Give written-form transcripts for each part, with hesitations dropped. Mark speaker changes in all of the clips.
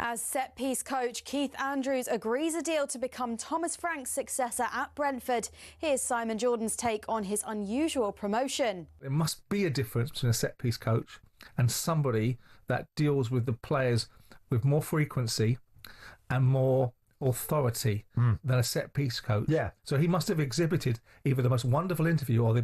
Speaker 1: As set-piece coach, Keith Andrews agrees a deal to become Thomas Frank's successor at Brentford. Here's Simon Jordan's take on his unusual promotion.
Speaker 2: There must be a difference between a set-piece coach and somebody that deals with the players with more frequency and more authority than a set-piece coach.
Speaker 3: Yeah.
Speaker 2: So he must have exhibited either the most wonderful interview, or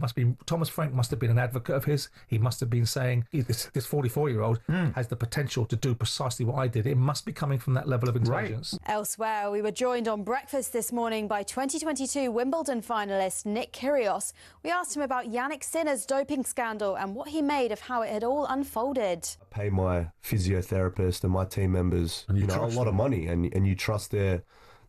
Speaker 2: Thomas Frank must have been an advocate of his. He must have been saying, this 44-year-old has the potential to do precisely what I did. It must be coming from that level of intelligence.
Speaker 1: Right. Elsewhere, we were joined on breakfast this morning by 2022 Wimbledon finalist Nick Kyrgios. We asked him about Yannick Sinner's doping scandal and what he made of how it had all unfolded.
Speaker 4: I pay my physiotherapist and my team members a lot of money, and you trust the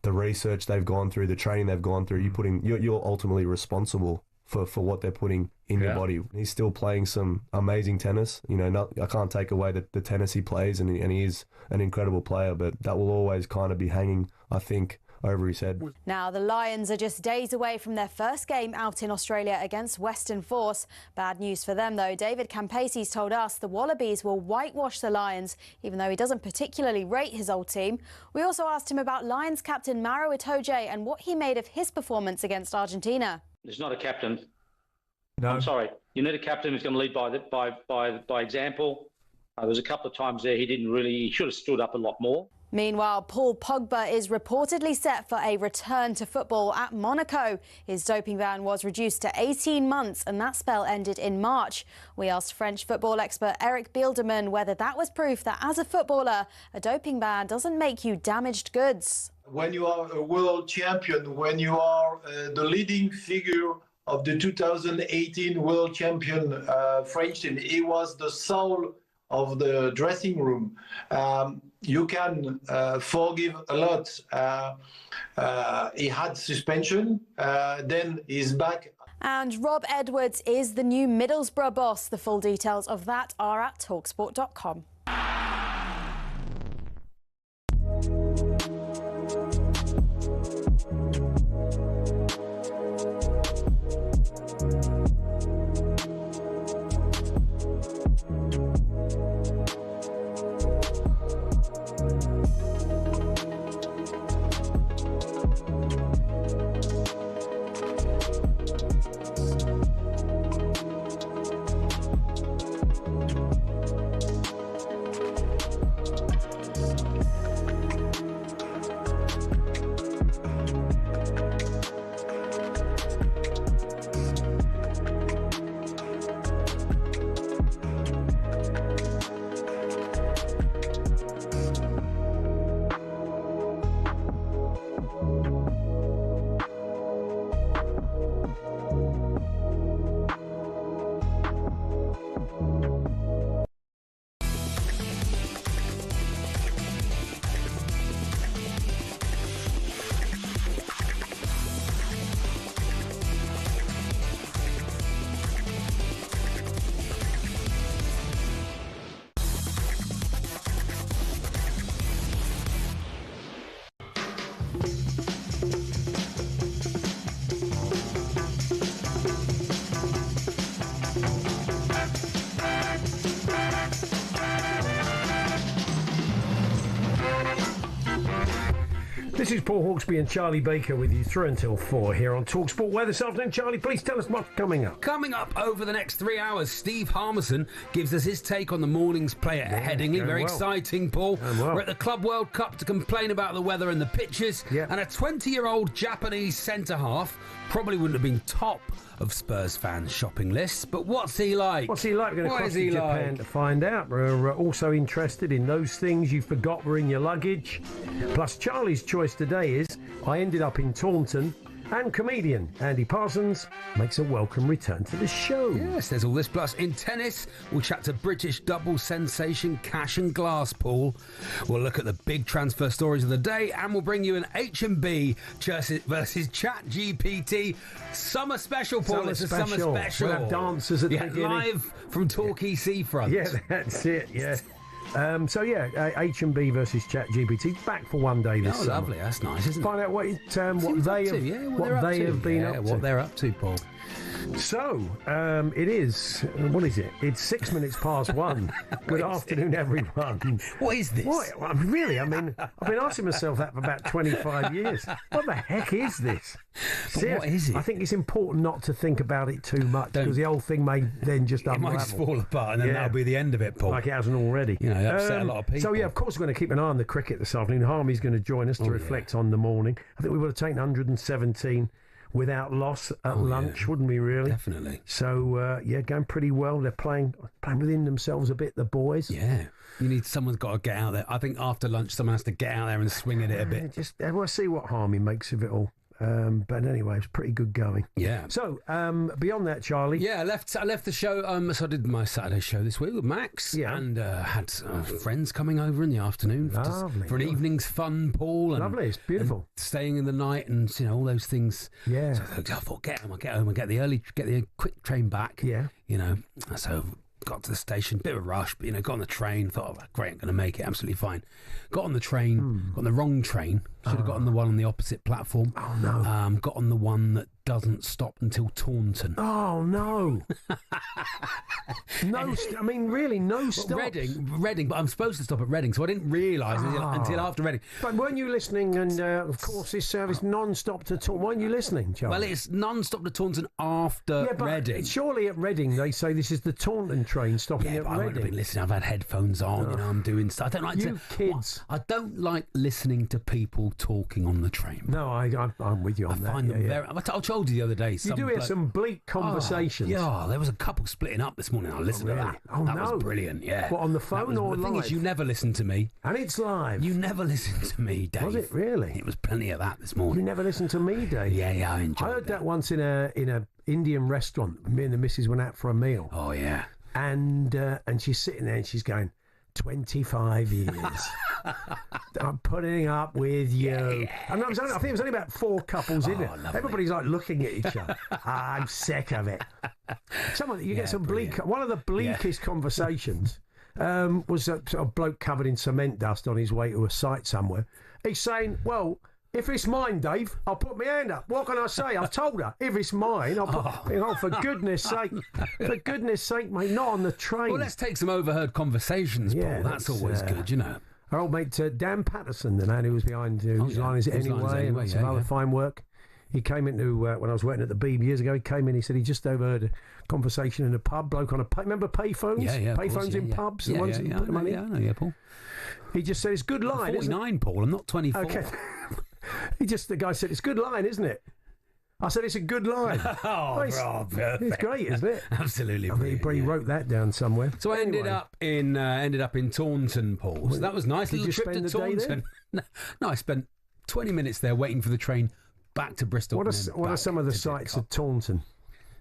Speaker 4: research they've gone through, the training they've gone through. You're ultimately responsible for what they're putting in your body. He's still playing some amazing tennis. I can't take away the tennis he plays, and he is an incredible player, but that will always kind of be hanging, I think, over his head.
Speaker 1: Now, the Lions are just days away from their first game out in Australia against Western Force. Bad news for them, though. David Campese's told us the Wallabies will whitewash the Lions, even though he doesn't particularly rate his old team. We also asked him about Lions captain Maro Itoje and what he made of his performance against Argentina.
Speaker 5: There's not a captain.
Speaker 2: No.
Speaker 5: I'm sorry. You need a captain who's going to lead by example. There was a couple of times there he should have stood up a lot more.
Speaker 1: Meanwhile, Paul Pogba is reportedly set for a return to football at Monaco. His doping ban was reduced to 18 months and that spell ended in March. We asked French football expert Eric Bielderman whether that was proof that as a footballer, a doping ban doesn't make you damaged goods.
Speaker 6: When you are a world champion, when you are the leading figure of the 2018 world champion French team, he was the soul of the dressing room. You can forgive a lot. He had suspension, then he's back.
Speaker 1: And Rob Edwards is the new Middlesbrough boss. The full details of that are at talksport.com.
Speaker 3: This is Paul Hawksbee and Charlie Baker with you through until 4 here on talkSPORT. Where this afternoon, Charlie, please tell us what's coming up.
Speaker 7: Coming up over the next 3 hours, Steve Harmison gives us his take on the morning's play at Headingley. Very exciting, Paul. We're at the Club World Cup to complain about the weather and the pitches. And a 20-year-old Japanese centre-half probably wouldn't have been top of Spurs fans' shopping lists, but what's he like?
Speaker 3: What's he like? We're going to cross to Japan to find out. We're also interested in those things you forgot were in your luggage. Plus, Charlie's choice today is I ended up in Taunton, and comedian Andy Parsons makes a welcome return to the show.
Speaker 7: Yes, there's all this. Plus, in tennis, we'll chat to British double sensation Cash and Glass, Paul. We'll look at the big transfer stories of the day, and we'll bring you an HMBB versus Chat GPT summer special, Paul. It's a summer special.
Speaker 3: We'll have dancers at the beginning.
Speaker 7: Live from Torquay Seafront.
Speaker 3: Yeah, that's it, yeah. HMB versus Chat GPT back for one day this summer.
Speaker 7: Lovely. That's nice, isn't it?
Speaker 3: Find out what they have been up to.
Speaker 7: What they're up to, Paul.
Speaker 3: So, it is, what is it? It's 6 minutes past 1. Good afternoon, everyone.
Speaker 7: What is this?
Speaker 3: What? Really, I've been asking myself that for about 25 years. What the heck is this?
Speaker 7: What is it?
Speaker 3: I think it's important not to think about it too much because the whole thing may then just unravel.
Speaker 7: It might just fall apart and then that'll be the end of it, Paul.
Speaker 3: Like it hasn't already.
Speaker 7: You know, upset a lot of people.
Speaker 3: So, of course, we're going to keep an eye on the cricket this afternoon. Harmy's going to join us to reflect on the morning. I think we would have taken 117 without loss at lunch, wouldn't we, really?
Speaker 7: Definitely.
Speaker 3: So, going pretty well. They're playing within themselves a bit, the boys.
Speaker 7: Yeah. Someone's got to get out there. I think after lunch, someone has to get out there and swing at it a bit.
Speaker 3: We'll see what Harmy makes of it all. But anyway, it's pretty good going.
Speaker 7: Yeah.
Speaker 3: So, beyond that, Charlie.
Speaker 7: Yeah, I left the show. So I did my Saturday show this week with Max. Yeah. And had friends coming over in the afternoon for an evening's fun, Paul. And,
Speaker 3: lovely, it's beautiful.
Speaker 7: And staying in the night and all those things.
Speaker 3: Yeah.
Speaker 7: So I thought, I'll get home and get the quick train back.
Speaker 3: Yeah.
Speaker 7: So got to the station, bit of a rush, but got on the train, thought, great, I'm going to make it, absolutely fine. Got on the train, got on the wrong train, should have got on the one on the opposite platform.
Speaker 3: Oh no.
Speaker 7: Got on the one that doesn't stop until Taunton.
Speaker 3: Oh no. No, really, no stops.
Speaker 7: Reading, but I'm supposed to stop at Reading, so I didn't realise until after Reading.
Speaker 3: But weren't you listening? And of course, this service non-stop to Taunton. Weren't you listening, Charlie?
Speaker 7: Well, it's non-stop to Taunton after Reading.
Speaker 3: Surely at Reading they say this is the Taunton train stopping at Reading. I wouldn't have
Speaker 7: been listening. I've had headphones on. I'm doing stuff. I don't like
Speaker 3: kids.
Speaker 7: I don't like listening to people talking on the train.
Speaker 3: No, I'm with you on that.
Speaker 7: I find them very. I told you the other day.
Speaker 3: You do hear some bleak conversations.
Speaker 7: There was a couple splitting up this morning. I listened to that.
Speaker 3: Oh,
Speaker 7: that was brilliant. Yeah.
Speaker 3: What, on the phone or live?
Speaker 7: The thing is, you never listen to me,
Speaker 3: and it's live.
Speaker 7: You never listen to me, Dave.
Speaker 3: Was it really?
Speaker 7: It was plenty of that this morning.
Speaker 3: You never listen to me, Dave.
Speaker 7: Yeah, I enjoyed.
Speaker 3: I heard that once in a Indian restaurant. Me and the missus went out for a meal.
Speaker 7: Oh yeah.
Speaker 3: And she's sitting there and she's going, 25 years. I'm putting up with you. Yeah. And I think it was only about 4 couples in it. Lovely. Everybody's like looking at each other. I'm sick of it. You get some bleak. One of the bleakest conversations was a sort of bloke covered in cement dust on his way to a site somewhere. He's saying, well, if it's mine, Dave, I'll put my hand up. What can I say? I've told her. If it's mine, I'll put... for goodness sake. For goodness sake, mate, not on the train.
Speaker 7: Well, let's take some overheard conversations, Paul. That's always good,
Speaker 3: Our old mate, Dan Patterson, the man who was behind Whose Line Is It Anyway, and some other fine work. He came into, when I was working at the Beeb years ago, he came in, he said he just overheard a conversation in a pub, bloke on remember payphones?
Speaker 7: Yeah,
Speaker 3: payphones in pubs?
Speaker 7: Yeah, I know, Paul.
Speaker 3: He just said, it's good line,
Speaker 7: 49, Paul, I'm not 24.
Speaker 3: Okay. The guy said, it's a good line, isn't it? I said, it's a good line. It's great, isn't it?
Speaker 7: Absolutely.
Speaker 3: He wrote that down somewhere.
Speaker 7: So I ended up in Taunton, Paul. So that was nice.
Speaker 3: Did you spend the day there?
Speaker 7: No, I spent 20 minutes there waiting for the train back to Bristol.
Speaker 3: What are some of the sights of Taunton?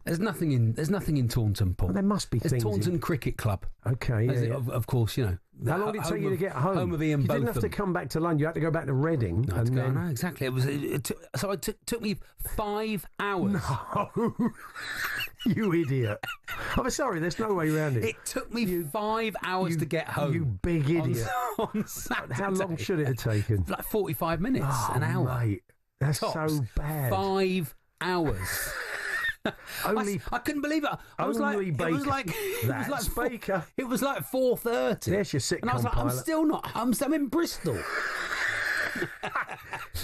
Speaker 7: There's nothing in Taunton, Paul.
Speaker 3: Well, there must be things.
Speaker 7: Taunton Cricket Club.
Speaker 3: Okay,
Speaker 7: Of course,
Speaker 3: How long did it take you to get home?
Speaker 7: Home of Ian
Speaker 3: You
Speaker 7: Botham.
Speaker 3: didn't have to come back to London. You had to go back to Reading.
Speaker 7: No, exactly. It took me 5 hours.
Speaker 3: No, you idiot! I'm sorry. There's no way around it.
Speaker 7: It took me 5 hours to get home.
Speaker 3: You big idiot!
Speaker 7: On Saturday.
Speaker 3: How long should it have taken?
Speaker 7: Like 45 minutes, an hour.
Speaker 3: Mate, that's
Speaker 7: Tops.
Speaker 3: so bad.
Speaker 7: 5 hours. I couldn't believe it. It was like
Speaker 3: Baker.
Speaker 7: It was like 4:30.
Speaker 3: There's your sitcom
Speaker 7: and I was like,
Speaker 3: pilot.
Speaker 7: I'm still not. I'm in Bristol.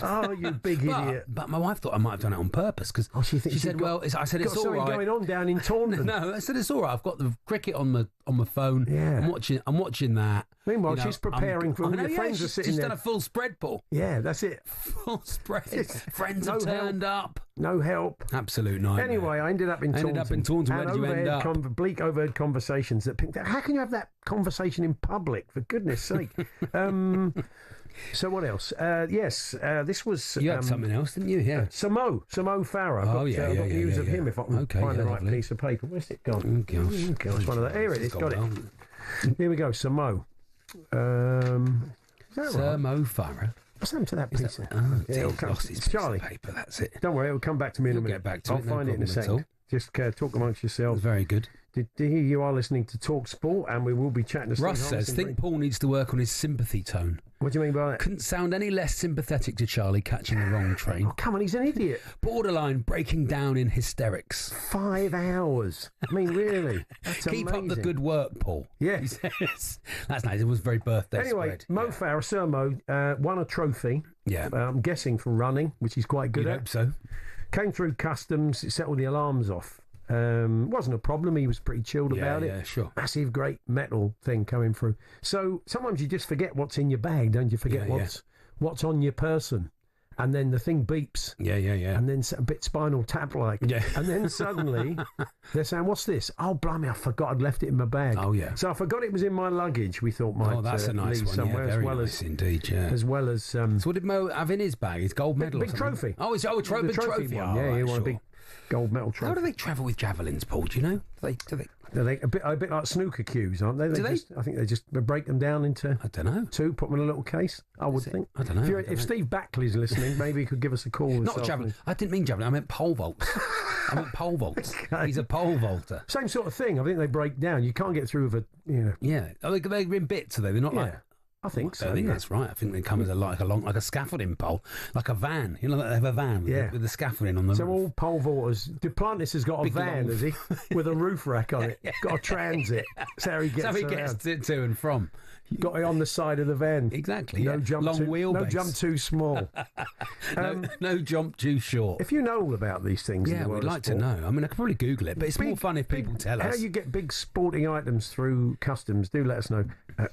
Speaker 3: Oh, you big idiot!
Speaker 7: But my wife thought I might have done it on purpose because
Speaker 3: she
Speaker 7: said, "Well, I said it's all right."
Speaker 3: Going on down in Taunton.
Speaker 7: No, I said it's all right. I've got the cricket on my phone.
Speaker 3: Yeah,
Speaker 7: I'm watching that.
Speaker 3: Meanwhile, she's preparing for your friends are sitting there.
Speaker 7: She's done a full spread, Paul.
Speaker 3: Yeah, that's it.
Speaker 7: Full spread. Friends have turned up.
Speaker 3: No help.
Speaker 7: Absolute nightmare.
Speaker 3: Anyway, I ended up in Taunton.
Speaker 7: Where did you end up?
Speaker 3: Bleak overheard conversations that picked up. How can you have that conversation in public? For goodness sake. So what else? This was...
Speaker 7: You had something else, didn't you? Yeah.
Speaker 3: Samo Farah. I've got news of him if I can find the right piece of paper. Where's it gone?
Speaker 7: Oh, gosh.
Speaker 3: It's one of the... Here it is. Got it. Here we go. Samo.
Speaker 7: Samo Farah.
Speaker 3: What's happened to that piece?
Speaker 7: Lost his piece of paper, that's it.
Speaker 3: Don't worry, it'll come back to me in a minute.
Speaker 7: Get back to
Speaker 3: I'll find it in a second. Just talk amongst yourselves.
Speaker 7: Very good.
Speaker 3: You are listening to talkSPORT, and we will be chatting to
Speaker 7: Russ
Speaker 3: Steve
Speaker 7: says, think Paul needs to work on his sympathy tone.
Speaker 3: What do you mean by that?
Speaker 7: Couldn't sound any less sympathetic to Charlie catching the wrong train.
Speaker 3: Oh, come on, he's an idiot.
Speaker 7: Borderline breaking down in hysterics.
Speaker 3: 5 hours. I mean, really? That's
Speaker 7: Keep
Speaker 3: amazing.
Speaker 7: up the good work, Paul.
Speaker 3: Yeah.
Speaker 7: He says. That's nice. It was very birthday
Speaker 3: Anyway,
Speaker 7: spread.
Speaker 3: Mo Farah, Sir Mo, won a trophy.
Speaker 7: Yeah.
Speaker 3: I'm guessing for running, which he's quite good
Speaker 7: You'd
Speaker 3: at.
Speaker 7: hope so.
Speaker 3: Came through customs, it set all the alarms off. Wasn't a problem. He was pretty chilled about it.
Speaker 7: Yeah, sure.
Speaker 3: Massive, great metal thing coming through. So sometimes you just forget what's in your bag, don't you? Forget what's on your person. And then the thing beeps.
Speaker 7: Yeah.
Speaker 3: And then a bit Spinal Tap like.
Speaker 7: Yeah.
Speaker 3: And then suddenly they're saying, what's this? Oh, blimey, I forgot I'd left it in my bag.
Speaker 7: Oh, yeah.
Speaker 3: So I forgot it was in my luggage, we thought might
Speaker 7: that's a nice
Speaker 3: leave
Speaker 7: one.
Speaker 3: somewhere.
Speaker 7: Very
Speaker 3: as well
Speaker 7: nice
Speaker 3: as,
Speaker 7: indeed, yeah.
Speaker 3: As well as...
Speaker 7: So what did Mo have in his bag? His gold medal
Speaker 3: big
Speaker 7: or something?
Speaker 3: trophy.
Speaker 7: Oh, it's a big trophy
Speaker 3: one.
Speaker 7: Oh,
Speaker 3: Yeah,
Speaker 7: right,
Speaker 3: he won
Speaker 7: sure.
Speaker 3: a big gold medal trophy.
Speaker 7: How do they travel with javelins, Paul? Do you know? Do they?
Speaker 3: They're a bit like snooker cues, aren't they? I think they break them down into
Speaker 7: I don't know.
Speaker 3: 2, put them in a little case, I would think.
Speaker 7: I don't know.
Speaker 3: If Steve Backley's listening, maybe he could give us a call.
Speaker 7: Not javelin. I didn't mean javelin. I meant pole vaults.
Speaker 3: Okay.
Speaker 7: He's a pole vaulter.
Speaker 3: Same sort of thing. I think they break down. You can't get through with a,
Speaker 7: Yeah. Are they in bits, are they? They're not like...
Speaker 3: I think so.
Speaker 7: I think that's right. I think they come as like a scaffolding pole, like a van. You know, they have a van with the scaffolding on the
Speaker 3: So
Speaker 7: roof.
Speaker 3: all pole vaulters. Duplantis has got a
Speaker 7: Big
Speaker 3: van,
Speaker 7: long-
Speaker 3: has he? With a roof rack on it. Got a transit. That's how he gets
Speaker 7: That's how he
Speaker 3: around.
Speaker 7: gets to and from.
Speaker 3: Got it on the side of the van.
Speaker 7: Exactly.
Speaker 3: No jump
Speaker 7: long wheelbase.
Speaker 3: No jump too small.
Speaker 7: No jump too short.
Speaker 3: If you know all about these things, in
Speaker 7: Yeah,
Speaker 3: the world
Speaker 7: we'd
Speaker 3: of
Speaker 7: like to
Speaker 3: sport,
Speaker 7: know. I mean, I could probably Google it, but it's more fun if people tell us.
Speaker 3: How you get big sporting items through customs, do let us know.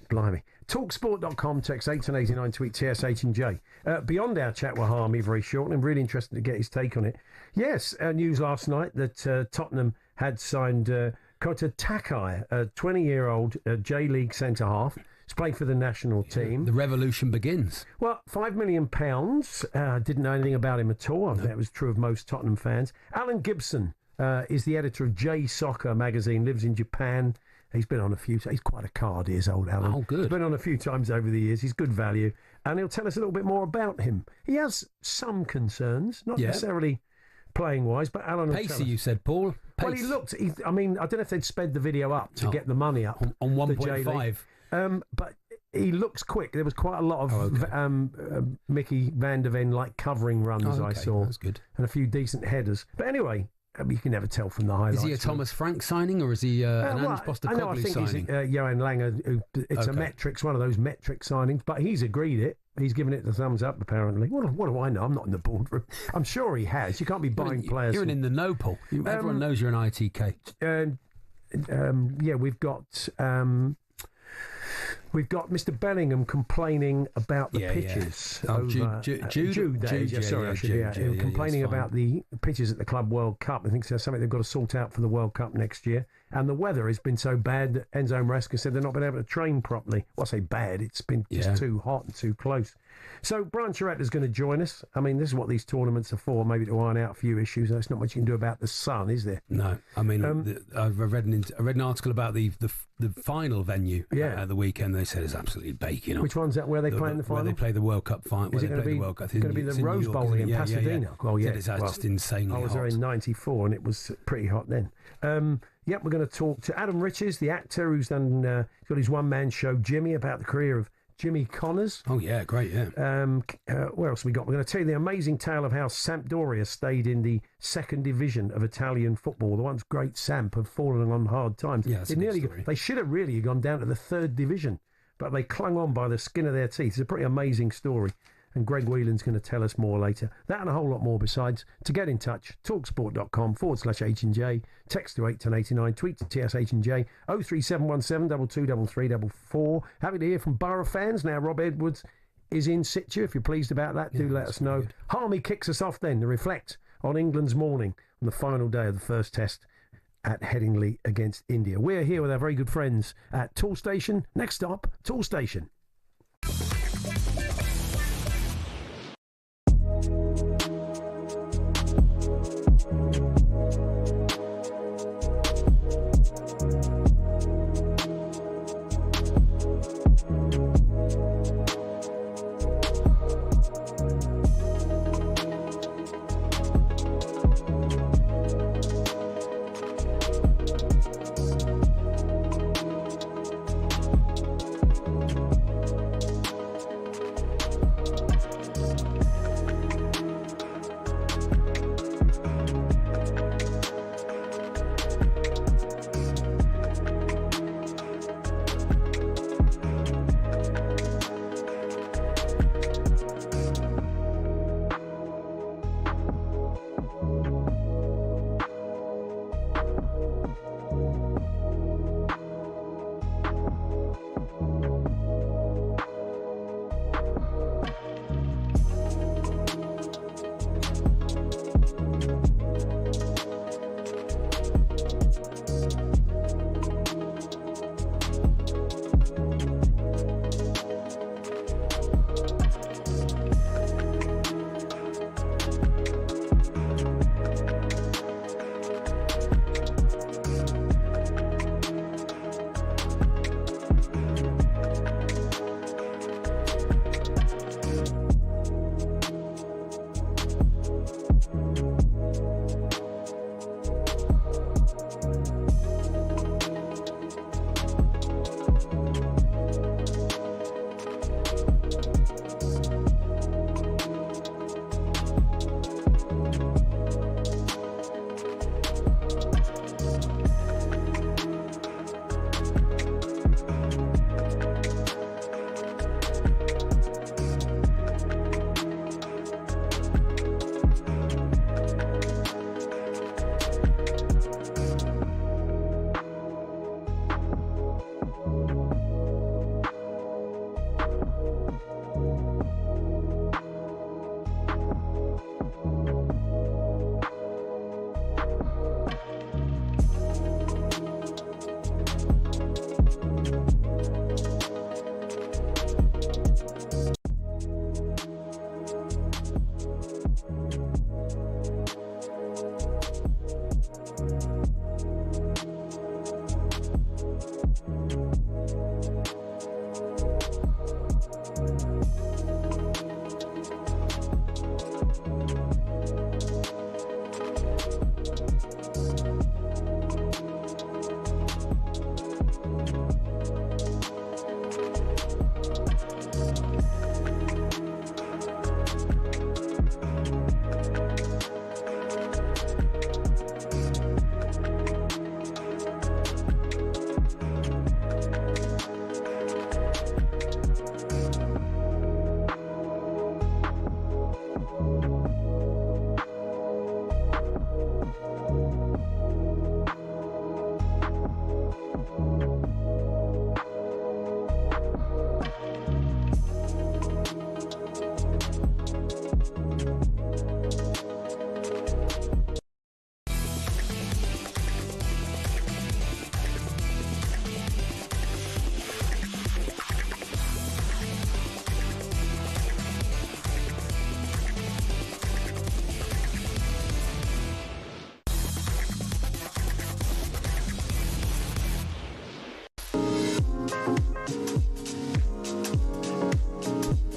Speaker 3: Blimey. Talksport.com, text 889, tweet TSH and J. Beyond our chat with Harmy very shortly, I'm really interested to get his take on it. Yes, news last night that Tottenham had signed Kota Takai, a 20-year-old J-League centre-half. He's played for the national team.
Speaker 7: The revolution begins.
Speaker 3: Well, £5 million. Didn't know anything about him at all. I think that was true of most Tottenham fans. Alan Gibson is the editor of J Soccer magazine, lives in Japan. He's been on a few. He's quite a card, is old Alan.
Speaker 7: Oh, good.
Speaker 3: He's been on a few times over the years. He's good value. And he'll tell us a little bit more about him. He has some concerns, not necessarily playing-wise, but Alan will tell
Speaker 7: Pacey,
Speaker 3: us.
Speaker 7: you said, Paul. Pace.
Speaker 3: Well, he looked... I mean, I don't know if they'd sped the video up to get the money up.
Speaker 7: On 1.5.
Speaker 3: But he looks quick. There was quite a lot of Mickey van der Ven like covering runs I saw.
Speaker 7: That's good.
Speaker 3: And a few decent headers. But anyway, you can never tell from the highlights.
Speaker 7: Is he a Thomas Frank signing or is he an Ange Postecoglou
Speaker 3: I think
Speaker 7: signing?
Speaker 3: he's Johan Lange. It's a metrics, one of those metric signings. But he's agreed it. He's given it the thumbs up, apparently. What do I know? I'm not in the boardroom. I'm sure he has. You can't be buying players.
Speaker 7: You're in the know, Paul. Everyone knows you're an ITK.
Speaker 3: We've got Mr. Bellingham complaining about the pitches. Jude, complaining about the pitches at the Club World Cup. I think there's something they've got to sort out for the World Cup next year. And the weather has been so bad that Enzo Maresca said they're not been able to train properly. Well, I say bad, it's been just too hot and too close. So Brian Chiretta's going to join us. I mean, this is what these tournaments are for, maybe to iron out a few issues. There's not much you can do about the sun, is there?
Speaker 7: No. I mean, I read an article about the final venue at the weekend. They said it's absolutely baking up.
Speaker 3: Which one's that? Where they play in the final?
Speaker 7: Where they play the World Cup final.
Speaker 3: Is it going to be the Rose Bowl in Pasadena?
Speaker 7: Oh, yeah. It's just insanely hot.
Speaker 3: I was there in '94 and it was pretty hot then. We're going to talk to Adam Riches, the actor who's done got his one-man show, Jimmy, about the career of Jimmy Connors.
Speaker 7: Oh, yeah, great, yeah.
Speaker 3: Where else have we got? We're going to tell you the amazing tale of how Sampdoria stayed in the second division of Italian football. The once great Samp have fallen on hard times.
Speaker 7: Yeah, that's a good story.
Speaker 3: They should have really gone down to the third division, but they clung on by the skin of their teeth. It's a pretty amazing story. And Greg Whelan's going to tell us more later. That and a whole lot more besides. To get in touch, talksport.com/H&J, text to 81089, tweet to TSH&J, 03717 223344. Happy to hear from Borough fans. Now, Rob Edwards is in situ. If you're pleased about that, do let us know. Harmy kicks us off then to reflect on England's morning on the final day of the first test at Headingley against India. We're here with our very good friends at Tool Station. Next stop, Tool Station.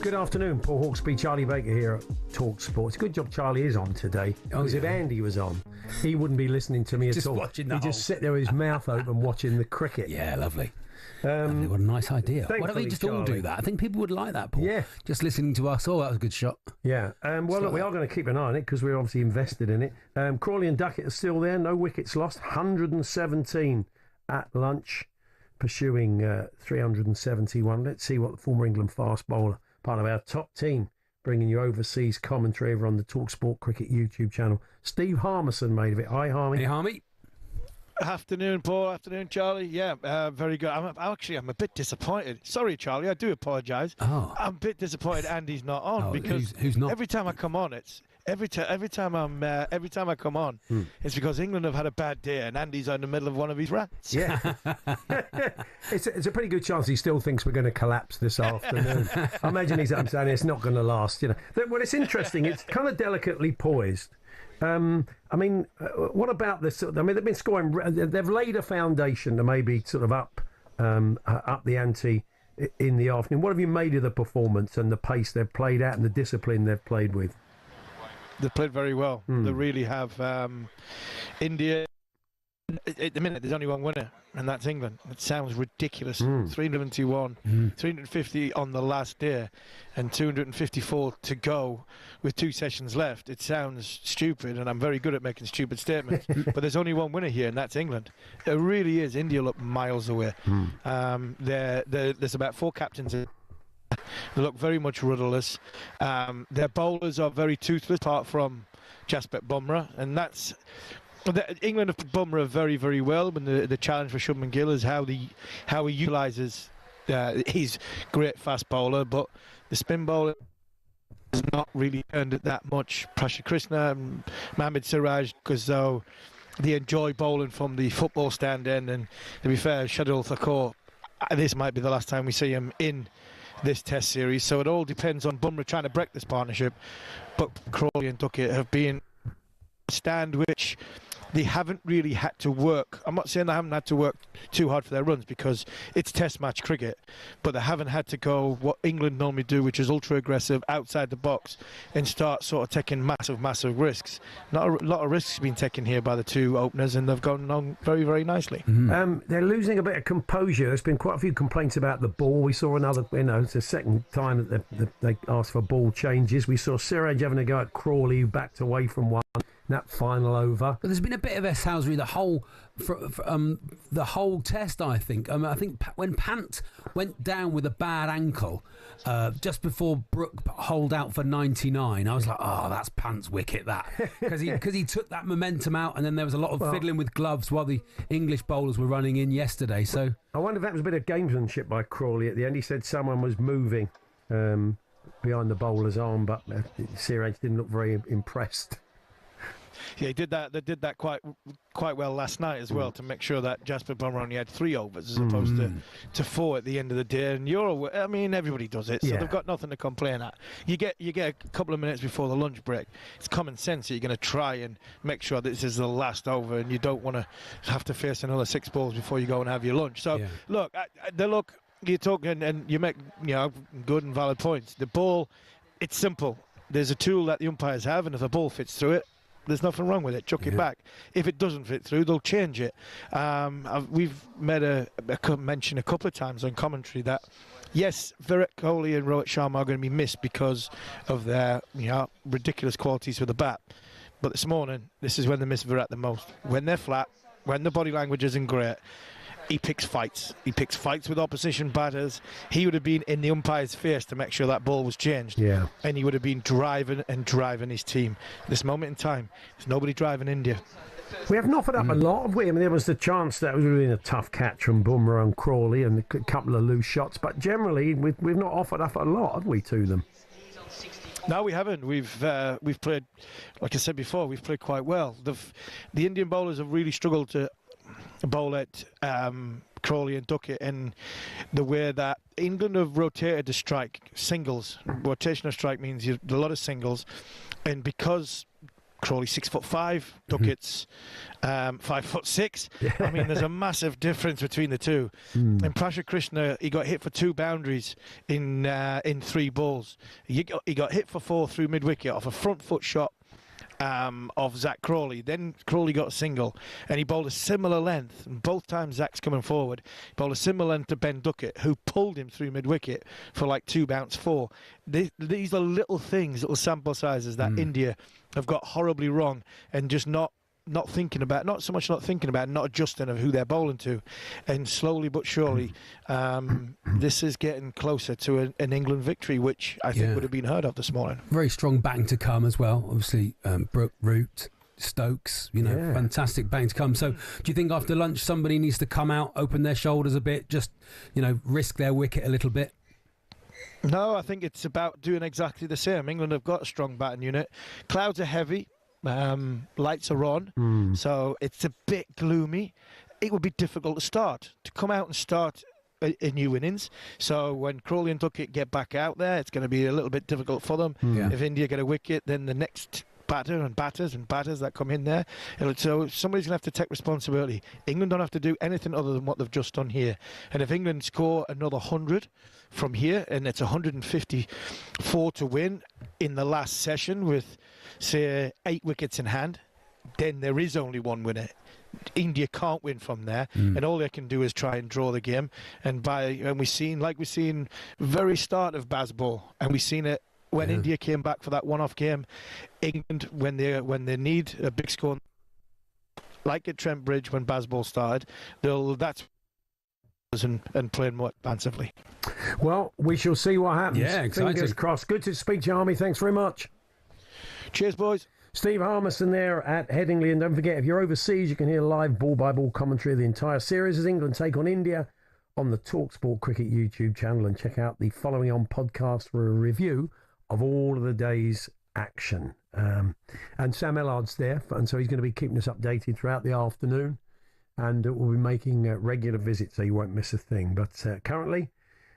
Speaker 3: Good afternoon, Paul Hawksbee, Charlie Baker here at talkSPORT. It's a good job Charlie is on today, because if Andy was on, he wouldn't be listening to me at all. He'd just sit there with his mouth open watching the cricket.
Speaker 7: Yeah, lovely. Lovely. What a nice idea. Why don't we just all do that? I think people would like that, Paul.
Speaker 3: Yeah.
Speaker 7: Just listening to us. Oh, that was a good shot.
Speaker 3: Yeah. Well, look, we are going to keep an eye on it because we're obviously invested in it. Crawley and Duckett are still there. No wickets lost. 117 at lunch, pursuing 371. Let's see what the former England fast bowler, part of our top team, bringing you overseas commentary over on the talkSPORT Cricket YouTube channel. Steve Harmison made of it. Hi, Harmy.
Speaker 7: Hey, Harmy.
Speaker 8: Afternoon, Paul. Afternoon, Charlie. Yeah, very good. I'm a bit disappointed. Sorry, Charlie. I do apologise.
Speaker 7: Oh.
Speaker 8: I'm a bit disappointed Andy's not on because
Speaker 7: who's not?
Speaker 8: Every time I come on, every time I come on, it's because England have had a bad day and Andy's in the middle of one of his rants.
Speaker 3: Yeah. It's a pretty good chance he still thinks we're going to collapse this afternoon. I imagine he's saying it's not going to last. Well, it's interesting. It's kind of delicately poised. What about this? I mean, they've been scoring. They've laid a foundation to maybe sort of up the ante in the afternoon. What have you made of the performance and the pace they've played at and the discipline they've played with?
Speaker 8: They've played very well. They really have. India. At the minute, there's only one winner, and that's England. It sounds ridiculous. 321, 350 on the last day, and 254 to go with 2 sessions left. It sounds stupid, and I'm very good at making stupid statements. But there's only one winner here, and that's England. It really is. India look miles away. There's about 4 captains. They look very much rudderless. Their bowlers are very toothless, apart from Jasprit Bumrah, and that's. England have put Bumrah very, very well. When the challenge for Shubman Gill is how he utilises his great fast bowler, but the spin bowler has not really earned it that much. Prashant Krishna and Mohammad Siraj, because though they enjoy bowling from the football stand end, and to be fair, Shardul Thakur, this might be the last time we see him in this Test series. So it all depends on Bumrah trying to break this partnership. But Crawley and Duckett have been a stand which they haven't really had to work. I'm not saying they haven't had to work too hard for their runs because it's Test match cricket, but they haven't had to go what England normally do, which is ultra aggressive outside the box and start sort of taking massive risks. Not a lot of risks being taken here by the 2 openers, and they've gone on very, very nicely.
Speaker 3: They're losing a bit of composure. There's been quite a few complaints about the ball. We saw another, it's the second time that they asked for ball changes. We saw Siraj having a go at Crawley, who backed away from one. That final over.
Speaker 7: But there's been a bit of Housery the whole test, I think. I think when Pant went down with a bad ankle just before Brook holed out for 99, I was like, oh, that's Pant's wicket, that. Because he took that momentum out, and then there was a lot of fiddling with gloves while the English bowlers were running in yesterday. So
Speaker 3: I wonder if that was a bit of gamesmanship by Crawley at the end. He said someone was moving behind the bowler's arm, but Siraj didn't look very impressed.
Speaker 8: Yeah, he did that. They did that quite well last night as well, to make sure that Jasprit Bumrah only had 3 overs as opposed to 4 at the end of the day. And everybody does it, so they've got nothing to complain at. You get a couple of minutes before the lunch break. It's common sense that you're going to try and make sure that this is the last over, and you don't want to have to face another 6 balls before you go and have your lunch. So look, you're talking and you make good and valid points. The ball, it's simple. There's a tool that the umpires have, and if the ball fits through it, there's nothing wrong with it. Chuck it back. If it doesn't fit through, they'll change it. We've made a mention a couple of times on commentary that, yes, Virat Kohli and Rohit Sharma are going to be missed because of their ridiculous qualities with the bat. But this morning, this is when they miss Virat the most. When they're flat, when the body language isn't great, he picks fights. He picks fights with opposition batters. He would have been in the umpire's face to make sure that ball was changed.
Speaker 3: Yeah.
Speaker 8: And he would have been driving his team. At this moment in time, there's nobody driving India.
Speaker 3: We haven't offered up a lot, have we? I mean, there was the chance that was really a tough catch from Bumrah and Crawley and a couple of loose shots, but generally we've not offered up a lot, have we, to them?
Speaker 8: No, we haven't. We've played, like I said before, we've played quite well. The Indian bowlers have really struggled to bowl at Crawley and Duckett in the way that England have rotated the strike, singles. Rotation of strike means a lot of singles, and because Crawley 6'5", Duckett's 5'6". Yeah. I mean, there's a massive difference between the two. And Prasha Krishna, he got hit for 2 boundaries in 3 balls. He got hit for 4 through mid-wicket off a front foot shot of Zach Crawley. Then Crawley got a single, and he bowled a similar length. And both times Zach's coming forward, he bowled a similar length to Ben Duckett, who pulled him through mid-wicket for like 2 bounce 4. These are little things, little sample sizes that India have got horribly wrong, and just not thinking about, not so much not thinking about, not adjusting of who they're bowling to. And slowly but surely, this is getting closer to an England victory, which I think would have been heard of this morning.
Speaker 7: Very strong batting to come as well. Obviously, Brooke, Root, Stokes, fantastic batting to come. So do you think after lunch somebody needs to come out, open their shoulders a bit, just, risk their wicket a little bit?
Speaker 8: No, I think it's about doing exactly the same. England have got a strong batting unit. Clouds are heavy. Lights are on, so it's a bit gloomy. It would be difficult to come out and start a new innings. So when Crawley and Duckett get back out there, it's going to be a little bit difficult for them. If India get a wicket, then the next batters that come in there. So somebody's going to have to take responsibility. England don't have to do anything other than what they've just done here. And if England score another 100 from here, and it's 154 to win in the last session with, say, 8 wickets in hand, then there is only one winner. India can't win from there, and all they can do is try and draw the game. And we've seen very start of Bazball, and we've seen it when India came back for that one-off game. England, when they need a big score, like at Trent Bridge when Bazball started, that's and playing more expansively.
Speaker 3: Well, we shall see what happens.
Speaker 7: Yeah, exciting.
Speaker 3: Fingers crossed. Good to speak to you, Army. Thanks very much.
Speaker 8: Cheers, boys.
Speaker 3: Steve Harmison there at Headingley. And don't forget, if you're overseas, you can hear live ball-by-ball commentary of the entire series as England take on India on the talkSPORT Cricket YouTube channel. And check out the following on podcast for a review of all of the day's action. And Sam Ellard's there, and so he's going to be keeping us updated throughout the afternoon. And we'll be making regular visits, so you won't miss a thing. But currently,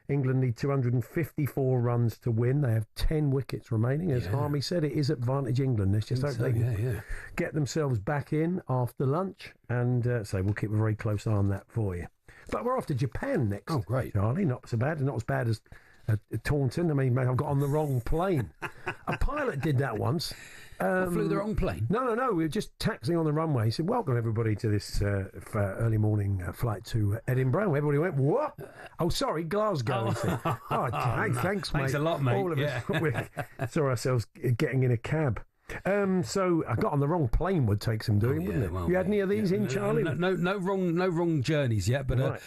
Speaker 3: England need 254 runs to win. They have 10 wickets remaining. As Harmy said, it is advantage England. Let's just hope they can get themselves back in after lunch. And so we'll keep a very close eye on that for you. But we're off to Japan next.
Speaker 7: Oh, great.
Speaker 3: Charlie, not so bad. Not as bad as Taunton. I mean, I've got on the wrong plane. A pilot did that once.
Speaker 7: Flew the wrong plane?
Speaker 3: No. We were just taxiing on the runway. He said, welcome everybody to this early morning flight to Edinburgh. Everybody went, what? Oh, sorry, Glasgow. He said, hey, thanks, mate.
Speaker 7: Thanks a lot, mate.
Speaker 3: All of us we saw ourselves getting in a cab. So I got on the wrong plane would take some doing, wouldn't it? Well, you had any of these in, Charlie?
Speaker 7: No wrong journeys yet, but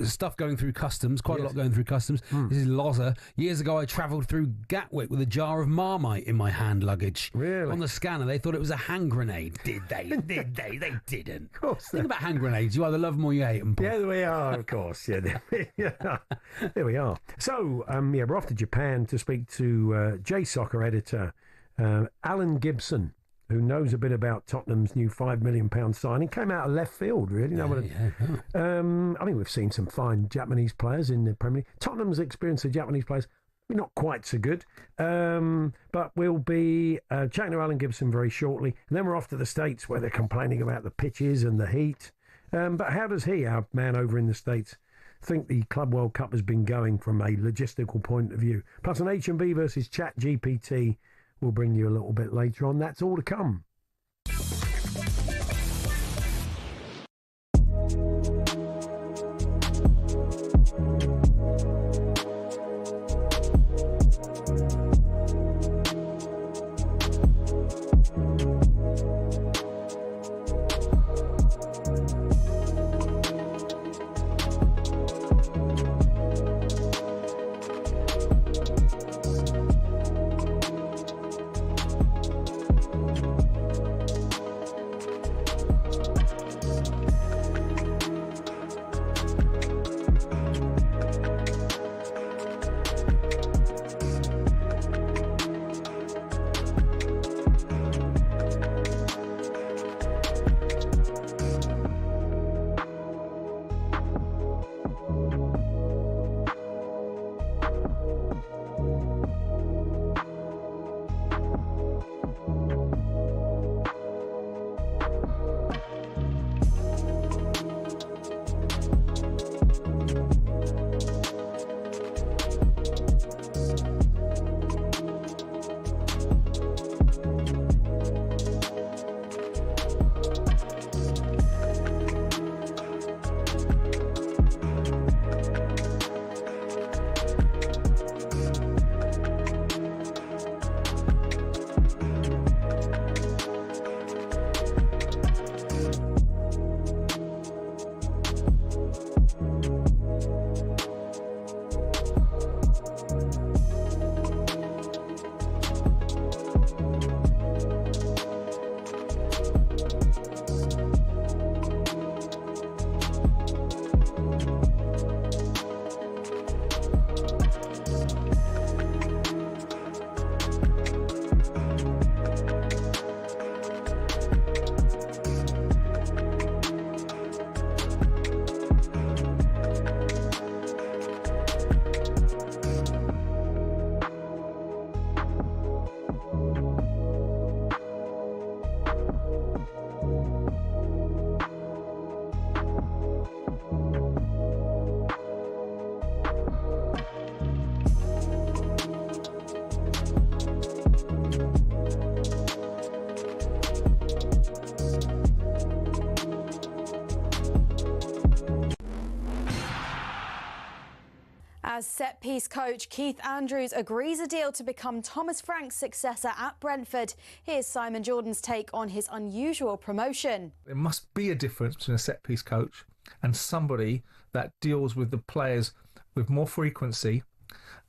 Speaker 7: stuff going through customs, quite a lot going through customs. This is Loza. Years ago, I travelled through Gatwick with a jar of Marmite in my hand luggage.
Speaker 3: Really?
Speaker 7: On the scanner, they thought it was a hand grenade. Did they? They didn't.
Speaker 3: Of course.
Speaker 7: Think about hand grenades. You either love them or you hate them, Paul.
Speaker 3: Yeah, there we are, of course. Yeah, there we are. So, we're off to Japan to speak to J-Soccer editor Alan Gibson, who knows a bit about Tottenham's new £5 million signing. Came out of left field, really. I mean, we've seen some fine Japanese players in the Premier League. Tottenham's experience of Japanese players, not quite so good. But we'll be chatting to Alan Gibson very shortly. And then we're off to the States, where they're complaining about the pitches and the heat. But how does he, our man over in the States, think the Club World Cup has been going from a logistical point of view? Plus an HMBB versus Chat GPT. We'll bring you a little bit later on. That's all to come.
Speaker 1: As set-piece coach, Keith Andrews agrees a deal to become Thomas Frank's successor at Brentford. Here's Simon Jordan's take on his unusual promotion.
Speaker 2: There must be a difference between a set-piece coach and somebody that deals with the players with more frequency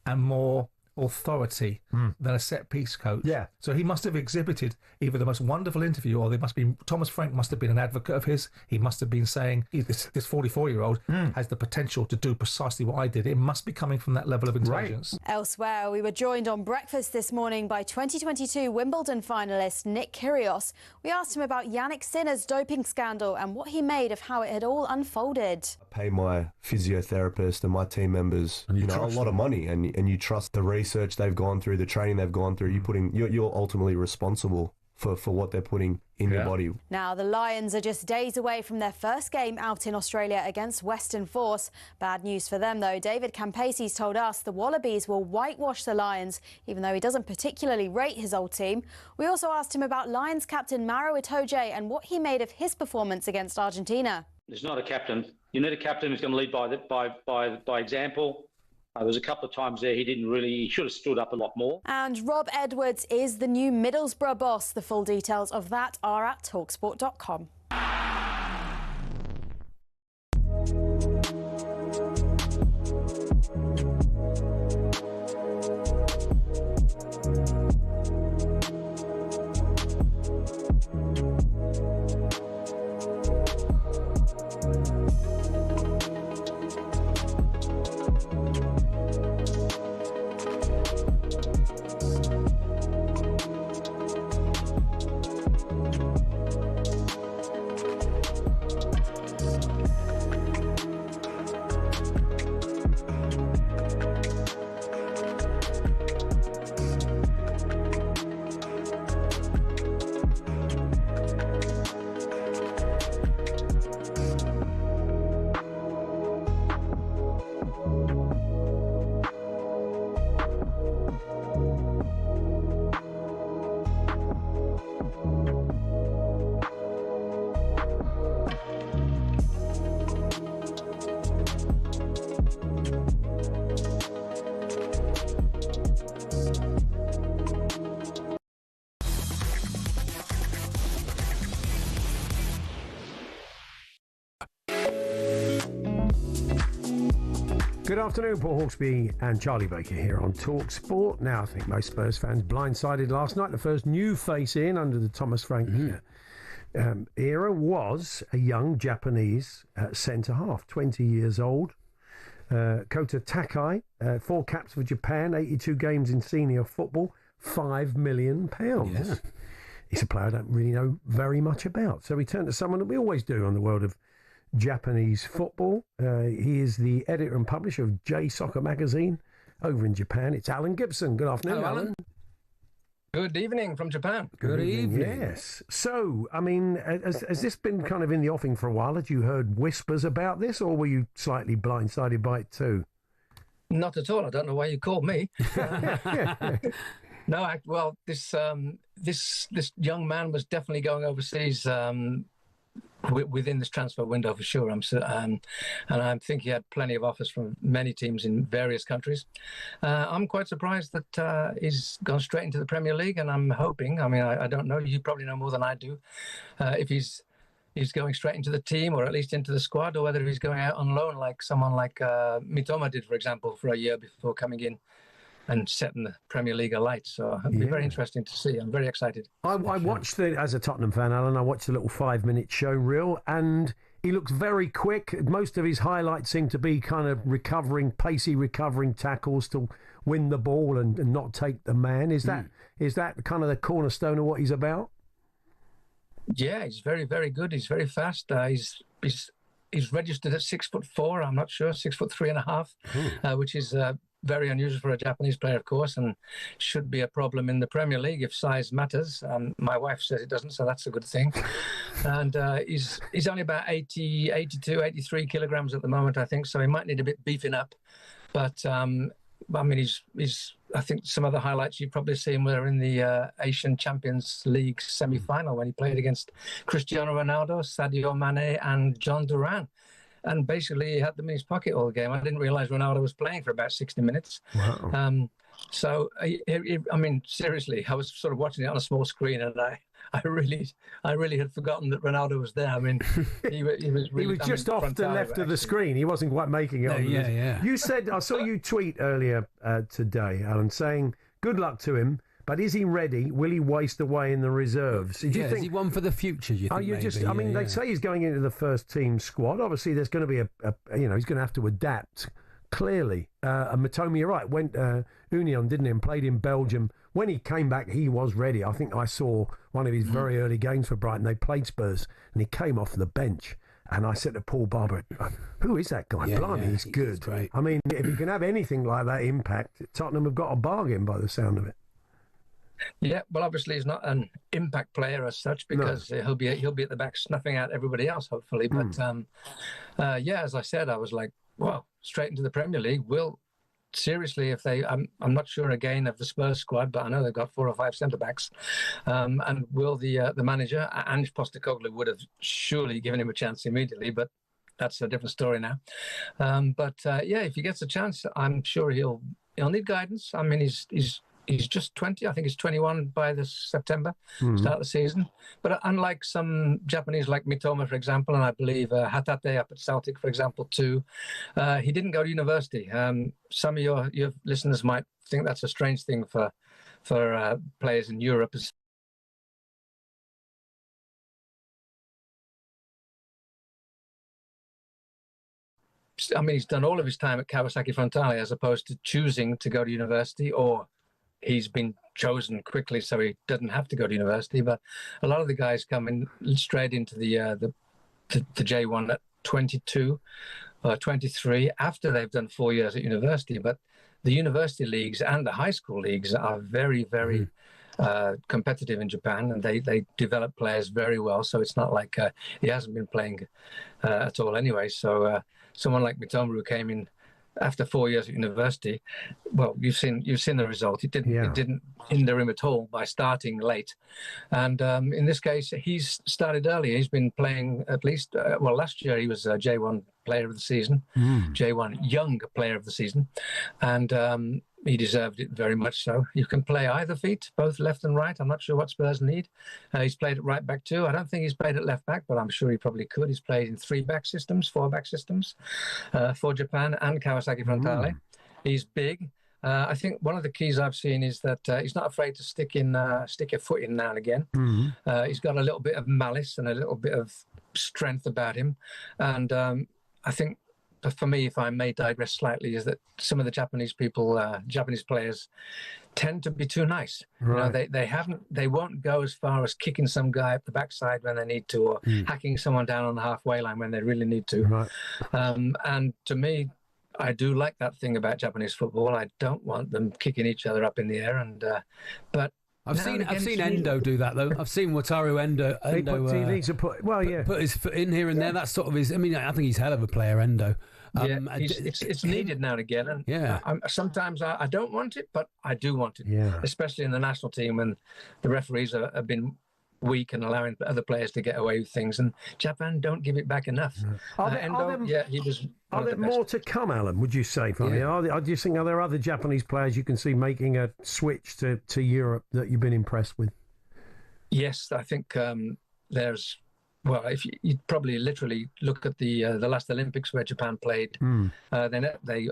Speaker 2: and more authority than a set-piece coach.
Speaker 3: Yeah.
Speaker 2: So he must have exhibited either the most wonderful interview, or Thomas Frank must have been an advocate of his. He must have been saying, this 44-year-old has the potential to do precisely what I did. It must be coming from that level of intelligence.
Speaker 1: Right. Elsewhere, we were joined on breakfast this morning by 2022 Wimbledon finalist Nick Kyrgios. We asked him about Yannick Sinner's doping scandal and what he made of how it had all unfolded.
Speaker 4: I pay my physiotherapist and my team members a lot of money, and you trust the research they've gone through, the training they've gone through. You're ultimately responsible for what they're putting in your body.
Speaker 1: Now, the Lions are just days away from their first game out in Australia against Western Force. Bad news for them, though. David Campasi's told us the Wallabies will whitewash the Lions, even though he doesn't particularly rate his old team. We also asked him about Lions captain Maro Itoje and what he made of his performance against Argentina.
Speaker 5: There's not a captain. You need a captain who's going to lead by example. There was a couple of times there he should have stood up a lot more.
Speaker 1: And Rob Edwards is the new Middlesbrough boss. The full details of that are at talkSPORT.com.
Speaker 3: Good afternoon, Paul Hawksbee and Charlie Baker here on talkSPORT. Now, I think most Spurs fans blindsided last night. The first new face in under the Thomas Frank era was a young Japanese centre-half, 20 years old. Kota Takai, 4 caps for Japan, 82 games in senior football, £5 million. Yeah. He's a player I don't really know very much about. So we turn to someone that we always do on the world of Japanese football. He is the editor and publisher of J Soccer magazine over in Japan. It's Alan Gibson. Good afternoon,
Speaker 9: Hello,
Speaker 3: Alan.
Speaker 9: Good evening from Japan.
Speaker 3: Good evening. Yes. So, I mean, has this been kind of in the offing for a while? Had you heard whispers about this, or were you slightly blindsided by it too?
Speaker 9: Not at all. I don't know why you called me. No, well, this young man was definitely going overseas within this transfer window for sure. And I think he had plenty of offers from many teams in various countries. I'm quite surprised that he's gone straight into the Premier League, and I'm hoping, I don't know, you probably know more than I do, if he's going straight into the team or at least into the squad, or whether he's going out on loan like someone like Mitoma did, for example, for a year before coming in and setting the Premier League alight. So it'll be very interesting to see. I'm very excited.
Speaker 3: I watched as a Tottenham fan, Alan, I watched the little 5-minute show reel, and he looks very quick. Most of his highlights seem to be kind of pacey recovering tackles to win the ball and not take the man. Is that kind of the cornerstone of what he's about?
Speaker 9: Yeah, he's very, very good. He's very fast. He's registered at 6'4". I'm not sure, 6'3.5", which is very unusual for a Japanese player, of course, and should be a problem in the Premier League if size matters. My wife says it doesn't, so that's a good thing. And he's only about 82, 83 kilograms at the moment, I think, so he might need a bit beefing up. But I think some of the highlights you've probably seen were in the Asian Champions League semi-final when he played against Cristiano Ronaldo, Sadio Mane and John Duran. and basically he had them in his pocket all game. I didn't realise Ronaldo was playing for about 60 minutes.
Speaker 3: Wow.
Speaker 9: So, I mean, seriously, I was sort of watching it on a small screen, and I really had forgotten that Ronaldo was there. I mean, he was really,
Speaker 3: he was just off to the left of the screen. He wasn't quite making it.
Speaker 7: Yeah.
Speaker 3: You said, I saw you tweet earlier today, Alan, saying good luck to him. But is he ready? Will he waste away in the reserves? Do you think,
Speaker 7: is he one for the future? Do you think?
Speaker 3: They say he's going into the first team squad. Obviously, there's going to be he's going to have to adapt. Clearly, and Matoma, you're right. Went Union, didn't he? And played in Belgium. When he came back, he was ready. I think I saw one of his very early games for Brighton. They played Spurs, and he came off the bench. And I said to Paul Barber, "Who is that guy? Blimey, he's good."
Speaker 7: Great.
Speaker 3: I mean, if you can have anything like that impact, Tottenham have got a bargain by the sound of it.
Speaker 9: Yeah, well, obviously he's not an impact player as such, because he'll be at the back snuffing out everybody else, hopefully. But as I said, I was like, well, straight into the Premier League. Will seriously, if they, I'm not sure again of the Spurs squad, but I know they've got 4 or 5 centre backs. And will the manager, Ange Postecoglou, would have surely given him a chance immediately, but that's a different story now. If he gets a chance, I'm sure he'll need guidance. I mean, he's just 20. I think he's 21 by this September, start of the season. But unlike some Japanese like Mitoma, for example, and I believe Hatate up at Celtic, for example, too, he didn't go to university. Some of your listeners might think that's a strange thing for players in Europe. I mean, he's done all of his time at Kawasaki Frontale as opposed to choosing to go to university, or he's been chosen quickly so he doesn't have to go to university. But a lot of the guys come in straight into the J1 at 22 or 23 after they've done 4 years at university. But the university leagues and the high school leagues are very, very competitive in Japan, and they develop players very well. So it's not like he hasn't been playing at all anyway. So someone like Mitoma, who came in after 4 years at university, well, you've seen the result. It didn't hinder him at all by starting late. And in this case, he's started early. He's been playing at least, last year he was J1 Player of the Season, J1 Young Player of the Season, and he deserved it very much so. You can play either feet, both left and right. I'm not sure what Spurs need. He's played at right back too. I don't think he's played at left back, but I'm sure he probably could. He's played in 3-back systems, 4-back systems for Japan and Kawasaki Frontale. He's big. I think one of the keys I've seen is that he's not afraid to stick a foot in now and again. He's got a little bit of malice and a little bit of strength about him. And I think, for me, if I may digress slightly, is that some of the Japanese players tend to be too nice.
Speaker 3: Right.
Speaker 9: You know, they won't go as far as kicking some guy up the backside when they need to, or hacking someone down on the halfway line when they really need to.
Speaker 3: Right.
Speaker 9: And to me, I do like that thing about Japanese football. I don't want them kicking each other up in the air, but.
Speaker 7: I've seen Endo do that though. I've seen Wataru Endo.
Speaker 3: Put
Speaker 7: his foot in here and there. That's sort of his. I mean, I think he's hell of a player, Endo.
Speaker 9: It's needed now and again. And sometimes I don't want it, but I do want it.
Speaker 3: Yeah.
Speaker 9: Especially in the national team when the referees have been weak and allowing other players to get away with things, and Japan don't give it back enough.
Speaker 3: Are there more to come, Alan, would you say? Do you think, are there other Japanese players you can see making a switch to Europe that you've been impressed with?
Speaker 9: Yes, I think there's. Well, if you probably literally look at the last Olympics where Japan played, they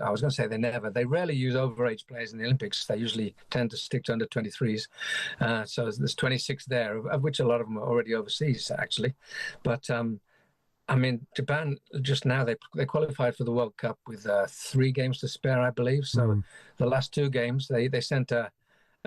Speaker 9: rarely use overage players in the Olympics. They usually tend to stick to under 23s. So there's 26 there, of which a lot of them are already overseas, actually. But I mean, Japan just now they qualified for the World Cup with 3 games to spare, I believe. So the last 2 games they sent a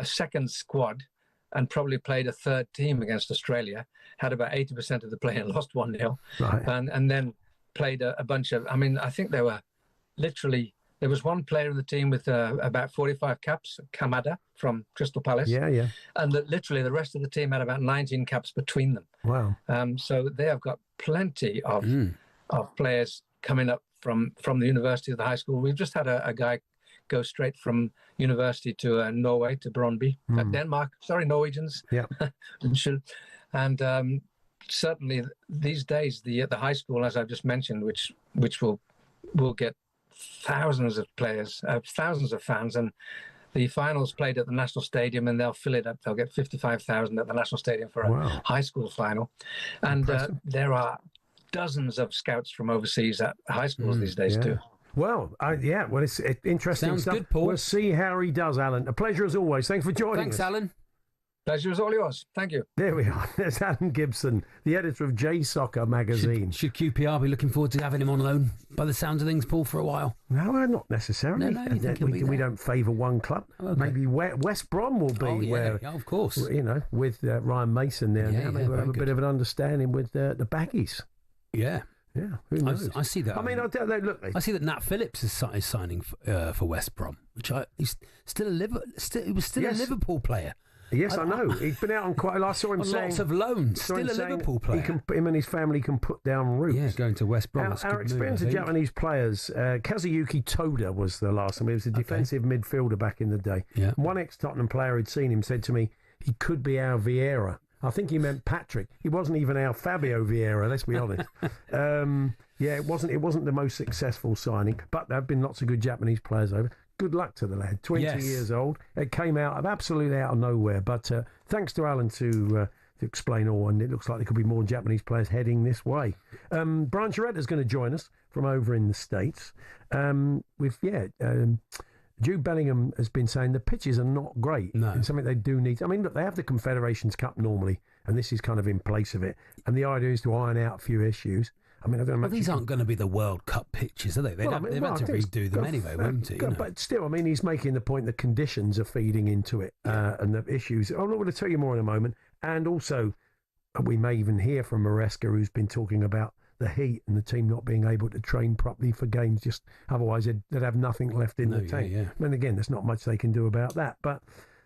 Speaker 9: second squad and probably played a third team against Australia, had about 80% of the play and lost 1-0.
Speaker 3: Right.
Speaker 9: And then played a bunch of, I mean, I think there was one player in the team with about 45 caps, Kamada from Crystal Palace.
Speaker 3: Yeah. And
Speaker 9: literally the rest of the team had about 19 caps between them.
Speaker 3: Wow.
Speaker 9: So they have got plenty of players coming up from the university to the high school. We've just had a guy go straight from university to Norway, to Brøndby, Denmark. Sorry, Norwegians.
Speaker 3: Yeah.
Speaker 9: And certainly these days, the high school, as I've just mentioned, which which will get thousands of players, thousands of fans, and the finals played at the National Stadium, and they'll fill it up. They'll get 55,000 at the National Stadium for a high school final, and there are dozens of scouts from overseas at high schools these days too.
Speaker 3: Well, well, it's interesting
Speaker 7: Sounds
Speaker 3: stuff.
Speaker 7: good, Paul.
Speaker 3: We'll see how he does, Alan. A pleasure as always. Thanks for joining us.
Speaker 7: Thanks, Alan.
Speaker 9: Pleasure is all yours. Thank you.
Speaker 3: There we are. There's Alan Gibson, the editor of J Soccer magazine.
Speaker 7: Should QPR be looking forward to having him on loan, by the sounds of things, Paul, for a while?
Speaker 3: No, not necessarily.
Speaker 7: No, you think he'll be there?
Speaker 3: We don't favour one club. Okay. Maybe West Brom will be where,
Speaker 7: of course.
Speaker 3: You know, with Ryan Mason there now, maybe we'll have a bit of an understanding with the Baggies.
Speaker 7: Yeah.
Speaker 3: Yeah, who knows?
Speaker 7: I see that.
Speaker 3: I mean,
Speaker 7: I see that Nat Phillips is signing for West Brom, which he's still he was still a Liverpool player.
Speaker 3: Yes, I know. He's been out on quite a lot. I saw him saying
Speaker 7: lots of loans. Still a Liverpool player.
Speaker 3: Him and his family can put down roots.
Speaker 7: Yeah, going to West Brom.
Speaker 3: Our experience of Japanese players, Kazuyuki Toda was the last time. He was a defensive midfielder back in the day. Yeah. One ex-Tottenham player who'd seen him said to me, he could be our Vieira. I think he meant Patrick. He wasn't even our Fabio Vieira, let's be honest. It wasn't the most successful signing, but there have been lots of good Japanese players over. Good luck to the lad. 20 years old. It came absolutely out of nowhere. But thanks to Alan to explain all, and it looks like there could be more Japanese players heading this way. Brian Chiaretta's going to join us from over in the States. Jude Bellingham has been saying the pitches are not great. No. It's something they do need. I mean, look, they have the Confederations Cup normally, and this is kind of in place of it. And the idea is to iron out a few issues. I mean, I don't know.
Speaker 7: These aren't going to be the World Cup pitches, are they? They've had to redo them anyway, won't it?
Speaker 3: But still, I mean, he's making the point that conditions are feeding into it and the issues. I'm not going to tell you more in a moment. And also, we may even hear from Maresca, who's been talking about the heat and the team not being able to train properly for games. Just otherwise, they'd have nothing left in the tank. I mean, again, there's not much they can do about that. But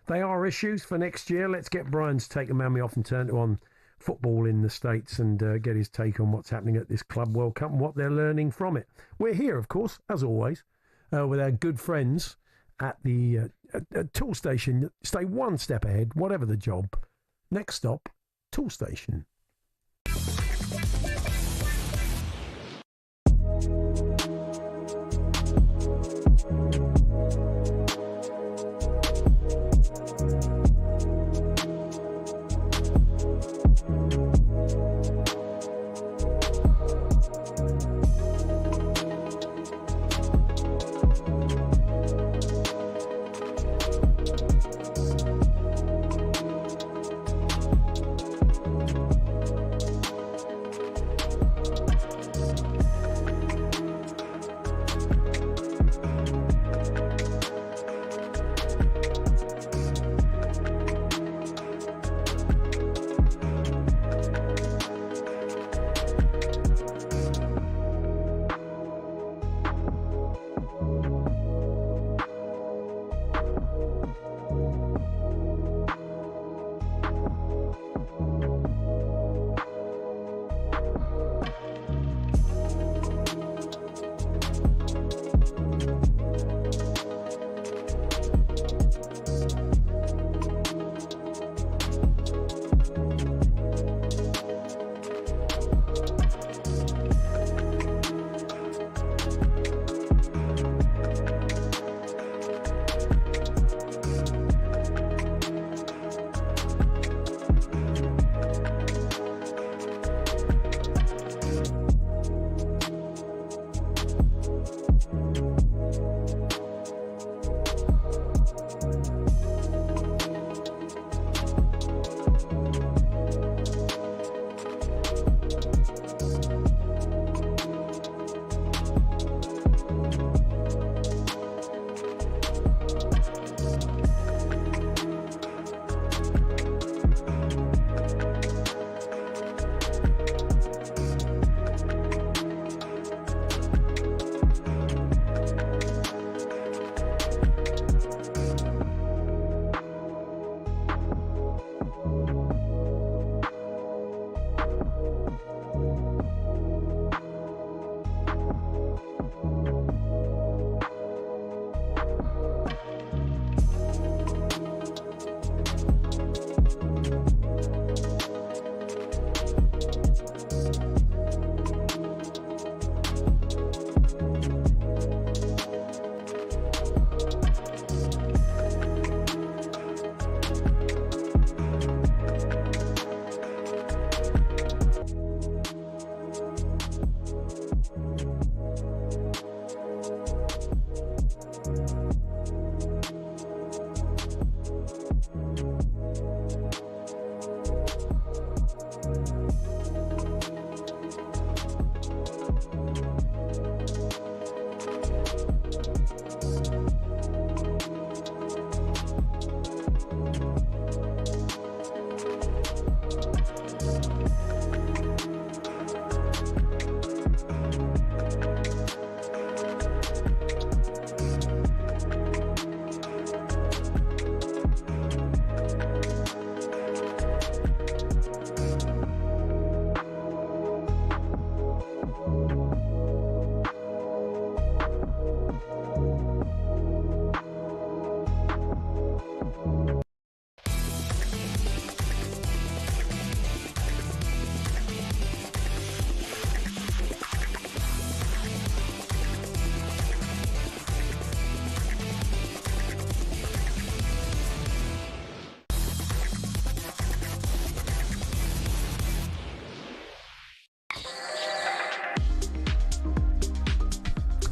Speaker 3: they are issues for next year. Let's get Brian's take a mammy off and turn to on football in the States and get his take on what's happening at this Club World Cup and what they're learning from it. We're here, of course, as always, with our good friends at the Tool Station. Stay one step ahead, whatever the job. Next stop, Tool Station.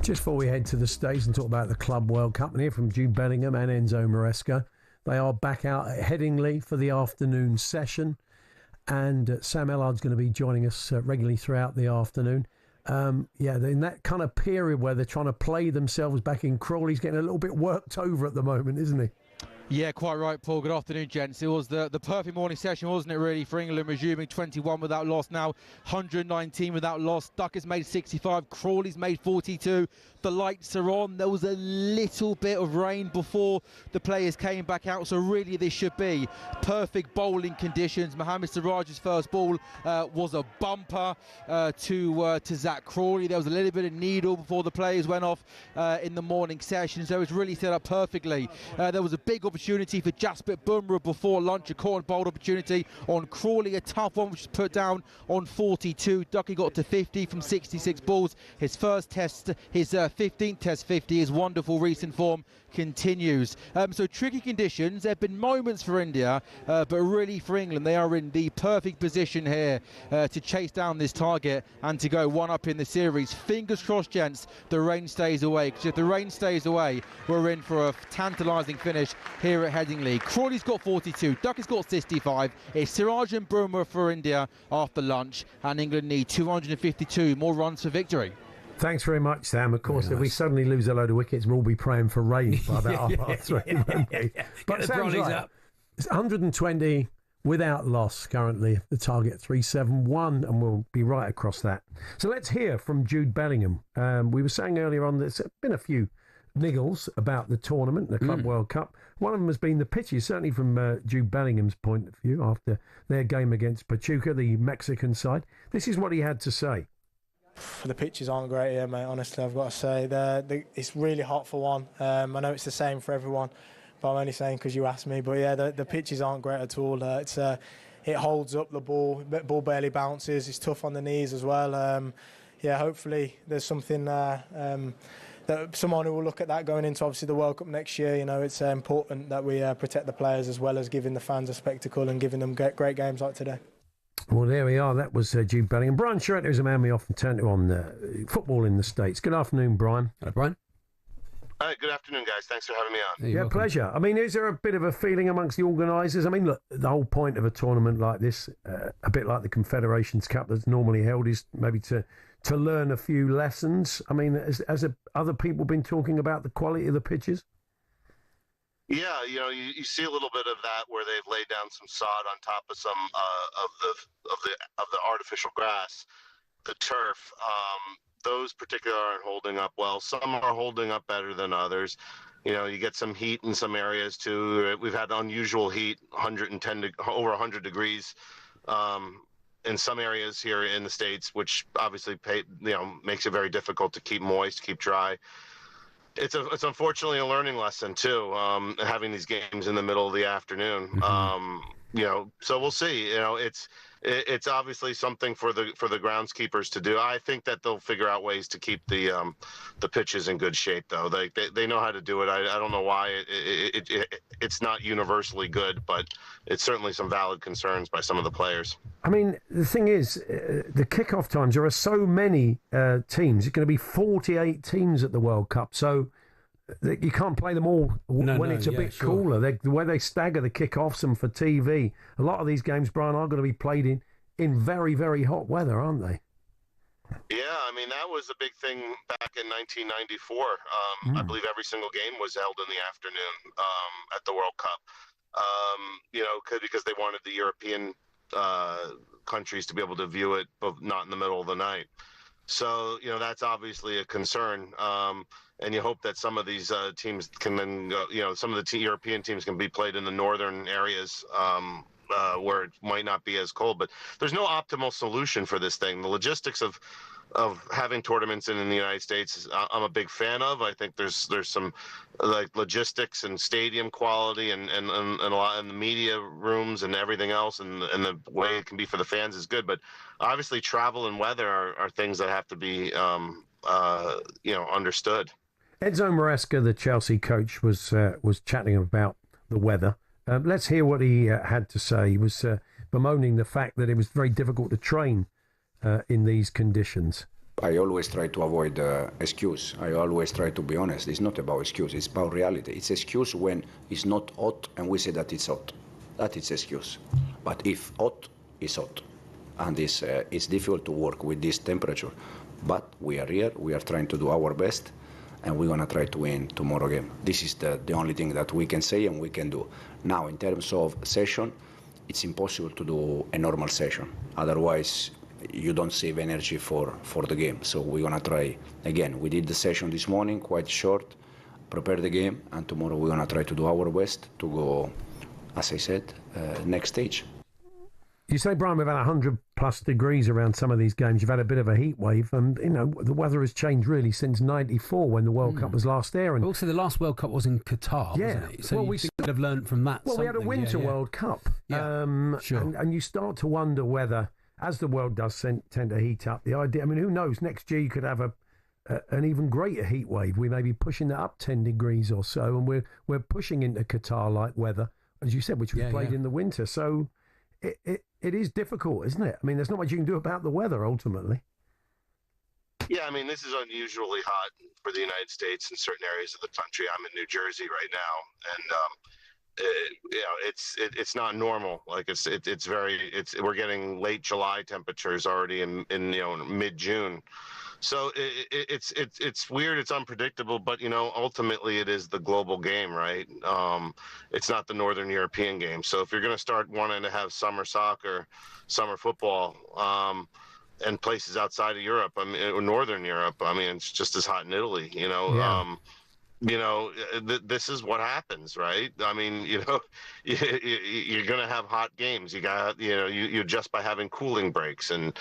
Speaker 3: Just before we head to the States and talk about the Club World Cup, and hear from Jude Bellingham and Enzo Maresca. They are back out at Headingley for the afternoon session, and Sam Ellard's going to be joining us regularly throughout the afternoon. Yeah, in that kind of period where they're trying to play themselves back in, Crawley's getting a little bit worked over at the moment, isn't he?
Speaker 10: Yeah, quite right, Paul. Good afternoon, gents. It was the perfect morning session, wasn't it, really, for England, resuming 21 without loss, now 119 without loss. Duckett's made 65, Crawley's made 42. The lights are on. There was a little bit of rain before the players came back out, so really this should be perfect bowling conditions. Mohamed Siraj's first ball was a bumper to Zach Crawley. There was a little bit of needle before the players went off in the morning session, so it was really set up perfectly. There was a big opportunity for Jasprit Bumrah before lunch, a corner bowled opportunity on Crawley, a tough one which was put down on 42. Ducky got to 50 from 66 balls. His first test, his 15th test 50, his wonderful recent form continues. So tricky conditions. There have been moments for India, but really for England, they are in the perfect position here to chase down this target and to go one up in the series. Fingers crossed, gents, the rain stays away, because if the rain stays away, we're in for a tantalising finish here at Headingley. Crawley's got 42, Ducky's got 65. It's Siraj and Bumrah for India after lunch, and England need 252 more runs for victory.
Speaker 3: Thanks very much, Sam. Of course, if we suddenly lose a load of wickets, we'll all be praying for rain by about 3:30, won't we? But Sam's right.
Speaker 7: Up.
Speaker 3: It's 120 without loss currently, the target 371, and we'll be right across that. So let's hear from Jude Bellingham. We were saying earlier on there's been a few niggles about the tournament, the Club World Cup. One of them has been the pitches, certainly from Jude Bellingham's point of view after their game against Pachuca, the Mexican side. This is what he had to say.
Speaker 11: The pitches aren't great here, mate, honestly, I've got to say. It's really hot for one. I know it's the same for everyone, but I'm only saying because you asked me. But yeah, the pitches aren't great at all. It holds up the ball barely bounces, it's tough on the knees as well. Yeah, hopefully there's something that someone who will look at that going into obviously the World Cup next year. You know, it's important that we protect the players as well as giving the fans a spectacle and giving them great games like today.
Speaker 3: Well, there we are. That was Jude Bellingham. Brian Sherritt is a man we often turn to on football in the States. Good afternoon, Brian.
Speaker 7: Hello, Brian.
Speaker 12: Hi, good afternoon, guys. Thanks for having me on.
Speaker 3: Yeah, welcome. Pleasure. I mean, is there a bit of a feeling amongst the organisers? I mean, look, the whole point of a tournament like this, a bit like the Confederations Cup that's normally held, is maybe to learn a few lessons. I mean, has other people been talking about the quality of the pitches?
Speaker 12: Yeah, you see a little bit of that where they've laid down some sod on top of some of the artificial grass, the turf. Those particularly aren't holding up well. Some are holding up better than others. You get some heat in some areas too. We've had unusual heat, over 100 degrees in some areas here in the States, which obviously makes it very difficult to keep moist, keep dry. It's unfortunately a learning lesson too, having these games in the middle of the afternoon. So we'll see. It's obviously something for the groundskeepers to do. I think that they'll figure out ways to keep the pitches in good shape, though. They know how to do it. I don't know why it's not universally good, but it's certainly some valid concerns by some of the players.
Speaker 3: I mean, the thing is, the kickoff times, there are so many teams. It's going to be 48 teams at the World Cup. So you can't play them all when it's a bit cooler. The way they stagger the kickoffs and for TV, a lot of these games, Brian, are going to be played in very, very hot weather, aren't they?
Speaker 12: Yeah, I mean, that was a big thing back in 1994. I believe every single game was held in the afternoon at the World Cup, because they wanted the European countries to be able to view it, but not in the middle of the night. So, that's obviously a concern. And you hope that some of these teams can then go, some of the European teams can be played in the northern areas where it might not be as cold. But there's no optimal solution for this thing. The logistics of having tournaments in the United States, I'm a big fan of. I think there's some like logistics and stadium quality and a lot in the media rooms and everything else, and the way it can be for the fans is good. But obviously, travel and weather are things that have to be understood.
Speaker 3: Enzo Maresca, the Chelsea coach, was chatting about the weather. Let's hear what he had to say. He was bemoaning the fact that it was very difficult to train in these conditions.
Speaker 13: I always try to avoid excuse. I always try to be honest. It's not about excuse. It's about reality. It's excuse when it's not hot and we say that it's hot. That is excuse. But if hot is hot, and it's difficult to work with this temperature. But we are here. We are trying to do our best. And we're going to try to win tomorrow game. This is the only thing that we can say and we can do. Now, in terms of session, it's impossible to do a normal session. Otherwise, you don't save energy for the game. So we're going to try again. We did the session this morning, quite short, prepare the game, and tomorrow we're going to try to do our best to go, as I said, next stage.
Speaker 3: You say, Brian, we've had 100+ degrees around some of these games. You've had a bit of a heat wave, and the weather has changed really since '94 when the World Cup was last there. And
Speaker 7: also, the last World Cup was in Qatar, wasn't it? So we could have learned from that.
Speaker 3: Well, we had a Winter World Cup,
Speaker 7: sure.
Speaker 3: And you start to wonder whether, as the world does tend to heat up, the idea. I mean, who knows? Next year you could have an even greater heat wave. We may be pushing that up 10 degrees or so, and we're pushing into Qatar-like weather, as you said, which was played in the winter. So it is difficult, isn't it? I mean, there's not much you can do about the weather, ultimately.
Speaker 12: Yeah, I mean, this is unusually hot for the United States in certain areas of the country. I'm in New Jersey right now, and it's not normal. Like we're getting late July temperatures already in mid-June. So it's weird, it's unpredictable, but ultimately it is the global game, right? It's not the Northern European game. So if you're going to start wanting to have summer soccer, summer football, and places outside of Europe, I mean, or Northern Europe, I mean, it's just as hot in Italy, this is what happens, right? I mean, you're going to have hot games. You got, you adjust by having cooling breaks and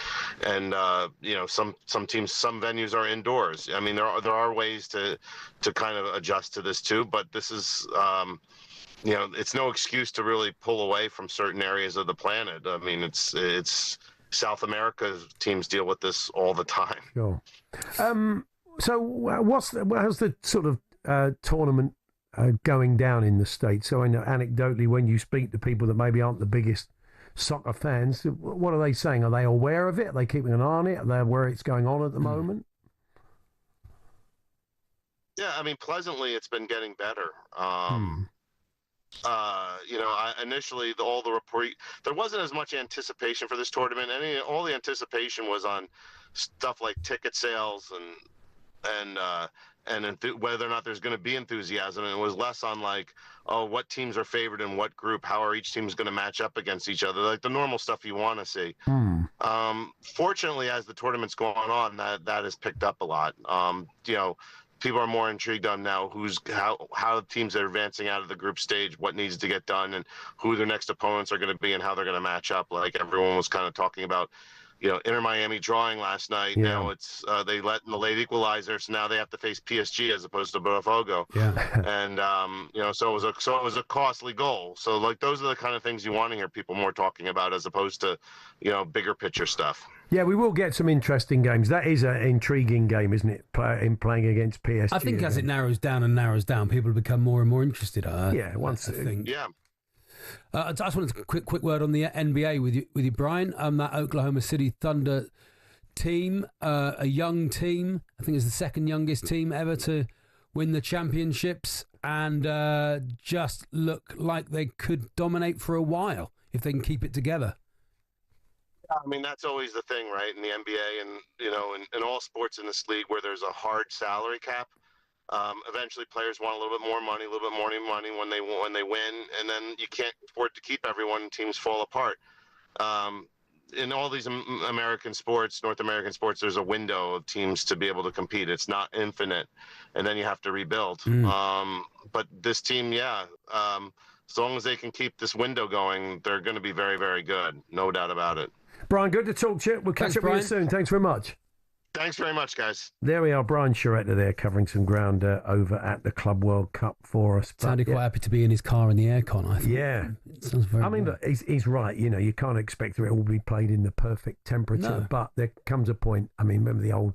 Speaker 12: some teams, some venues are indoors. I mean, there are ways to kind of adjust to this too, but this is, it's no excuse to really pull away from certain areas of the planet. I mean, it's South America's teams deal with this all the time.
Speaker 3: Sure. So how's the sort of tournament going down in the States? So I know anecdotally, when you speak to people that maybe aren't the biggest soccer fans, what are they saying? Are they aware of it? Are they keeping an eye on it? Are they aware it's going on at the moment?
Speaker 12: Yeah, I mean, pleasantly, it's been getting better. Initially, all the report, there wasn't as much anticipation for this tournament. All the anticipation was on stuff like ticket sales and whether or not there's going to be enthusiasm. And it was less on like, what teams are favored in what group, how are each team's going to match up against each other, like the normal stuff you want to see. Fortunately, as the tournament's going on, that has picked up a lot. People are more intrigued on now how teams are advancing out of the group stage, what needs to get done, and who their next opponents are going to be and how they're going to match up. Like everyone was kind of talking about, Inter Miami drawing last night. Yeah. Now it's they let in the late equalizer, so now they have to face PSG as opposed to Botafogo.
Speaker 3: Yeah.
Speaker 12: And so it was a costly goal. So like those are the kind of things you want to hear people more talking about as opposed to bigger picture stuff.
Speaker 3: Yeah, we will get some interesting games. That is an intriguing game, isn't it? Playing against PSG.
Speaker 7: I think as it narrows down, people become more and more interested.
Speaker 3: Yeah,
Speaker 7: once I think.
Speaker 12: Yeah.
Speaker 7: I just wanted a quick word on the NBA with you, Brian. That Oklahoma City Thunder team, a young team. I think it's the second youngest team ever to win the championships, and just look like they could dominate for a while if they can keep it together.
Speaker 12: I mean, that's always the thing, right? In the NBA and, in all sports in this league where there's a hard salary cap, eventually players want a little bit more money, when they win, and then you can't afford to keep everyone and teams fall apart. In all these American sports, North American sports, there's a window of teams to be able to compete. It's not infinite, and then you have to rebuild. But this team, as long as they can keep this window going, they're going to be very, very good. No doubt about it.
Speaker 3: Brian, good to talk to you. We'll catch up with you soon. Thanks very much.
Speaker 12: Thanks very much, guys.
Speaker 3: There we are, Brian Charetta there covering some ground over at the Club World Cup for us.
Speaker 7: Sounded quite happy to be in his car in the aircon, I think.
Speaker 3: Yeah.
Speaker 7: It sounds very
Speaker 3: look, he's right. You can't expect it all to be played in the perfect temperature, but there comes a point. I mean, remember the old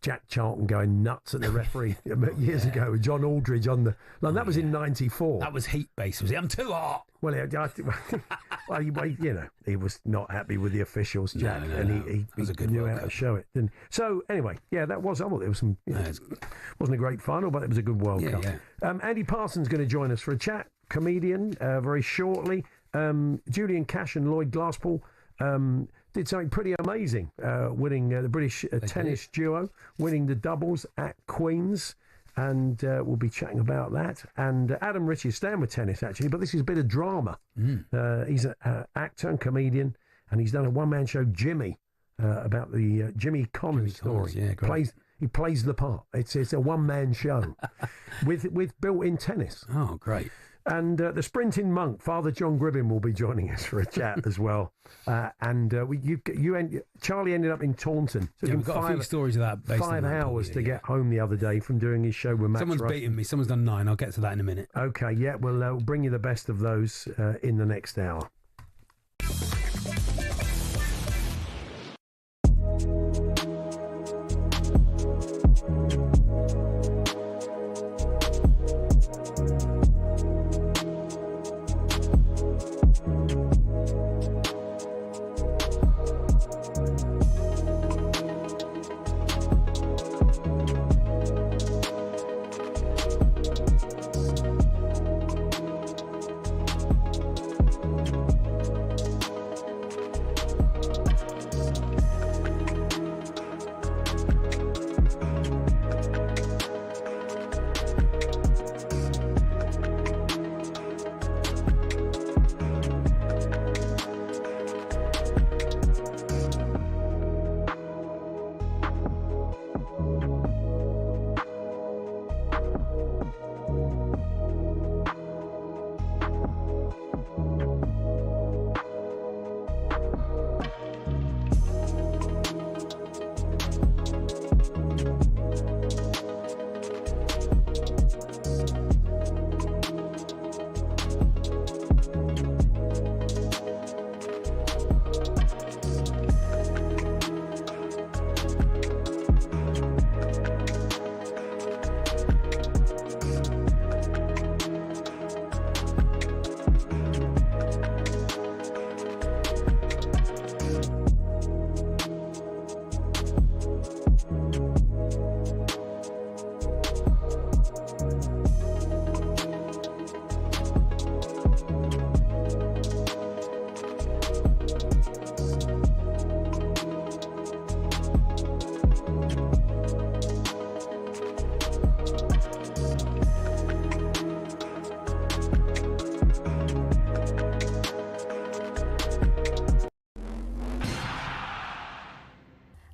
Speaker 3: Jack Charlton going nuts at the referee years ago with John Aldridge on the... That was in 94.
Speaker 7: That was heat-based, was it? I'm too hot.
Speaker 3: Well, he was not happy with the officials, Jack, and he knew how to show it. So, anyway, that was... There was some... wasn't a great final, but it was a good World Cup. Yeah. Andy Parsons going to join us for a chat, comedian, very shortly. Julian Cash and Lloyd Glasspool did something pretty amazing, winning the British tennis duo, winning the doubles at Queen's, and we'll be chatting about that. And Adam Ritchie is staying with tennis, actually, but this is a bit of drama. He's an actor and comedian, and he's done a one-man show, Jimmy, about the Jimmy Connors story. He plays the part. It's a one-man show with built-in tennis.
Speaker 7: Oh, great.
Speaker 3: And the sprinting monk, Father John Gribbin, will be joining us for a chat as well. Charlie ended up in Taunton.
Speaker 7: So we've got a few stories of that.
Speaker 3: 5 hours to get home the other day from doing his show with Max
Speaker 7: Someone's
Speaker 3: Rushton.
Speaker 7: beaten me. Someone's done 9. I'll get to that in a minute.
Speaker 3: Okay, we'll bring you the best of those in the next hour.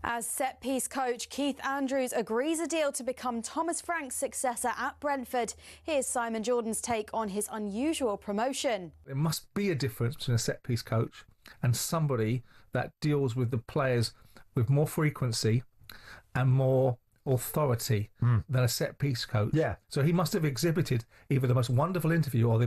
Speaker 1: As set-piece coach Keith Andrews agrees a deal to become Thomas Frank's successor at Brentford, here's Simon Jordan's take on his unusual promotion.
Speaker 2: There must be a difference between a set-piece coach and somebody that deals with the players with more frequency and more authority than a set-piece coach.
Speaker 3: Yeah.
Speaker 2: So he must have exhibited either the most wonderful interview, or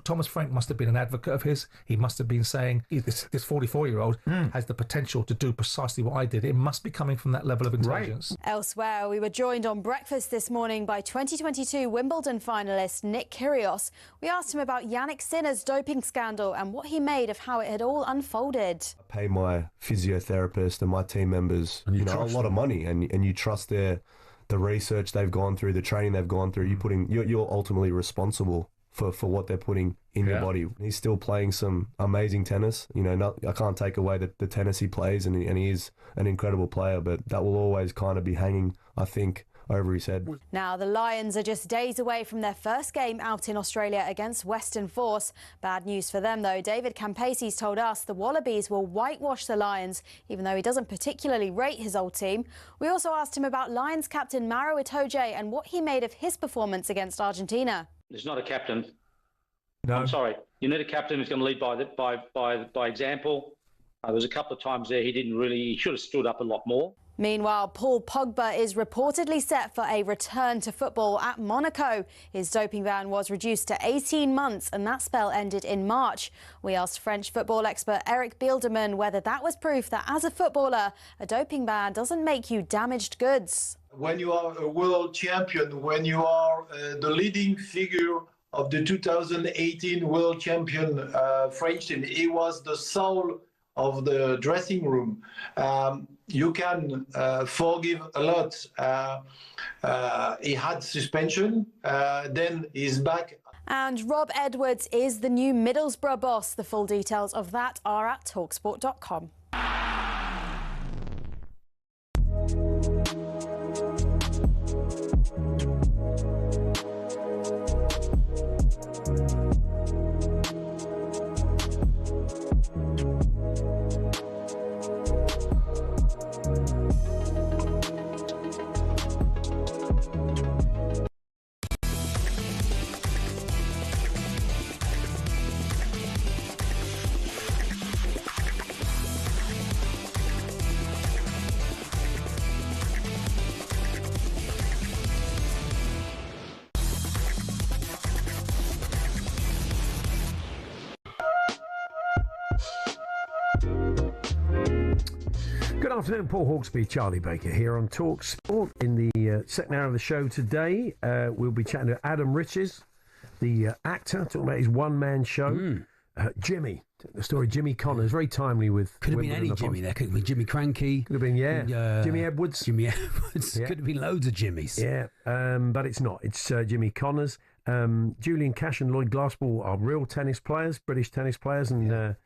Speaker 2: Thomas Frank must have been an advocate of his. He must have been saying, this 44-year-old has the potential to do precisely what I did. It must be coming from that level of intelligence.
Speaker 1: Right. Elsewhere, we were joined on breakfast this morning by 2022 Wimbledon finalist Nick Kyrgios. We asked him about Yannick Sinner's doping scandal and what he made of how it had all unfolded.
Speaker 4: I pay my physiotherapist and my team members a lot of money, and you trust their the research they've gone through, the training they've gone through. You're ultimately responsible for what they're putting in your body. He's still playing some amazing tennis. I can't take away the tennis he plays, and he is an incredible player, but that will always kind of be hanging, I think, over his head.
Speaker 1: Now, the Lions are just days away from their first game out in Australia against Western Force. Bad news for them, though. David Campese's told us the Wallabies will whitewash the Lions, even though he doesn't particularly rate his old team. We also asked him about Lions captain Maro Itoje and what he made of his performance against Argentina.
Speaker 5: There's not a captain.
Speaker 2: No.
Speaker 5: I'm sorry. You need a captain who's going to lead by example. There was a couple of times there he should have stood up a lot more.
Speaker 1: Meanwhile, Paul Pogba is reportedly set for a return to football at Monaco. His doping ban was reduced to 18 months and that spell ended in March. We asked French football expert Eric Bielderman whether that was proof that as a footballer, a doping ban doesn't make you damaged goods.
Speaker 6: When you are a world champion, when you are the leading figure of the 2018 world champion French team, he was the soul of the dressing room. You can forgive a lot. He had suspension, then he's back.
Speaker 1: And Rob Edwards is the new Middlesbrough boss. The full details of that are at talksport.com.
Speaker 3: Good afternoon, Paul Hawksbee, Charlie Baker here on talkSPORT. In the second hour of the show today, we'll be chatting to Adam Riches, the actor, talking about his one-man show. Jimmy, the story Jimmy Connors, very timely with...
Speaker 7: Could have been any Jimmy there. Could have been Jimmy Cranky.
Speaker 3: Could have been, Jimmy Edwards.
Speaker 7: Jimmy Edwards. Yeah. Could have been loads of Jimmys.
Speaker 3: Yeah, but it's not. It's Jimmy Connors. Julian Cash and Lloyd Glassball are real tennis players, British tennis players, and...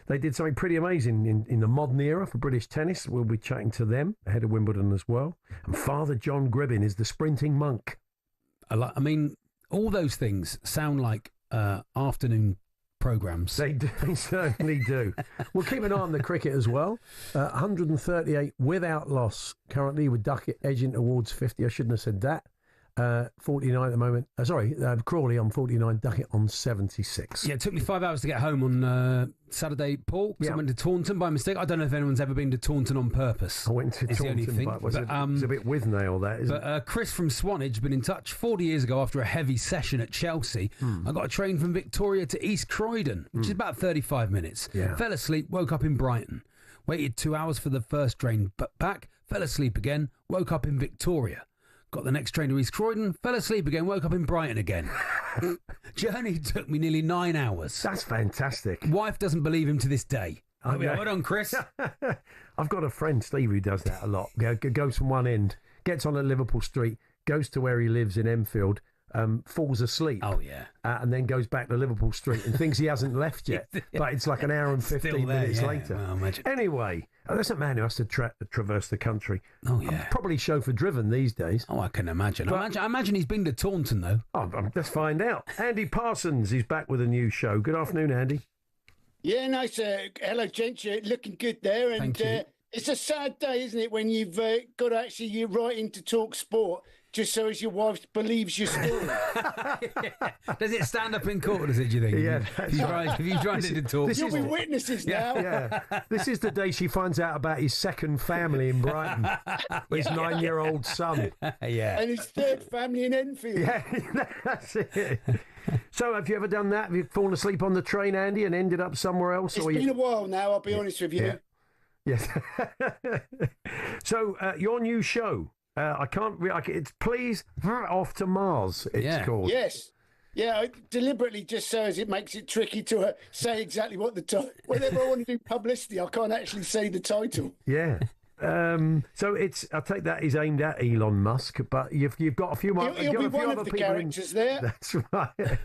Speaker 3: They did something pretty amazing in the modern era for British tennis. We'll be chatting to them ahead of Wimbledon as well. And Father John Gribbin is the sprinting monk.
Speaker 7: I mean, all those things sound like afternoon programmes.
Speaker 3: They certainly do. We'll keep an eye on the cricket as well. 138 without loss currently, with Duckett edging towards 50. I shouldn't have said that. 49 at the moment. Crawley on 49, Duckett on 76.
Speaker 7: Yeah, it took me 5 hours to get home on Saturday, Paul, because I went to Taunton by mistake. I don't know if anyone's ever been to Taunton on purpose.
Speaker 3: I went to Taunton, but it's a bit with nail that, isn't it?
Speaker 7: Chris from Swanage been in touch 40 years ago after a heavy session at Chelsea. I got a train from Victoria to East Croydon, which is about 35 minutes. Fell asleep, woke up in Brighton. Waited 2 hours for the first train back, fell asleep again, woke up in Victoria. Got the next train to East Croydon, fell asleep again, woke up in Brighton again. Journey took me nearly 9 hours.
Speaker 3: That's fantastic.
Speaker 7: Wife doesn't believe him to this day. Well done, Chris.
Speaker 3: I've got a friend, Steve, who does that a lot. Goes from one end, gets on at Liverpool Street, goes to where he lives in Enfield, falls asleep.
Speaker 7: Oh, yeah.
Speaker 3: And then goes back to Liverpool Street and thinks he hasn't left yet. But it's like an hour and 15 minutes later.
Speaker 7: Well, imagine.
Speaker 3: Anyway, that's a man who has to traverse the country.
Speaker 7: Oh, yeah.
Speaker 3: Probably chauffeur driven these days.
Speaker 7: Oh, I can imagine. I imagine he's been to Taunton, though.
Speaker 3: Oh, let's find out. Andy Parsons is back with a new show. Good afternoon, Andy.
Speaker 14: Yeah, nice. Hello, gents. You're looking good there. And
Speaker 7: Thank you.
Speaker 14: It's a sad day, isn't it, when you've got to actually you right into talkSPORT just so as your wife believes your story.
Speaker 7: Does it stand up in court, does it, do you think?
Speaker 3: Yeah.
Speaker 7: Have you tried to talk?
Speaker 14: You'll be witnesses now.
Speaker 3: Yeah. This is the day she finds out about his second family in Brighton. His 9-year-old son.
Speaker 7: Yeah.
Speaker 14: And his third family in Enfield.
Speaker 3: Yeah, that's it. So have you ever done that? Have you fallen asleep on the train, Andy, and ended up somewhere else?
Speaker 14: It's been a while now, I'll be honest with you.
Speaker 3: Yeah. Yes. So your new show, I can't. It's Please Off to Mars. It's called.
Speaker 14: Yes. Yeah, deliberately, just so as it makes it tricky to say exactly what the title. Whenever I want to do publicity, I can't actually say the title.
Speaker 3: Yeah. So I take that is aimed at Elon Musk, but you've got a few more.
Speaker 14: He'll be one of the characters there.
Speaker 3: That's right.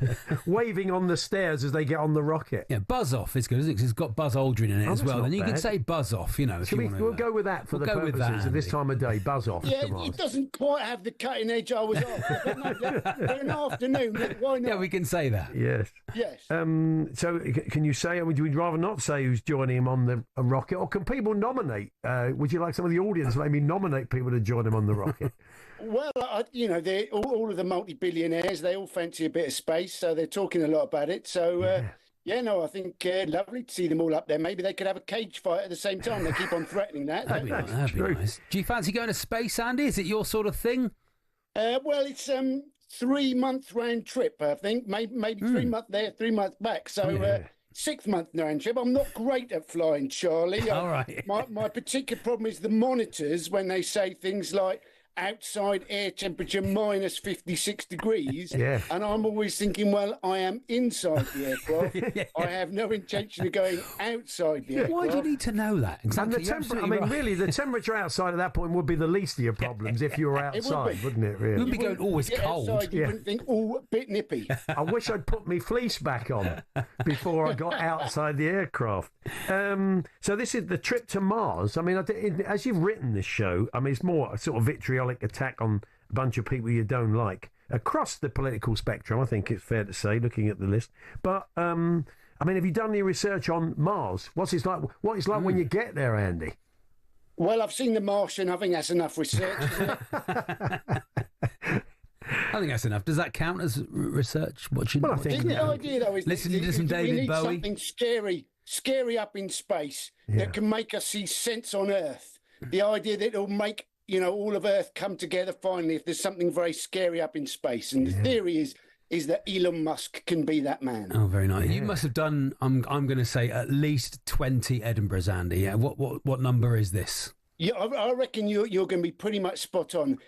Speaker 3: Waving on the stairs as they get on the rocket.
Speaker 7: Yeah, Buzz Off is good, isn't it? 'Cause it's got Buzz Aldrin in it as well. Then you can say Buzz Off, you know.
Speaker 3: We'll go with that for the purposes of this time of day. Buzz Off.
Speaker 14: Yeah, it doesn't quite have the cutting edge I was after. But no, an afternoon, why not?
Speaker 7: Yeah, we can say that.
Speaker 3: Yes.
Speaker 14: Yes.
Speaker 3: So can you say, would you rather not say who's joining him on the rocket, or can people nominate? Would you like some of the audience maybe nominate people to join him on the rocket?
Speaker 14: Well, they're all of the multi-billionaires, they all fancy a bit of space, so they're talking a lot about it. So, I think lovely to see them all up there. Maybe they could have a cage fight at the same time. They keep on threatening that.
Speaker 7: That'd be nice. Do you fancy going to space, Andy? Is it your sort of thing?
Speaker 14: Well, it's 3-month round trip, I think. Maybe 3 months there, 3 months back. So 6th month round trip. I'm not great at flying, Charlie.
Speaker 7: All right.
Speaker 14: My particular problem is the monitors when they say things like outside air temperature minus 56 degrees.
Speaker 3: Yeah.
Speaker 14: And I'm always thinking, well, I am inside the aircraft. I have no intention of going outside the aircraft.
Speaker 7: Why do you need to know that? Exactly.
Speaker 3: And the temperature, really, the temperature outside at that point would be the least of your problems if you were outside, wouldn't it, really?
Speaker 7: You wouldn't be going, oh, it's cold.
Speaker 14: Outside, you wouldn't think, oh, a bit nippy.
Speaker 3: I wish I'd put my fleece back on before I got outside the aircraft. So this is the trip to Mars. I mean, as you've written this show, I mean, it's more a sort of vitriolic attack on a bunch of people you don't like across the political spectrum, I think it's fair to say, looking at the list. But I mean, have you done any research on Mars? What it's like when you get there, Andy?
Speaker 14: Well, I've seen The Martian. I think that's enough research, isn't it?
Speaker 7: I think that's enough. Does that count as research? Watching?
Speaker 3: Well, I think
Speaker 14: the idea, though, is
Speaker 7: listening to some David Bowie.
Speaker 14: We need something scary up in space that can make us see sense on Earth. The idea that it'll make all of Earth come together finally if there's something very scary up in space. And the theory is that Elon Musk can be that man.
Speaker 7: Oh, very nice. Yeah. You must have done, I'm going to say, at least 20 Edinburghs, Andy. Yeah. What number is this?
Speaker 14: Yeah, I reckon you're going to be pretty much spot on.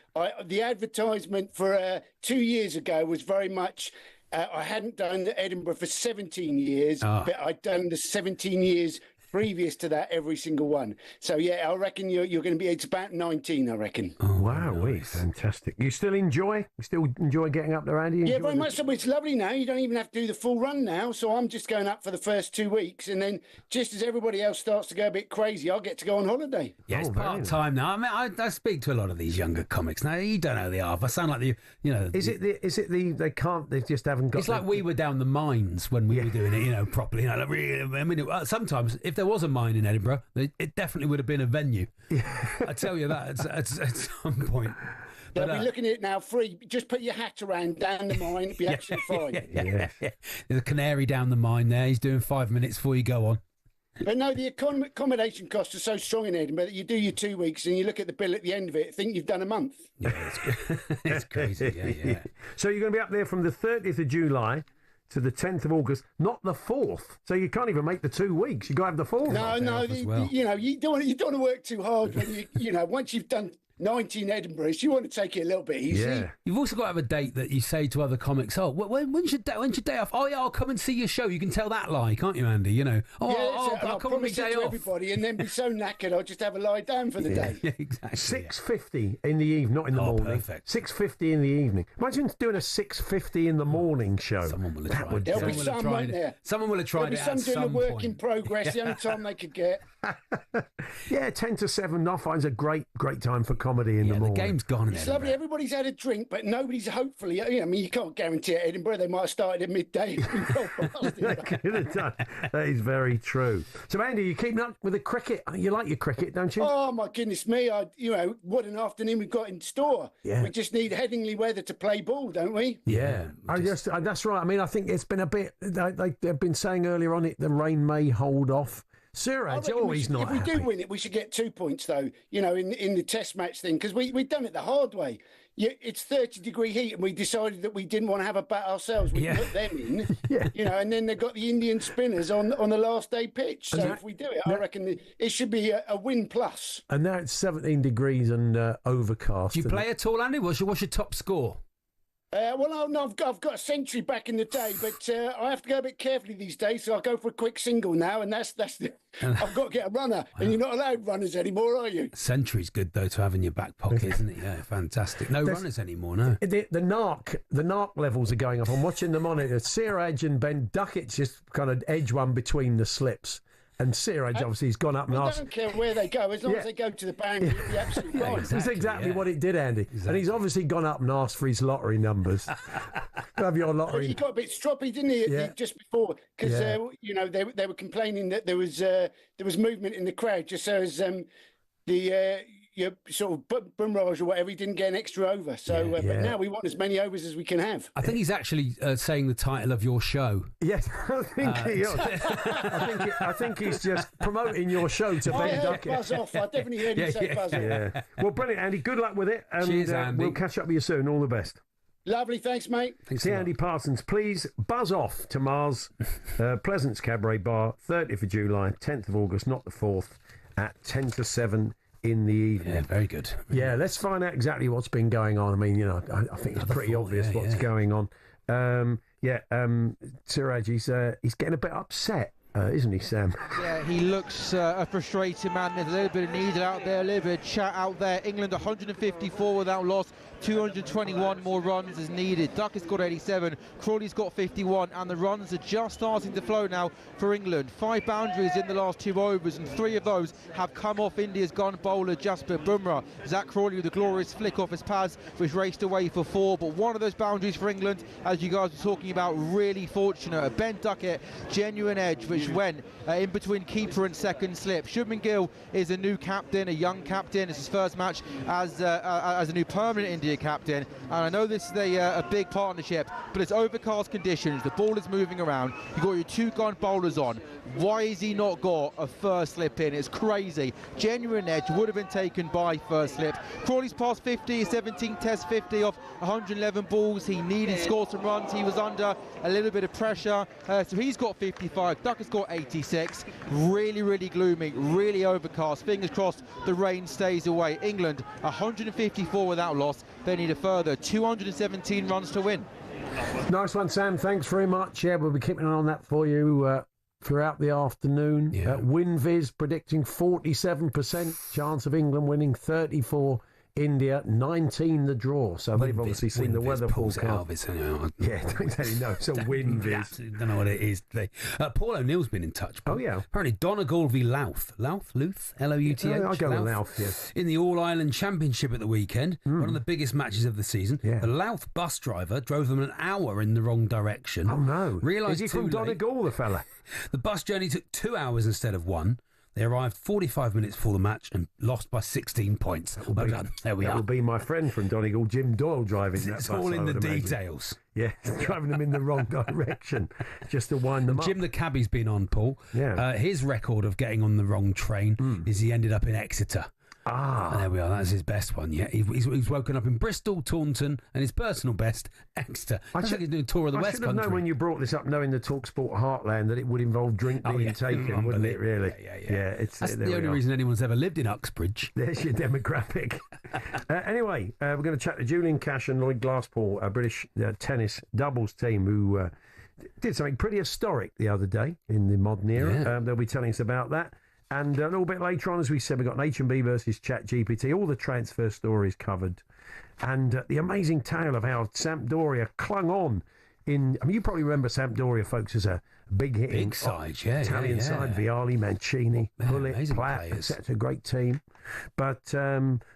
Speaker 14: The advertisement for 2 years ago was very much... I hadn't done Edinburgh for 17 years, but I'd done the 17 years previous to that, every single one. So, yeah, I reckon you're going to be... It's about 19, I reckon.
Speaker 3: Oh, wow. Nice. Fantastic. You still enjoy getting up there, Andy?
Speaker 14: Yeah, very much so. It's lovely now. You don't even have to do the full run now. So I'm just going up for the first 2 weeks. And then just as everybody else starts to go a bit crazy, I'll get to go on holiday.
Speaker 7: Yeah, it's part-time now. I mean, I speak to a lot of these younger comics now. You don't know the half. I sound like
Speaker 3: Is it the they can't, they just haven't got...
Speaker 7: It's like we were down the mines when we were doing it, properly. I mean, sometimes if there was a mine in Edinburgh, it definitely would have been a venue. I tell you that at some point.
Speaker 14: They'll be looking at it now free. Just put your hat around down the mine. It'll be absolutely fine.
Speaker 7: There's a canary down the mine there. He's doing 5 minutes before you go on.
Speaker 14: But no, the accommodation costs are so strong in Edinburgh that you do your 2 weeks and you look at the bill at the end of it, think you've done a month.
Speaker 7: Yeah, it's crazy. Yeah.
Speaker 3: So you're going to be up there from the 30th of July to the 10th of August, not the 4th. So you can't even make the 2 weeks. You've got to have the 4th.
Speaker 14: You don't want to work too hard when once you've done 19 Edinburghs, you want to take it a little bit easy.
Speaker 3: Yeah.
Speaker 7: You've also got to have a date that you say to other comics, when's your day off? Oh, yeah, I'll come and see your show. You can tell that lie, can't you, Andy? I'll come on my day off.
Speaker 14: Everybody, and then be so knackered, I'll just have a lie down for the day.
Speaker 7: Yeah, exactly.
Speaker 3: 6:50 in the evening, not in the morning.
Speaker 7: Perfect.
Speaker 3: 6:50 in the evening. Imagine doing a 6:50 in the morning show.
Speaker 7: Someone will have tried it.
Speaker 14: There'll be some, won't there?
Speaker 7: Someone will have tried it at some point.
Speaker 14: Some doing a work in progress, the only time they could get.
Speaker 3: Yeah, 10 to 7, I find is a great time for comedy in the morning.
Speaker 7: The game's gone in
Speaker 14: It's lovely. Everybody's had a drink, but nobody's hopefully... you can't guarantee at Edinburgh. They might have started at midday.
Speaker 3: That is very true. So, Andy, you keeping up with the cricket? You like your cricket, don't you?
Speaker 14: Oh, my goodness me. What an afternoon we've got in store.
Speaker 3: Yeah.
Speaker 14: We just need Headingley weather to play ball, don't we?
Speaker 3: Yeah. That's right. I mean, I think it's been a bit... They've been saying earlier on the rain may hold off. Suraj's always not happy.
Speaker 14: If we do win it, we should get 2 points, though, in the test match thing, because we've done it the hard way. It's 30-degree heat, and we decided that we didn't want to have a bat ourselves. We put them in, and then they've got the Indian spinners on the last day pitch. So if we do it, I reckon it should be a win plus.
Speaker 3: And now it's 17 degrees and overcast.
Speaker 7: Do you play at all, Andy? What's your top score?
Speaker 14: Well, no, I've got a century back in the day, but I have to go a bit carefully these days, so I go for a quick single now, and that's I've got to get a runner, and you're not allowed runners anymore, are you?
Speaker 7: Century's good, though, to have in your back pocket, isn't it? Yeah, fantastic. No runners anymore, no.
Speaker 3: The narc levels are going up. I'm watching them on it. Siraj and Ben Duckett just kind of edge one between the slips. And Siraj obviously has gone up and asked.
Speaker 14: I don't care where they go, as long as they go to the boundary, it'll be absolutely fine.
Speaker 3: That's exactly what it did, Andy. Exactly. And he's obviously gone up and asked for his lottery numbers. Have your lottery.
Speaker 14: He got a bit stroppy, didn't he, just before? Because they were complaining that there was movement in the crowd, just so as your sort of Bumraj or whatever, he didn't get an extra over. So, but now we want as many overs as we can have.
Speaker 7: I think he's actually saying the title of your show.
Speaker 3: Yes, I think he is. I think he's just promoting your show to Ben Duckett.
Speaker 14: Buzz off. I definitely heard him say buzz off.
Speaker 3: Yeah. Well, brilliant, Andy. Good luck with it. And
Speaker 7: cheers, Andy.
Speaker 3: We'll catch up with you soon. All the best.
Speaker 14: Lovely, thanks, mate.
Speaker 3: See Andy Parsons. Please buzz off to Mars, Pleasance Cabaret Bar, 30th of July, 10th of August, not the 4th, at 10 to 7 in the evening.
Speaker 7: Yeah, very good.
Speaker 3: Let's find out exactly what's been going on. I mean, I think it's pretty obvious what's going on. Siraj, he's getting a bit upset. Isn't he, Sam?
Speaker 10: Yeah, he looks a frustrated man. There's a little bit of need out there, a little bit of chat out there. England 154 without loss, 221 more runs is needed. Duck has got 87, Crawley's got 51, and the runs are just starting to flow now for England. 5 boundaries in the last 2 overs, and 3 of those have come off India's gun bowler Jasprit Bumrah. Zach Crawley with a glorious flick off his pads, which raced away for 4, but one of those boundaries for England, as you guys were talking about, really fortunate. Ben Duckett, genuine edge, which went in between keeper and second slip. Shubman Gill is a new captain, a young captain. It's his first match as a new permanent India captain, and I know this is a big partnership, but it's overcast conditions, the ball is moving around, you've got your 2 gun bowlers on. Why has he not got a first slip in? It's crazy. Genuine edge would have been taken by first slip. Crawley's past 50, 17 test 50 off 111 balls. He needed to score some runs. He was under a little bit of pressure, so he's got 55. Duck has got 86. Really, really gloomy, really overcast. Fingers crossed the rain stays away. England 154 without loss. They need a further 217 runs to win.
Speaker 3: Nice one, Sam. Thanks very much. Yeah, we'll be keeping an eye on that for you throughout the afternoon. WinViz predicting 47% chance of England winning, 34 India, 19 the draw. So they've obviously seen the weather forecast. Yeah, don't exactly know. So WinViz.
Speaker 7: Don't know what it is today. Paul O'Neill's been in touch.
Speaker 3: Oh, yeah.
Speaker 7: Apparently Donegal v Louth. Louth? L-O-U-T-H?
Speaker 3: I'll go with Louth, yes.
Speaker 7: In the All-Ireland Championship at the weekend, one of the biggest matches of the season.
Speaker 3: Yeah.
Speaker 7: The Louth bus driver drove them an hour in the wrong direction.
Speaker 3: Oh, no.
Speaker 7: Realised
Speaker 3: Is he from Donegal, the fella?
Speaker 7: The bus journey took 2 hours instead of 1. They arrived 45 minutes before the match and lost by 16 points. There we are.
Speaker 3: That will be my friend from Donegal, Jim Doyle, driving that bus.
Speaker 7: It's all in the details.
Speaker 3: Yeah, driving them in the wrong direction just to wind them up.
Speaker 7: Jim the cabbie's been on, Paul.
Speaker 3: Yeah.
Speaker 7: His record of getting on the wrong train is he ended up in Exeter. And there we are. That's his best one. Yeah, he's woken up in Bristol, Taunton, and his personal best, Exeter. He's doing a tour of the West Country.
Speaker 3: I should have known when you brought this up, knowing the talkSPORT heartland, that it would involve drink being taken, wouldn't it? Really?
Speaker 7: Yeah. That's the only reason anyone's ever lived in Uxbridge.
Speaker 3: There's your demographic. Anyway, we're going to chat to Julian Cash and Lloyd Glasspool, a British tennis doubles team who did something pretty historic the other day in the modern era. They'll be telling us about that. And a little bit later on, as we said, we've got an HMBB versus Chat GPT, all the transfer stories covered. And the amazing tale of how Sampdoria clung on in... I mean, you probably remember Sampdoria, folks, as a big hit.
Speaker 7: Big side,
Speaker 3: Italian side, Vialli, Mancini, Bullet, Platt, etc. Great team. But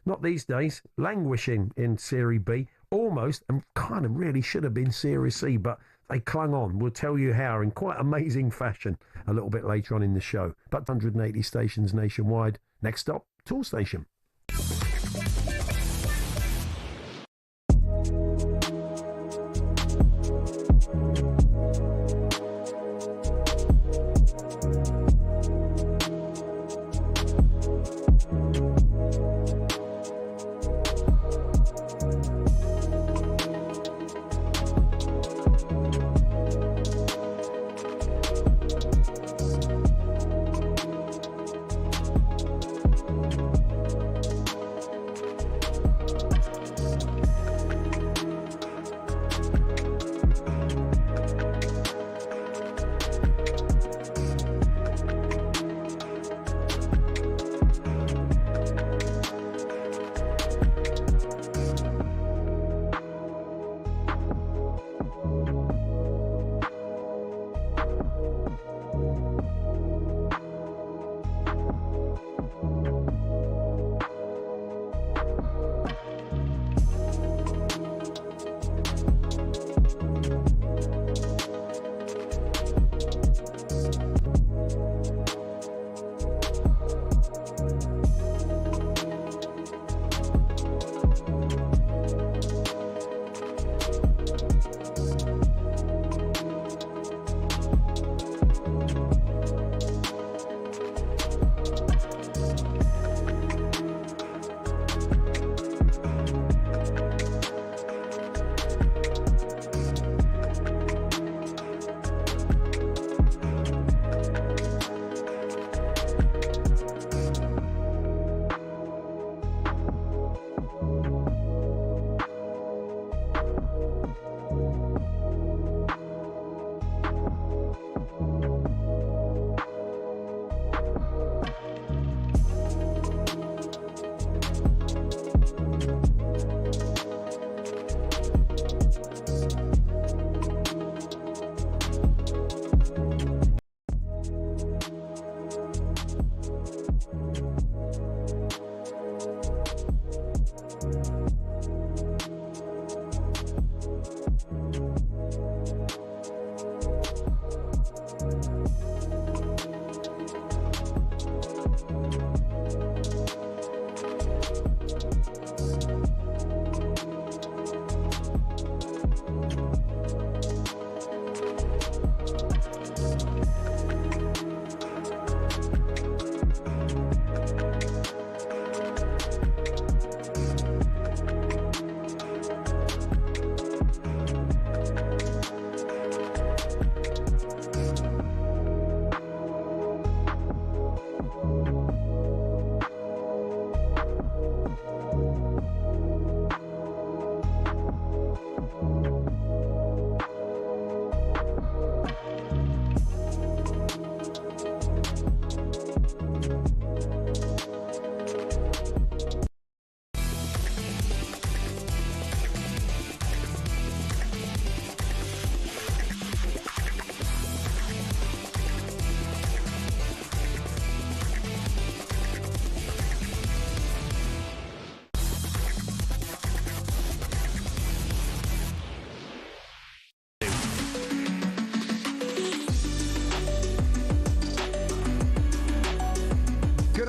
Speaker 3: not these days. Languishing in Serie B, almost, and kind of really should have been Serie C, but... they clung on. We'll tell you how in quite amazing fashion a little bit later on in the show. But 180 stations nationwide. Next stop, Tool Station.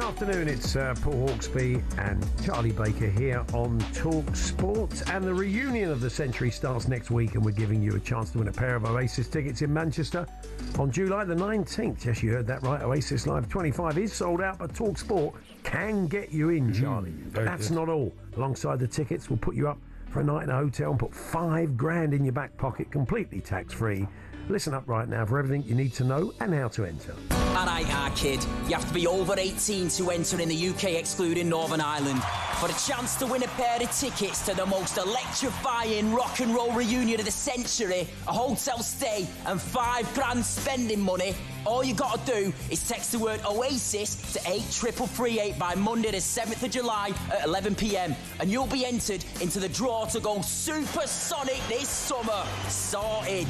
Speaker 3: afternoon, it's Paul Hawksbee and Charlie Baker here on talkSPORT, and the reunion of the century starts next week, and we're giving you a chance to win a pair of Oasis tickets in Manchester on July the 19th. Yes, you heard that right. Oasis Live 25 is sold out, but talkSPORT can get you in, Charlie. That's not all. Alongside the tickets, we'll put you up for a night in a hotel and put $5,000 in your back pocket, completely tax-free. Listen up right now for everything you need to know and how to enter.
Speaker 15: Alright, kid. You have to be over 18 to enter in the UK, excluding Northern Ireland. For a chance to win a pair of tickets to the most electrifying rock and roll reunion of the century, a hotel stay and $5,000 spending money, all you got to do is text the word Oasis to 83338 by Monday the 7th of July at 11 p.m. and you'll be entered into the draw to go supersonic this summer. Sorted.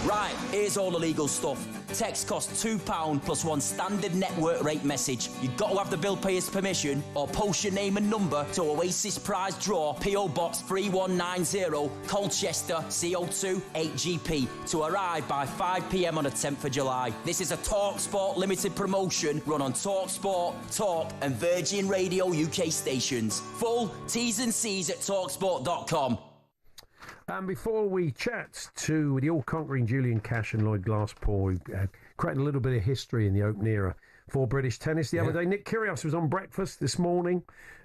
Speaker 15: Right, here's all the legal stuff. Text costs £2 plus one standard network rate message. You've got to have the bill payer's permission or post your name and number to Oasis Prize Draw, PO Box 3190, Colchester, CO2 8GP, to arrive by 5 p.m. on the 10th of July. This is a talkSPORT limited promotion run on talkSPORT, Talk and Virgin Radio UK stations. Full T's and C's at talksport.com.
Speaker 3: And before we chat to the all-conquering Julian Cash and Lloyd Glasspool, we created a little bit of history in the Open era for British tennis the other day. Nick Kyrgios was on breakfast this morning,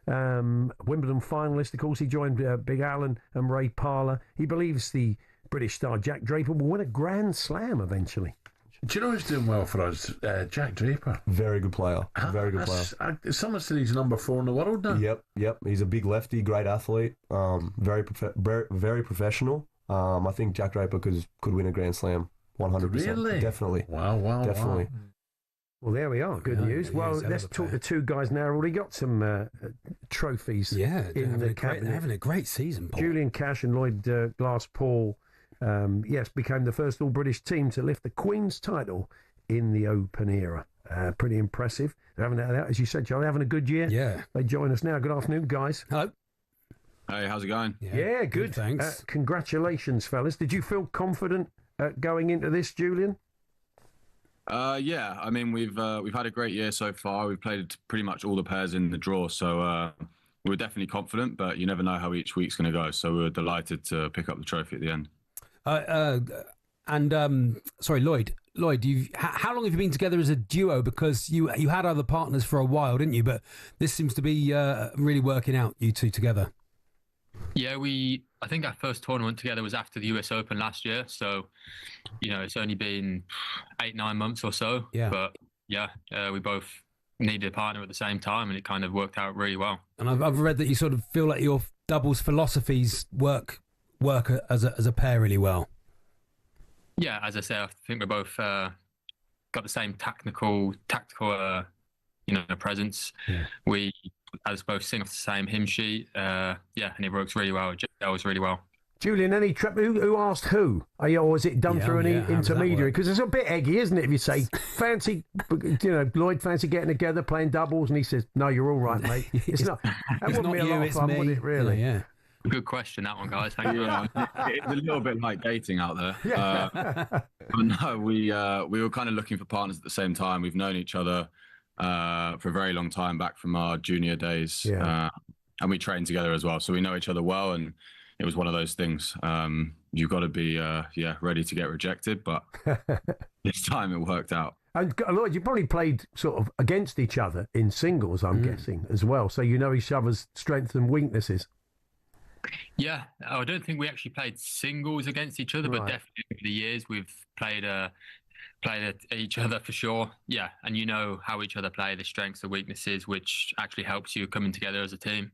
Speaker 3: Wimbledon finalist. Of course, he joined Big Alan and Ray Parlour. He believes the British star Jack Draper will win a Grand Slam eventually.
Speaker 16: Do you know who's doing well for us? Jack Draper.
Speaker 4: Very good player. Very good player.
Speaker 16: Someone said he's number 4 in the world now.
Speaker 4: Yep. He's a big lefty, great athlete, very professional. I think Jack Draper could win a Grand Slam, 100%.
Speaker 16: Really?
Speaker 4: Definitely.
Speaker 16: Wow.
Speaker 4: Definitely.
Speaker 3: Well, there we are. Good news. Well, let's talk to two guys now. Already got some trophies in the cabinet.
Speaker 7: They're having a great season, Paul.
Speaker 3: Julian Cash and Lloyd Glasspool, became the first all-British team to lift the Queen's title in the Open era. Pretty impressive. They're having, as you said, Charlie, having a good year.
Speaker 7: Yeah.
Speaker 3: They join us now. Good afternoon, guys.
Speaker 7: Hello.
Speaker 17: Hey, how's it going?
Speaker 3: Yeah, good.
Speaker 7: Thanks.
Speaker 3: Congratulations, fellas. Did you feel confident going into this, Julian?
Speaker 17: Yeah, I mean, we've had a great year so far. We've played pretty much all the pairs in the draw, so we were definitely confident, but you never know how each week's going to go. So we were delighted to pick up the trophy at the end.
Speaker 7: Sorry, Lloyd, how long have you been together as a duo? Because you had other partners for a while, didn't you? But this seems to be really working out, you two together.
Speaker 18: Yeah, I think our first tournament together was after the US Open last year. So, it's only been 8-9 months or so.
Speaker 7: Yeah.
Speaker 18: But yeah, we both needed a partner at the same time, and it kind of worked out really well.
Speaker 7: And I've read that you sort of feel like your doubles philosophies work as a pair really well.
Speaker 18: Yeah, as I say, I think we both got the same tactical presence. Yeah. We, as both sing off the same hymn sheet. And it works really well. It gels really well.
Speaker 3: Julian, who asked who? Or is it done through an intermediary? Because it's a bit eggy, isn't it? If you say, fancy, Lloyd, fancy getting together, playing doubles, and he says, no, you're all right, mate. It's not. That wouldn't be a lot of fun, would it, really?
Speaker 7: Yeah.
Speaker 18: Good question, that one, guys. Thank you.
Speaker 17: It's a little bit like dating out there. But no, we were kind of looking for partners at the same time. We've known each other for a very long time, back from our junior days. Yeah. And we trained together as well. So we know each other well, and it was one of those things. You've got to be ready to get rejected, but this time it worked out.
Speaker 3: And Lloyd, you probably played sort of against each other in singles, I'm guessing, as well. So you know each other's strengths and weaknesses.
Speaker 18: Yeah, I don't think we actually played singles against each other, but definitely over the years we've played at each other for sure. Yeah, and you know how each other play, the strengths, the weaknesses, which actually helps you coming together as a team.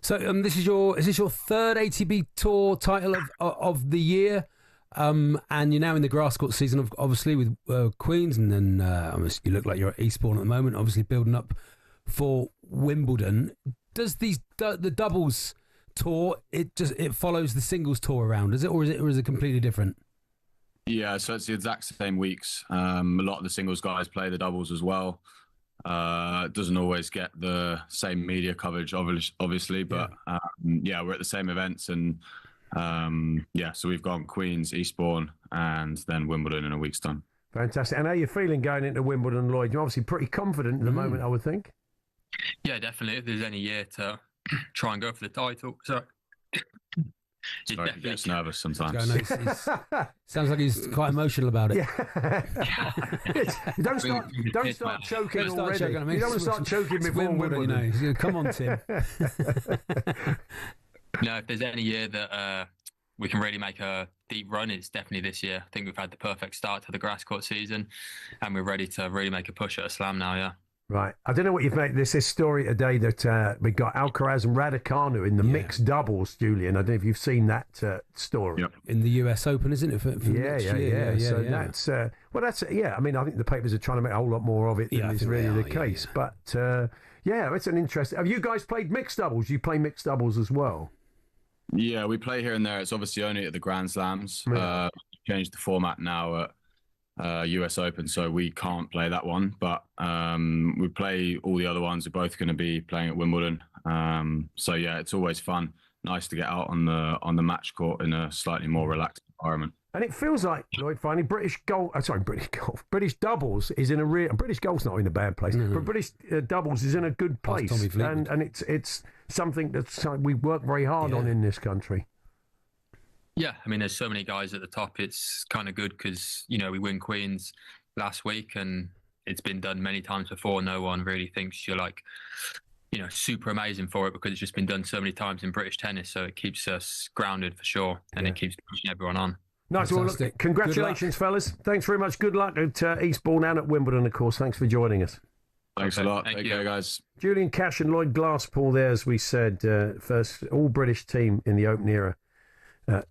Speaker 7: So is this your third ATP Tour title of the year? And you're now in the grass court season, obviously, with Queens, and then you look like you're at Eastbourne at the moment, obviously building up for Wimbledon. Does the doubles tour, it follows the singles tour around, is it, or is it completely different?
Speaker 17: Yeah, so it's the exact same weeks. A lot of the singles guys play the doubles as well. It doesn't always get the same media coverage, obviously, but we're at the same events, and so we've gone Queens, Eastbourne, and then Wimbledon in a week's time.
Speaker 3: Fantastic. And how are you feeling going into Wimbledon, Lloyd? You're obviously pretty confident at the moment, I would think.
Speaker 18: Yeah, definitely. If there's any year to try and go for the title, so.
Speaker 17: Sorry, he gets nervous sometimes.
Speaker 7: Sounds like he's quite emotional about it.
Speaker 3: You don't start choking already. You don't want to start choking before Wimbledon.
Speaker 7: You know. Come on, Tim.
Speaker 18: No, if there's any year that we can really make a deep run, it's definitely this year. I think we've had the perfect start to the grass court season, and we're ready to really make a push at a slam now, yeah.
Speaker 3: Right. I don't know what you've made. There's this story today that we got Alcaraz and Raducanu in the mixed doubles, Julian. I don't know if you've seen that story.
Speaker 7: Yep. In the US Open, isn't it? For next year?
Speaker 3: So that's, I mean, I think the papers are trying to make a whole lot more of it than is really the case. But, it's an interesting... Have you guys played mixed doubles? You play mixed doubles as well?
Speaker 17: Yeah, we play here and there. It's obviously only at the Grand Slams.
Speaker 3: Yeah.
Speaker 17: Changed the format now at US Open, so we can't play that one, but we play all the other ones. We're both going to be playing at Wimbledon, so yeah, it's always fun. Nice to get out on the match court in a slightly more relaxed environment.
Speaker 3: And it feels like, Lloyd, finally, British doubles is in a real... British golf's not in a bad place, but British doubles is in a good place, and it's something that we work very hard on in this country.
Speaker 18: Yeah, I mean, there's so many guys at the top. It's kind of good because, we win Queens last week and it's been done many times before. No one really thinks you're super amazing for it because it's just been done so many times in British tennis. So it keeps us grounded for sure, and it keeps pushing everyone on.
Speaker 3: Nice. Well, look, congratulations, fellas. Thanks very much. Good luck at Eastbourne and at Wimbledon, of course. Thanks for joining us.
Speaker 17: Thanks a lot. Take care, guys.
Speaker 3: Julian Cash and Lloyd Glasspool there, as we said, first all-British team in the Open era.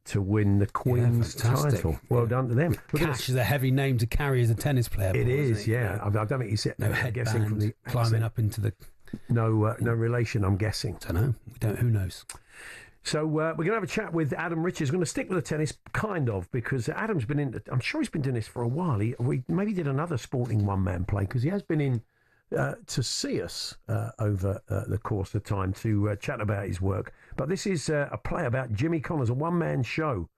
Speaker 3: To win the Queen's title. Well done to them.
Speaker 7: Cash is a heavy name to carry as a tennis player.
Speaker 3: It is, yeah. I don't think he's
Speaker 7: no headband from the climbing up into the...
Speaker 3: No relation, I'm guessing.
Speaker 7: I don't know. Who knows?
Speaker 3: So we're going to have a chat with Adam Richards. We're going to stick with the tennis, kind of, because Adam's been in... I'm sure he's been doing this for a while. We maybe did another sporting one-man play, because he has been in to see us over the course of time to chat about his work. But this is a play about Jimmy Connors, a one-man show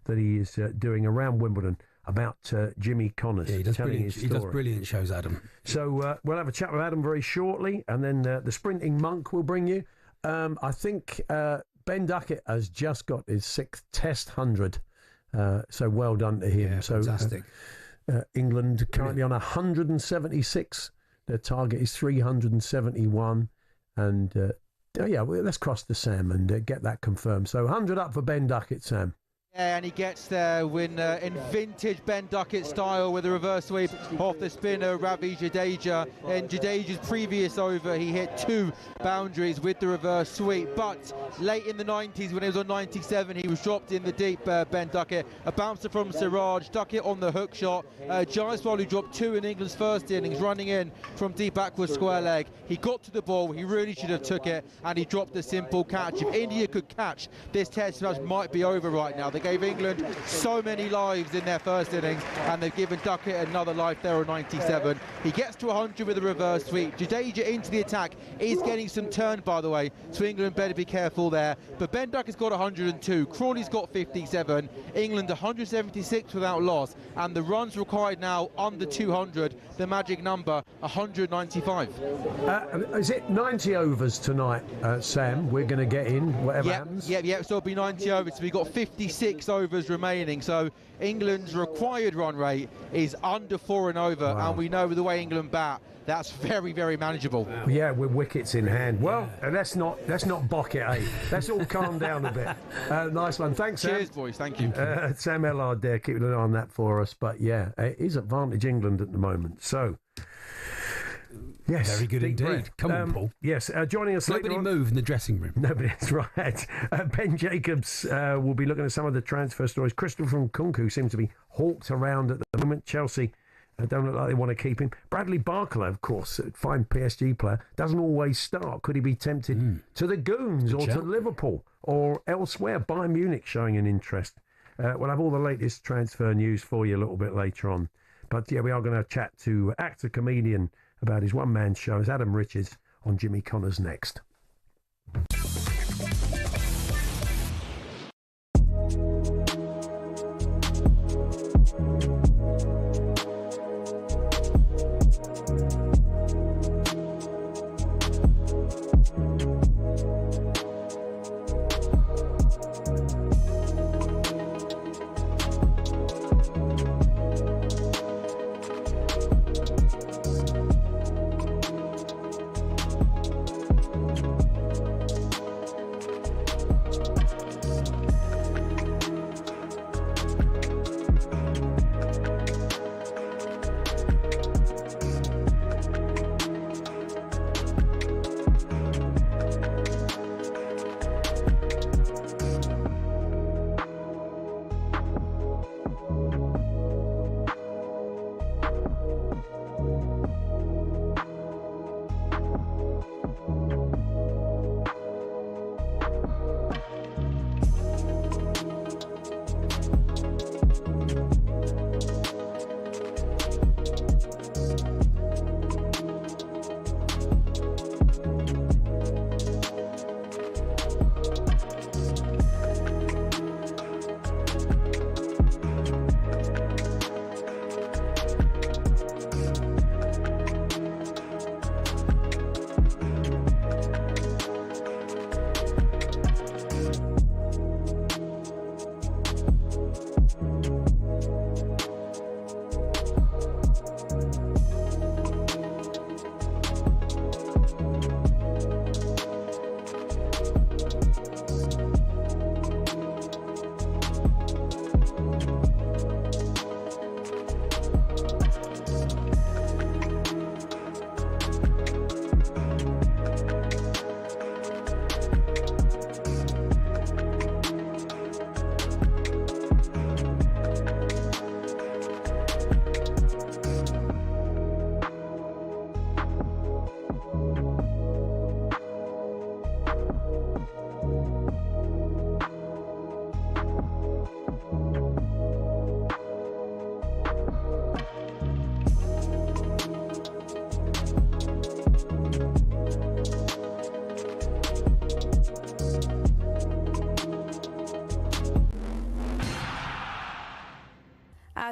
Speaker 3: that he is doing around Wimbledon about Jimmy Connors.
Speaker 7: Yeah, he does brilliant shows, Adam.
Speaker 3: So we'll have a chat with Adam very shortly, and then the Sprinting Monk will bring you. I think Ben Duckett has just got his 6th Test 100, so well done to him.
Speaker 7: Yeah, fantastic.
Speaker 3: England currently on 176. Their target is 371, and let's cross to Sam and get that confirmed. So 100 up for Ben Duckett, Sam.
Speaker 10: Yeah, and he gets there in vintage Ben Duckett style with a reverse sweep off the spinner Ravi Jadeja. In Jadeja's previous over, he hit 2 boundaries with the reverse sweep. But late in the 90s, when he was on 97, he was dropped in the deep, Ben Duckett. A bouncer from Siraj, Duckett on the hook shot. Jaiswal, who dropped 2 in England's first innings, running in from deep backwards square leg. He got to the ball, he really should have took it, and he dropped the simple catch. If India could catch, this test match might be over right now. They gave England so many lives in their first innings, and they've given Duckett another life there on 97. He gets to 100 with a reverse sweep. Jadeja into the attack is getting some turn, by the way, so England better be careful there. But Ben Duckett's got 102, Crawley's got 57, England 176 without loss, and the runs required now under 200, the magic number 195.
Speaker 3: Is it 90 overs tonight, Sam? We're going to get in, whatever happens?
Speaker 10: So it'll be 90 overs. So we've got 56 overs remaining. So England's required run rate is under 4 and over. Wow. And we know with the way England bat, that's very, very manageable.
Speaker 3: Yeah, with wickets in hand. Well, let's not bock it, eh? Let's all calm down a bit. Nice one. Thanks, Sam.
Speaker 10: Cheers, boys. Thank you.
Speaker 3: Sam Ellard there, keeping an eye on that for us. But yeah, it is advantage England at the moment. So... Yes,
Speaker 7: very good indeed. Come on, Paul.
Speaker 3: Yes, joining us later.
Speaker 7: Nobody move in the dressing room.
Speaker 3: That's right. Ben Jacobs will be looking at some of the transfer stories. Christopher from Kunku seems to be hawked around at the moment. Chelsea don't look like they want to keep him. Bradley Barclay, of course, a fine PSG player, doesn't always start. Could he be tempted to the Goons or to Liverpool or elsewhere? Bayern Munich showing an interest. We'll have all the latest transfer news for you a little bit later on. But yeah, we are going to chat to actor, comedian about his one-man show. It's Adam Richards on Jimmy Connors next.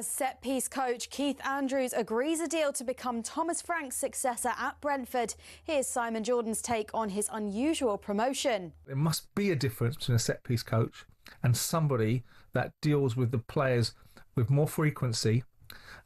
Speaker 1: As set-piece coach Keith Andrews agrees a deal to become Thomas Frank's successor at Brentford. Here's Simon Jordan's take on his unusual promotion.
Speaker 2: There must be a difference between a set-piece coach and somebody that deals with the players with more frequency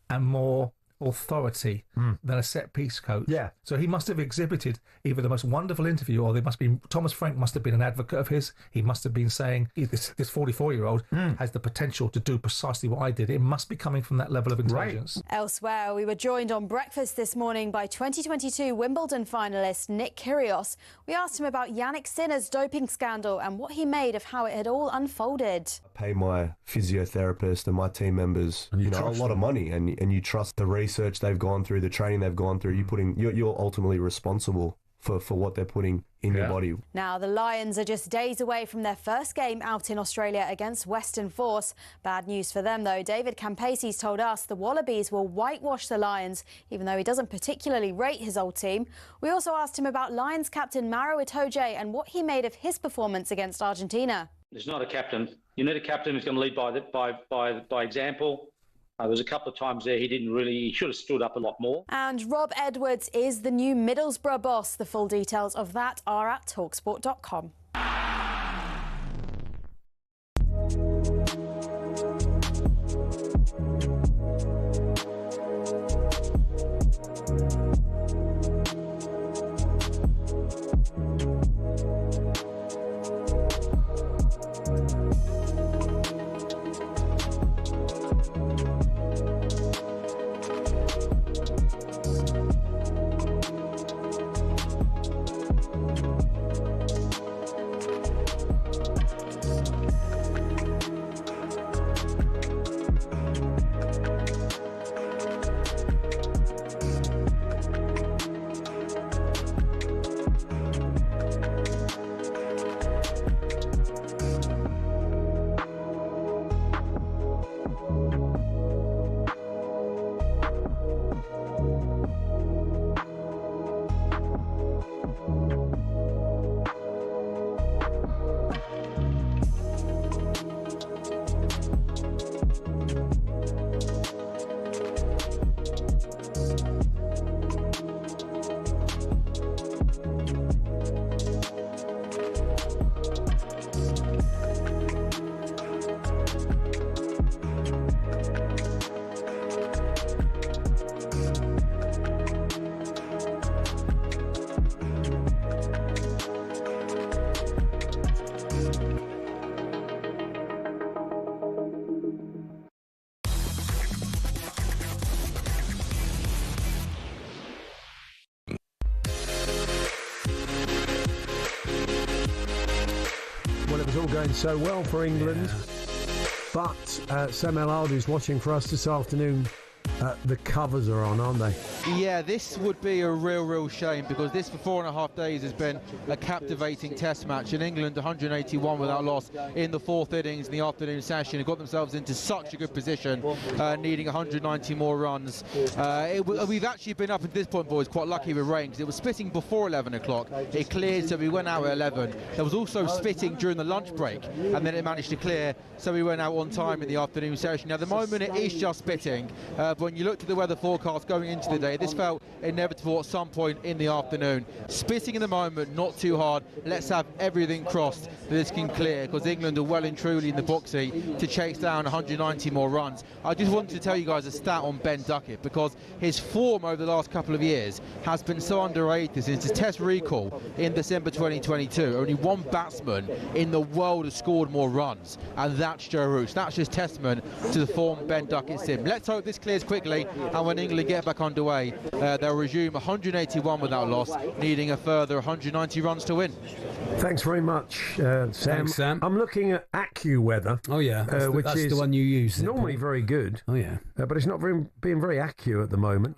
Speaker 2: and more authority than a set-piece coach.
Speaker 3: Yeah.
Speaker 2: So he must have exhibited either the most wonderful interview, or Thomas Frank must have been an advocate of his. He must have been saying, this 44-year-old has the potential to do precisely what I did. It must be coming from that level of intelligence.
Speaker 1: Right. Elsewhere, we were joined on breakfast this morning by 2022 Wimbledon finalist Nick Kyrgios. We asked him about Yannick Sinner's doping scandal and what he made of how it had all unfolded.
Speaker 4: I pay my physiotherapist and my team members a lot of money, and you trust the research they've gone through, the training they've gone through. You're ultimately responsible for what they're putting in your body.
Speaker 1: Now, the Lions are just days away from their first game out in Australia against Western Force. Bad news for them, though. David Campasi's told us the Wallabies will whitewash the Lions, even though he doesn't particularly rate his old team. We also asked him about Lions captain Maro Itoje and what he made of his performance against Argentina.
Speaker 5: There's not a captain. You need a captain who's going to lead by example. There was a couple of times there he should have stood up a lot more.
Speaker 1: And Rob Edwards is the new Middlesbrough boss. The full details of that are at talkSPORT.com.
Speaker 3: Well, it was all going so well for England, but Sam El is watching for us this afternoon. The covers are on, aren't they?
Speaker 10: Yeah, this would be a real shame, because this for 4.5 days has been a captivating test match. In England, 181 without loss in the fourth innings in the afternoon session. Have got themselves into such a good position, needing 190 more runs. We've actually been up at this point, boys, quite lucky with rain, because it was spitting before 11 o'clock. It cleared, so we went out at 11. There was also spitting during the lunch break, and then it managed to clear, so we went out on time in the afternoon session. Now, at the moment, it is just spitting, but when you looked at the weather forecast going into the day, this felt inevitable at some point in the afternoon. Spitting in the moment, not too hard. Let's have everything crossed that this can clear, because England are well and truly in the box seat to chase down 190 more runs. I just wanted to tell you guys a stat on Ben Duckett, because his form over the last couple of years has been so underrated. Since his test recall in December 2022, only one batsman in the world has scored more runs, and that's Joe Root. That's just testament to the form Ben Duckett's in. Let's hope this clears quickly, and when England get back underway, they'll resume 181 without loss, needing a further 190 runs to win.
Speaker 3: Thanks very much, Sam.
Speaker 7: Thanks, Sam.
Speaker 3: I'm looking at AccuWeather.
Speaker 7: Oh yeah,
Speaker 3: which
Speaker 7: that's
Speaker 3: is
Speaker 7: the one you use.
Speaker 3: Normally very good.
Speaker 7: Oh yeah,
Speaker 3: but it's not being very accurate at the moment.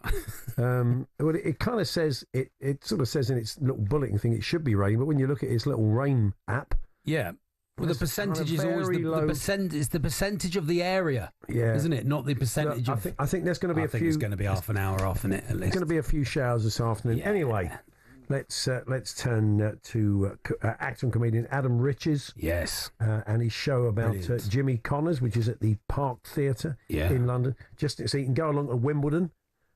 Speaker 3: It kind of says it sort of says in its little bulletin thing it should be raining, but when you look at its little rain app,
Speaker 7: yeah. Well, the percentage is always the percentage of the area, isn't it? Not the percentage
Speaker 3: I think there's going to be
Speaker 7: I think it's going to be half an hour off in it, at least.
Speaker 3: There's going to be a few showers this afternoon. Anyway, Let's turn to actor and comedian Adam Riches.
Speaker 7: Yes.
Speaker 3: And his show about Jimmy Connors, which is at the Park Theatre in London. Just so you can go along to Wimbledon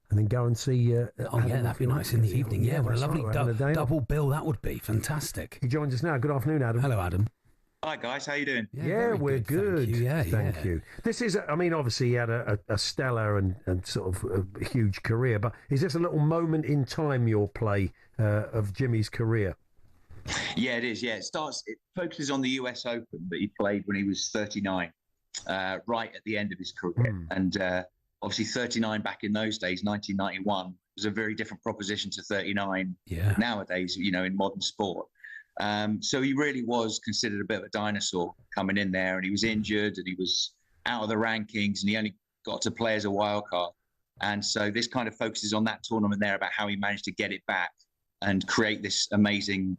Speaker 3: and then go and see...
Speaker 7: that'd be nice in the evening. Yeah, what a lovely double bill that would be. Fantastic.
Speaker 3: He joins us now. Good afternoon, Adam.
Speaker 7: Hello, Adam.
Speaker 19: Hi, guys. How you doing?
Speaker 3: Yeah, we're good. Thank you. This is, I mean, obviously he had a stellar and sort of a huge career, but is this a little moment in time, your play of Jimmy's career?
Speaker 19: Yeah, it is. Yeah, it focuses on the US Open that he played when he was 39, right at the end of his career. And obviously 39 back in those days, 1991, was a very different proposition to 39 nowadays, in modern sport. So he really was considered a bit of a dinosaur coming in there, and he was injured and he was out of the rankings and he only got to play as a wild card. And so this kind of focuses on that tournament there about how he managed to get it back and create this amazing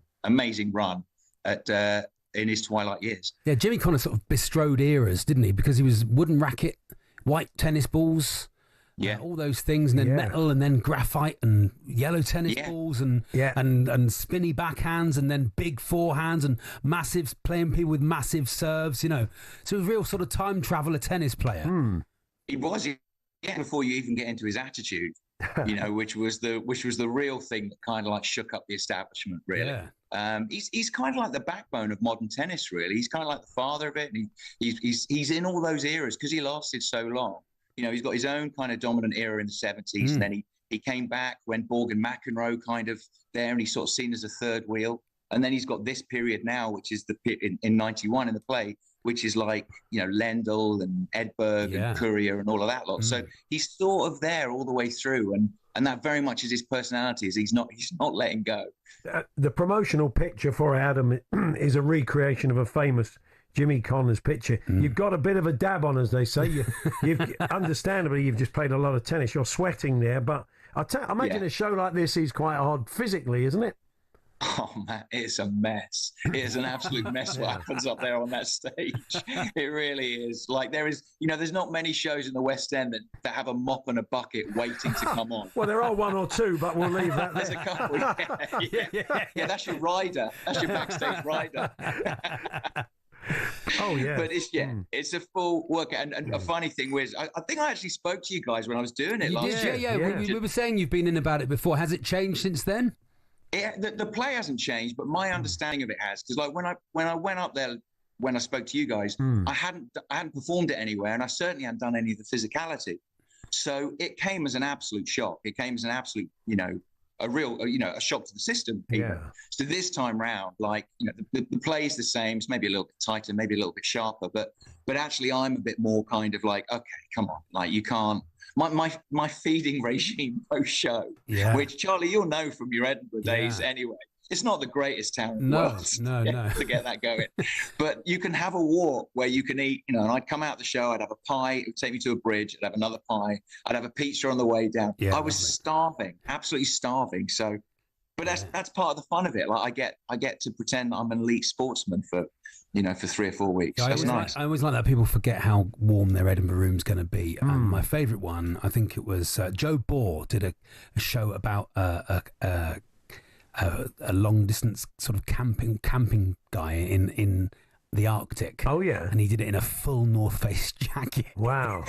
Speaker 19: run in his twilight years.
Speaker 7: Yeah, Jimmy Connors sort of bestrode eras, didn't he? Because he was wooden racket, white tennis balls, all those things, and then metal, and then graphite, and yellow tennis balls, and spinny backhands, and then big forehands, and massive, playing people with massive serves. So he was a real sort of time traveller tennis player.
Speaker 19: He was, before you even get into his attitude, which was the real thing that kind of like shook up the establishment, really. He's kind of like the backbone of modern tennis, really. He's kind of like the father of it, and he's in all those eras because he lasted so long. He's got his own kind of dominant era in the 70s, and then he came back when Borg and McEnroe kind of there, and he's sort of seen as a third wheel. And then he's got this period now, which is in 91 in the play, which is like, Lendl and Edberg and Courier and all of that lot. So he's sort of there all the way through, and that very much is his personality, is he's not letting go.
Speaker 3: The promotional picture for Adam is a recreation of a famous Jimmy Connors picture. You've got a bit of a dab on, as they say. You've understandably, you've just played a lot of tennis. You're sweating there, but I imagine a show like this is quite hard physically, isn't it?
Speaker 19: Oh man, it's a mess. It is an absolute mess what happens up there on that stage. It really is. Like there's not many shows in the West End that have a mop and a bucket waiting to come on.
Speaker 3: Well, there are one or two, but we'll leave that there.
Speaker 19: There's a couple. Yeah, that's your rider. That's your backstage rider.
Speaker 3: Oh yeah,
Speaker 19: but it's a full workout. And a funny thing was, I think I actually spoke to you guys when I was doing it last year.
Speaker 7: We were saying you've been in about it before. Has it changed since then?
Speaker 19: The play hasn't changed, but my understanding of it has. Because like when I went up there, when I spoke to you guys, I hadn't performed it anywhere, and I certainly hadn't done any of the physicality. So it came as an absolute shock. It came as an absolute, a shock to the system. Even. So this time round, the play is the same. It's maybe a little bit tighter, maybe a little bit sharper, but actually I'm a bit more kind of like, okay, come on, like you can't. My feeding regime post-show, which Charlie, you'll know from your Edinburgh days anyway. It's not the greatest town in the world to get that going. But you can have a walk where you can eat, and I'd come out the show, I'd have a pie, it would take me to a bridge, I'd have another pie, I'd have a pizza on the way down. I was starving, absolutely starving. So, but that's part of the fun of it. Like I get to pretend I'm an elite sportsman for 3 or 4 weeks. That's nice.
Speaker 7: I always like that people forget how warm their Edinburgh room's going to be. My favourite one, I think it was Joe Bohr did a show about a long distance sort of camping guy in the Arctic.
Speaker 3: Oh yeah,
Speaker 7: and he did it in a full North Face jacket.
Speaker 3: Wow.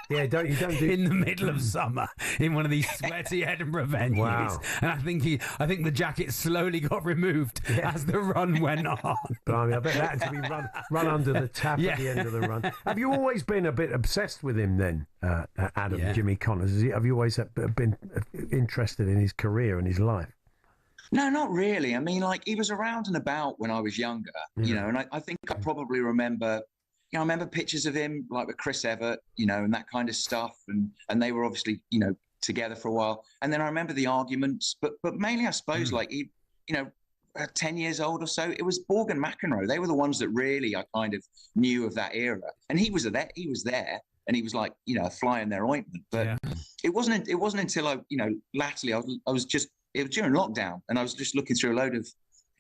Speaker 3: Yeah, don't do
Speaker 7: in the middle of summer in one of these sweaty Edinburgh venues.
Speaker 3: Wow.
Speaker 7: And I think the jacket slowly got removed as the run went on.
Speaker 3: Blimey, I bet that had to be run under the tap at the end of the run. Have you always been a bit obsessed with him then, Adam, Jimmy Connors? Have you always been interested in his career and his life?
Speaker 19: No, not really. I mean, like he was around and about when I was younger, and I think I probably remember. I remember pictures of him like with Chris Evert, and that kind of stuff. And they were obviously, together for a while. And then I remember the arguments, but mainly I suppose like he, 10 years old or so, it was Borg and McEnroe. They were the ones that really I kind of knew of that era. And he was there, and he was like, a fly in their ointment. But it wasn't until I, latterly it was during lockdown, and I was just looking through a load of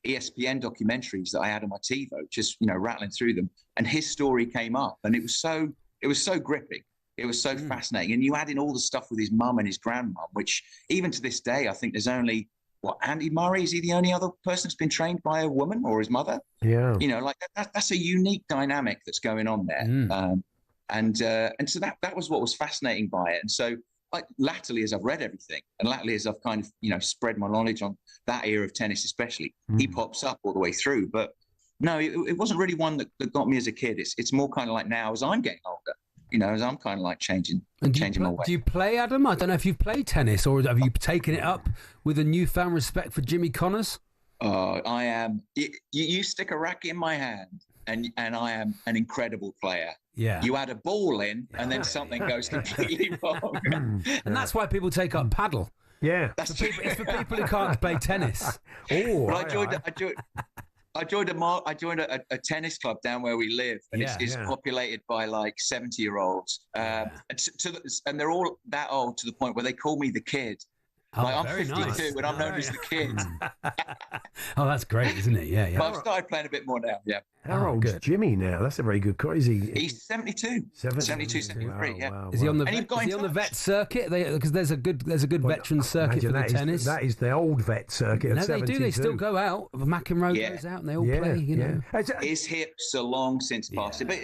Speaker 19: ESPN documentaries that I had on my TiVo, just rattling through them, and his story came up, and it was so gripping, it was so fascinating, and you add in all the stuff with his mum and his grandmum, which even to this day I think there's only Andy Murray, is he the only other person that's been trained by a woman or his mother?
Speaker 3: Yeah.
Speaker 19: You know, like that's a unique dynamic that's going on there. And so that was what was fascinating by it. And so, like, latterly, as I've read everything, and latterly as I've kind of, you know, spread my knowledge on that era of tennis especially, he pops up all the way through. But no, it wasn't really one that got me as a kid. It's more kind of like now as I'm getting older, you know, as I'm kind of like changing my way.
Speaker 7: Do you play, Adam? I don't know if you've played tennis, or have you taken it up with a newfound respect for Jimmy Connors?
Speaker 19: I am. You stick a racket in my hand, and I am an incredible player.
Speaker 7: Yeah.
Speaker 19: You add a ball in, and then something goes completely wrong.
Speaker 7: And that's why people take up paddle.
Speaker 3: Yeah.
Speaker 19: That's
Speaker 7: it's for people who can't play tennis.
Speaker 19: But I joined a tennis club down where we live, and it's populated by like 70-year-olds, and they're all that old to the point where they call me the kid. Like, I'm 52 nice. And I'm known as the kid.
Speaker 7: Oh, that's great, isn't it? Yeah, yeah.
Speaker 19: But I've started playing a bit more now. Yeah.
Speaker 3: How old's Jimmy now? That's a very good question. Is he?
Speaker 19: He's 72. 72, 73. Yeah.
Speaker 7: Is he on the vet circuit? Because there's a good veteran circuit for the tennis.
Speaker 3: That is the old vet circuit.
Speaker 7: No,
Speaker 3: of
Speaker 7: they
Speaker 3: 72.
Speaker 7: do. They still go out. McEnroe goes out, and they all play. You know,
Speaker 19: his hips are long since past it. But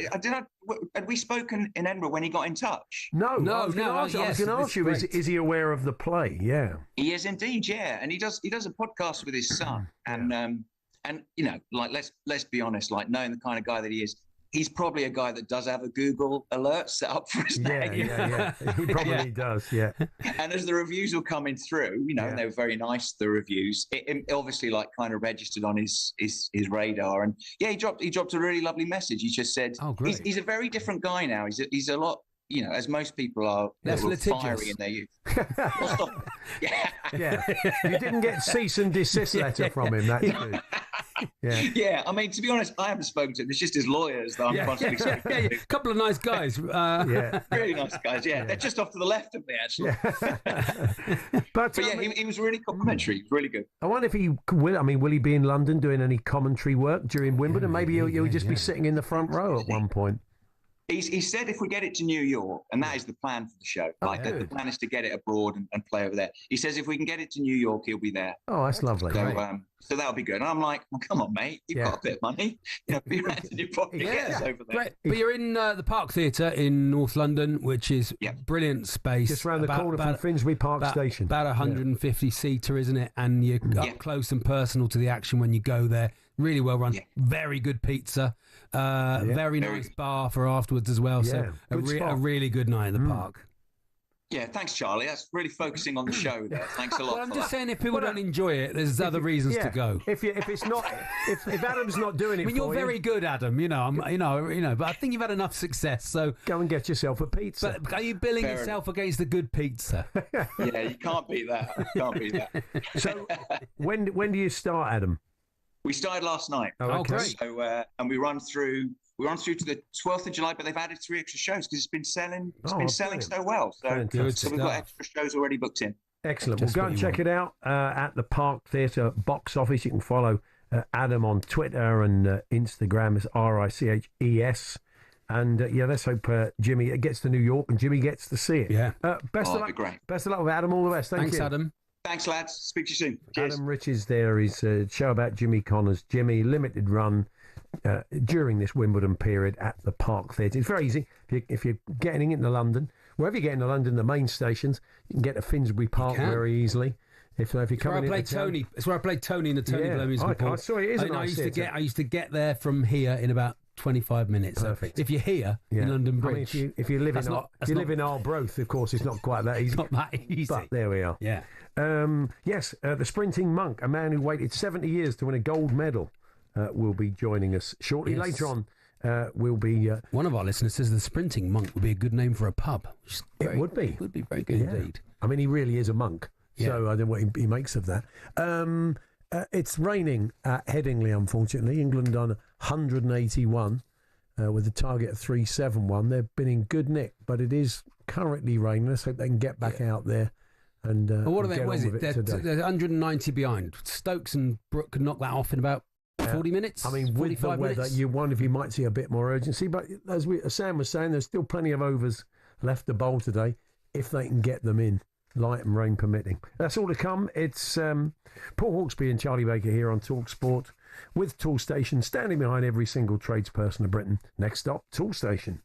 Speaker 19: had we spoken in Edinburgh when he got in touch?
Speaker 3: No. I was going to ask you. Is he aware of the play? Yeah.
Speaker 19: He is indeed, yeah, and he does a podcast with his son, and you know, like let's be honest, like knowing the kind of guy that he is, he's probably a guy that does have a Google alert set up for his name.
Speaker 3: Yeah, he probably does, yeah.
Speaker 19: And as the reviews were coming through, you know, and they were very nice, the reviews. It obviously like kind of registered on his radar, and he dropped a really lovely message. He just said,
Speaker 7: "Oh, great."
Speaker 19: He's a very different guy now. He's a lot. You know, as most people are,
Speaker 7: less litigious,
Speaker 19: fiery in their youth.
Speaker 3: Yeah. You didn't get cease and desist letter from him. That's good.
Speaker 19: Yeah. I mean, to be honest, I haven't spoken to him. It's just his lawyers that I'm constantly speaking to.
Speaker 7: A couple of nice guys.
Speaker 19: Really nice guys. Yeah, they're just off to the left of me, actually. But yeah, he was really complimentary. He was really good.
Speaker 3: I wonder if he will. I mean, will he be in London doing any commentary work during Wimbledon? Maybe he'll just be sitting in the front row at one point.
Speaker 19: He said if we get it to New York, and that is the plan for the show, the plan is to get it abroad and play over there. He says if we can get it to New York, he'll be there.
Speaker 3: Oh, that's lovely.
Speaker 19: So that'll be good. And I'm like, well, come on, mate, you've got a bit of money. You know, be around in your pocket, get us over there.
Speaker 7: Great. But you're in the Park Theatre in North London, which is brilliant space.
Speaker 3: Just around the corner from Finsbury Park Station.
Speaker 7: About 150-seater, isn't it? And you're up close and personal to the action when you go there. Really well run, very good pizza, very nice bar for afterwards as well. So a really good night in the park.
Speaker 19: Yeah, thanks, Charlie. That's really focusing on the show there. Thanks a lot.
Speaker 7: Well, I'm just saying, if people don't enjoy it, there's other reasons to go.
Speaker 3: If it's not, if Adam's not doing it,
Speaker 7: I mean, you're very good, Adam. You know, but I think you've had enough success. So
Speaker 3: go and get yourself a pizza.
Speaker 7: But are you billing yourself against the good pizza?
Speaker 19: Yeah, you can't beat that.
Speaker 3: So when do you start, Adam?
Speaker 19: We started last night.
Speaker 3: Oh, great.
Speaker 19: So, and we run through to the 12th of July, but they've added 3 extra shows because it's been selling so well. So we've got extra shows already booked in.
Speaker 3: Excellent. We'll go and check it out at the Park Theatre box office. You can follow Adam on Twitter and Instagram as RICHES. And let's hope Jimmy gets to New York and Jimmy gets to see it.
Speaker 7: Yeah.
Speaker 3: Best of luck.
Speaker 19: Great.
Speaker 3: Best of luck with Adam. All the best.
Speaker 7: Thanks, Adam.
Speaker 19: Thanks, lads. Speak to you soon. Cheers.
Speaker 3: Adam Riches there is a show about Jimmy Connors. Jimmy, limited run during this Wimbledon period at the Park Theatre. It's very easy. If you're getting into London, wherever you get into London, the main stations, you can get to Finsbury Park very easily. If you're coming in,
Speaker 7: it's where I played Tony in the Tony Blair musical.
Speaker 3: I saw it. Is
Speaker 7: I used to get there from here in about 25 minutes.
Speaker 3: Perfect.
Speaker 7: So if you're here in London Bridge,
Speaker 3: I mean, if you live in Arbroath, of course, it's not quite that easy.
Speaker 7: It's not that easy.
Speaker 3: But there we are.
Speaker 7: Yeah.
Speaker 3: The sprinting monk, a man who waited 70 years to win a gold medal, will be joining us shortly.
Speaker 7: Yes.
Speaker 3: Later on, will be...
Speaker 7: One of our listeners says the sprinting monk would be a good name for a pub.
Speaker 3: It would be.
Speaker 7: It would be very good indeed.
Speaker 3: I mean, he really is a monk, so I don't know what he makes of that. It's raining at Headingley, unfortunately. England on 181 with a target of 371. They've been in good nick, but it is currently raining. Let's hope they can get back out there. And
Speaker 7: what are they? What is it? They're 190 behind. Stokes and Brook could knock that off in about 40 minutes.
Speaker 3: I mean, with the weather, you wonder if you might see a bit more urgency. But as Sam was saying, there's still plenty of overs left to bowl today if they can get them in. light and rain permitting. That's all to come. It's Paul Hawksbee and Charlie Baker here on talkSPORT with Toolstation, standing behind every single tradesperson of Britain. Next stop, Toolstation.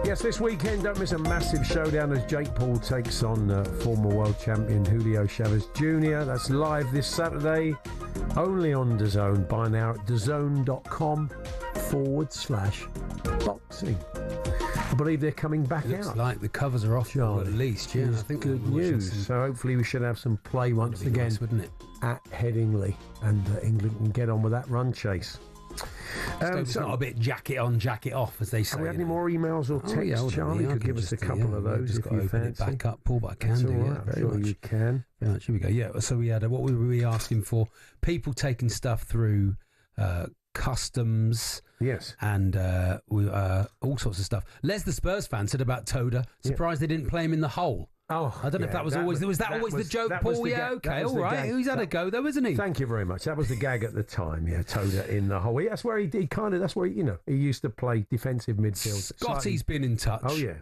Speaker 3: Yes, this weekend, don't miss a massive showdown as Jake Paul takes on former world champion Julio Chavez Jr. That's live this Saturday, only on DAZN. Buy now at DAZN.com/boxing. I believe they're coming back
Speaker 7: Looks
Speaker 3: out.
Speaker 7: like the covers are off, Charlie. At least, yeah. I think
Speaker 3: good news. So hopefully we should have some play once again,
Speaker 7: nice, wouldn't it?
Speaker 3: at Headingley, and England can get on with that run chase.
Speaker 7: It's not a bit jacket on, jacket off, as they say.
Speaker 3: Have we had any more emails or texts? Charlie could give us a couple of those if you fancy.
Speaker 7: It back up, Paul, but I can do.
Speaker 3: Right.
Speaker 7: Yeah, very
Speaker 3: sure
Speaker 7: much.
Speaker 3: You can.
Speaker 7: Very much. Here we go. Yeah. So we had what were we asking for? People taking stuff through customs.
Speaker 3: Yes.
Speaker 7: And all sorts of stuff. Les, the Spurs fan, said about Toda. Surprised they didn't play him in the hole.
Speaker 3: Oh,
Speaker 7: I don't know if that was always the joke, Paul? Yeah, okay, all right. He's had a go though, isn't he?
Speaker 3: Thank you very much. That was the gag at the time. Yeah, Toda in the hole. That's where he That's where he used to play defensive midfield.
Speaker 7: Scotty's been in touch.
Speaker 3: Oh yeah.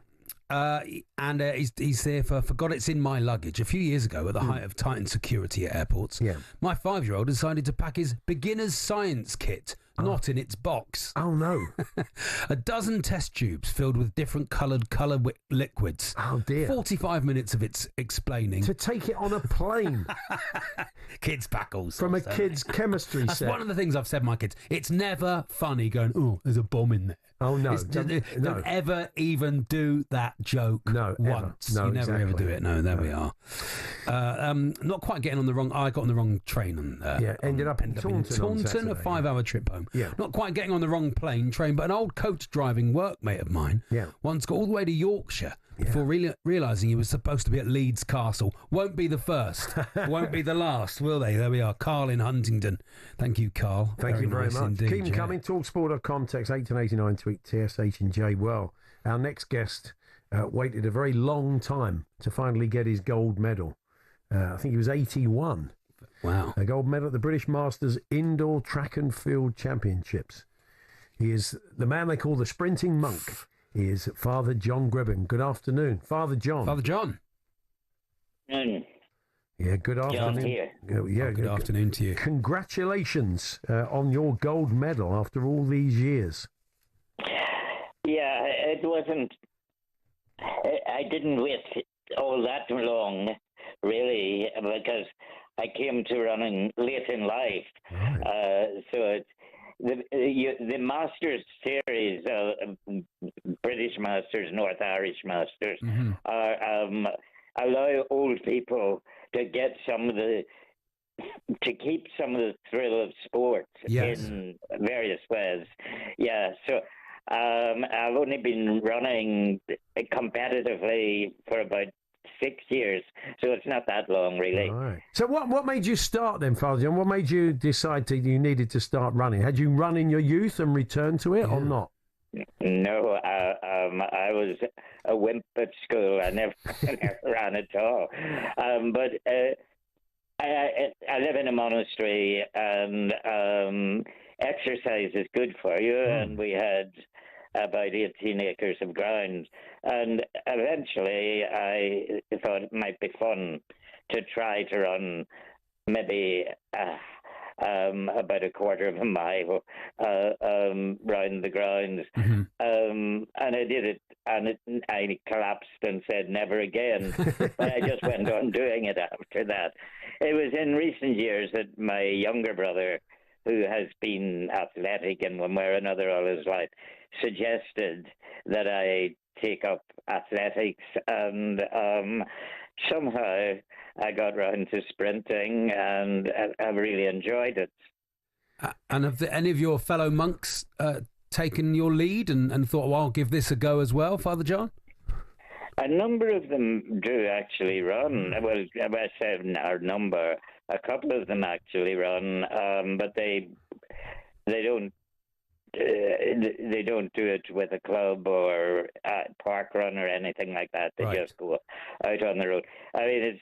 Speaker 7: And he's there for God It's In My Luggage. A few years ago, at the height of tightened security at airports, my 5-year-old decided to pack his beginner's science kit, not in its box.
Speaker 3: Oh, no.
Speaker 7: A dozen test tubes filled with different colour liquids.
Speaker 3: Oh, dear.
Speaker 7: 45 minutes of its explaining.
Speaker 3: To take it on a plane.
Speaker 7: Kids pack all sorts.
Speaker 3: From a kid's chemistry
Speaker 7: That's
Speaker 3: set.
Speaker 7: one of the things I've said to my kids. It's never funny going, oh, there's a bomb in there.
Speaker 3: Oh, no.
Speaker 7: Don't ever even do that joke once.
Speaker 3: No,
Speaker 7: you never ever do it. No, there we are. Not quite getting on the wrong... I got on the wrong train.
Speaker 3: Ended up in Taunton
Speaker 7: a 5-hour trip home.
Speaker 3: Yeah.
Speaker 7: Not quite getting on the wrong train, but an old coach-driving workmate of mine once got all the way to Yorkshire before realising he was supposed to be at Leeds Castle. Won't be the first. Won't be the last, will they? There we are. Carl in Huntingdon. Thank you, Carl.
Speaker 3: Thank you very
Speaker 7: nice
Speaker 3: much.
Speaker 7: Indeed,
Speaker 3: Keep them coming. Talksport.com, text 1889 tweet TSH and J. Well, our next guest waited a very long time to finally get his gold medal. I think he was 81.
Speaker 7: Wow.
Speaker 3: A gold medal at the British Masters Indoor Track and Field Championships. He is the man they call the sprinting monk. He is Father John Gribben. Good afternoon, Father John.
Speaker 7: Father John.
Speaker 3: Yeah, good afternoon.
Speaker 20: John here.
Speaker 7: Good afternoon to you.
Speaker 3: Congratulations on your gold medal after all these years.
Speaker 20: Yeah, it wasn't... I didn't wait all that long, really, because I came to running late in life. Right. So it's... The Masters series, British Masters, North Irish Masters, allow old people to get to keep some of the thrill of sport in various ways. Yeah, so I've only been running competitively for about 6 years, so it's not that long, really.
Speaker 3: All right. So what made you start then, Father John? What made you decide you needed to start running? Had you run in your youth and returned to it or not?
Speaker 20: No, I was a wimp at school. I never ran at all. But I live in a monastery, and exercise is good for you, and we had about 18 acres of ground. And eventually I thought it might be fun to try to run maybe about a quarter of a mile round the grounds. And I did it, and I collapsed and said never again. But I just went on doing it after that. It was in recent years that my younger brother, who has been athletic in one way or another all his life, suggested that I take up athletics, and somehow I got round to sprinting, and I've really enjoyed it.
Speaker 7: And have any of your fellow monks taken your lead and thought, well, I'll give this a go as well, Father John?
Speaker 20: A number of them do actually run. Well, I said our number. A couple of them actually run, but they don't. They don't do it with a club or a park run or anything like that. They just go out on the road. I mean,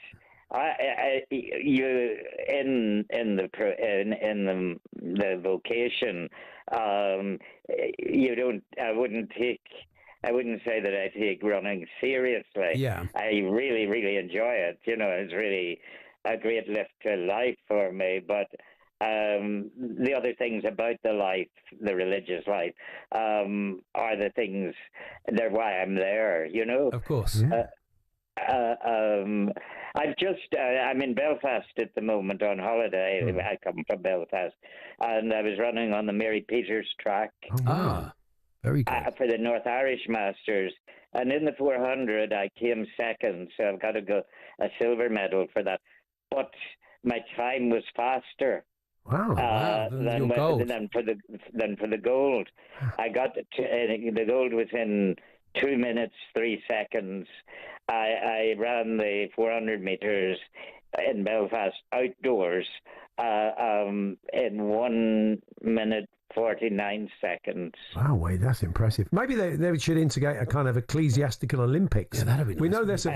Speaker 20: in the vocation, you don't. I wouldn't say that I take running seriously.
Speaker 7: Yeah.
Speaker 20: I really, really enjoy it. You know, it's really a great lift to life for me, but. The other things about the life, the religious life, are the things, they're why I'm there, you know?
Speaker 7: Of course.
Speaker 20: I'm in Belfast at the moment on holiday. I come from Belfast, and I was running on the Mary Peters track.
Speaker 7: Very good.
Speaker 20: For the North Irish Masters. And in the 400, I came second, so I've got to go a silver medal for that. But my time was faster
Speaker 3: Wow.
Speaker 20: Than for the gold. I got the gold within 2 minutes 3 seconds. I ran the 400 meters in Belfast outdoors in 1 minute 49 seconds.
Speaker 3: Wow, wait, that's impressive. Maybe they should integrate a kind of ecclesiastical Olympics.
Speaker 7: Yeah, that'd be nice.
Speaker 3: We know there's a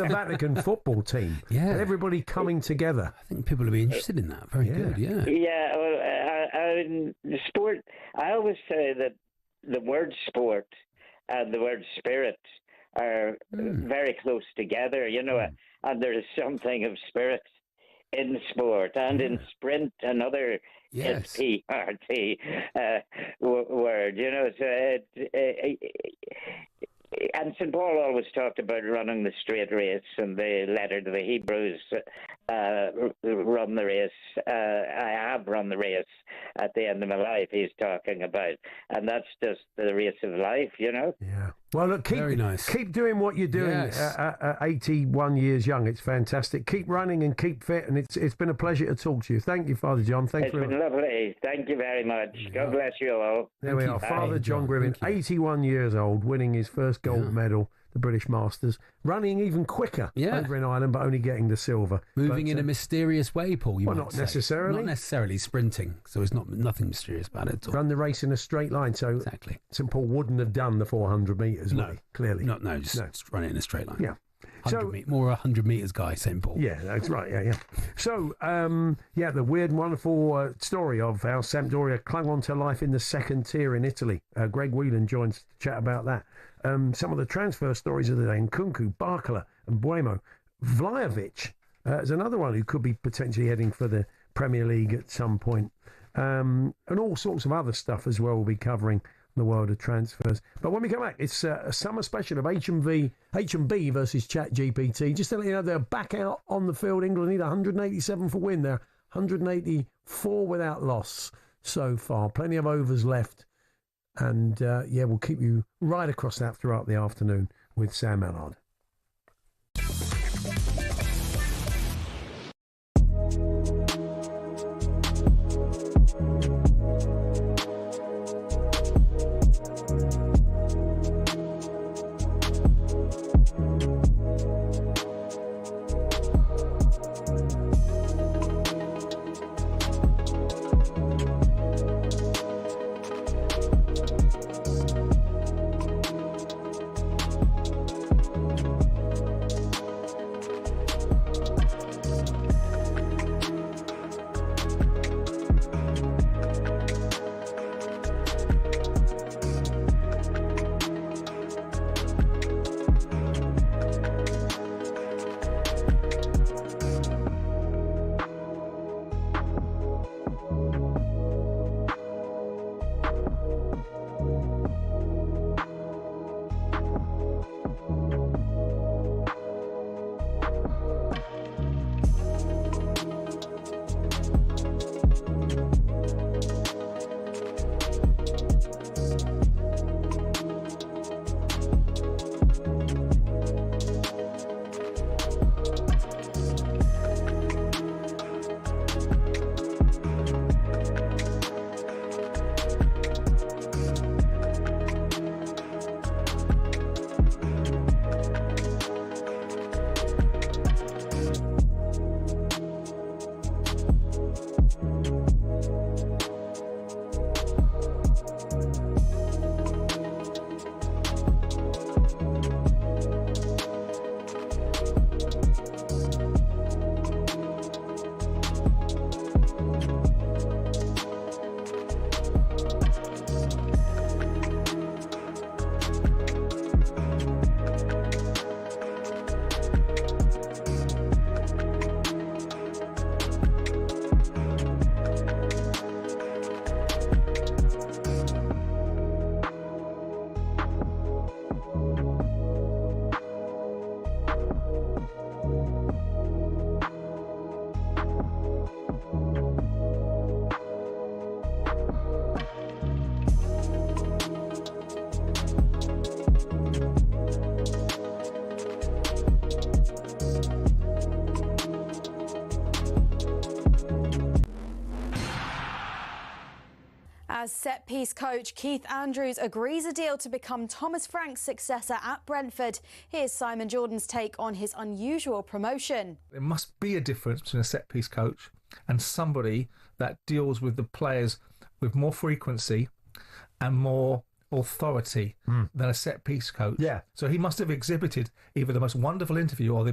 Speaker 3: Vatican football team.
Speaker 7: Yeah,
Speaker 3: and everybody coming together.
Speaker 7: I think people will be interested in that. Very good. Yeah.
Speaker 20: Yeah. Well, sport. I always say that the word sport and the word spirit are very close together. You know, and there is something of spirit in sport and in sprint and other.
Speaker 7: Yes.
Speaker 20: SPRT word, you know. So and St. Paul always talked about running the straight race, and the letter to the Hebrews, run the race. I have run the race at the end of my life, he's talking about. And that's just the race of life, you know.
Speaker 3: Yeah. Well, look,
Speaker 7: Very nice.
Speaker 3: Keep doing what you're doing at 81 years young. It's fantastic. Keep running and keep fit, and it's been a pleasure to talk to you. Thank you, Father John. Thanks
Speaker 20: It's been lovely. Thank you very much. God bless you all.
Speaker 3: There we are. Father John Griffin, 81 years old, winning his first gold medal, the British Masters, running even quicker over in Ireland, but only getting the silver.
Speaker 7: Moving in a mysterious way, Paul.
Speaker 3: Not necessarily.
Speaker 7: Not necessarily sprinting, so it's nothing mysterious about it at all.
Speaker 3: Run the race in a straight line, so
Speaker 7: exactly.
Speaker 3: St. Paul wouldn't have done the 400 metres,
Speaker 7: No,
Speaker 3: clearly.
Speaker 7: Just run it in a straight line.
Speaker 3: Yeah.
Speaker 7: More a 100 metres guy, St. Paul.
Speaker 3: Yeah, that's right. Yeah. So, the weird and wonderful story of how Sampdoria clung on to life in the second tier in Italy. Greg Whelan joins to chat about that. Some of the transfer stories of the day: Nkunku, Barcola and Buemo. Vlahovic is another one who could be potentially heading for the Premier League at some point. And all sorts of other stuff as well we'll be covering in the world of transfers. But when we come back, it's a summer special of HMB versus Chat GPT. Just to let you know, they're back out on the field. England need 187 for win. They're 184 without loss so far. Plenty of overs left. And, we'll keep you right across that throughout the afternoon with Sam Mallard.
Speaker 1: As set-piece coach, Keith Andrews agrees a deal to become Thomas Frank's successor at Brentford. Here's Simon Jordan's take on his unusual promotion.
Speaker 2: There must be a difference between a set-piece coach and somebody that deals with the players with more frequency and more authority than a set-piece coach.
Speaker 3: Yeah.
Speaker 2: So he must have exhibited either the most wonderful interview, or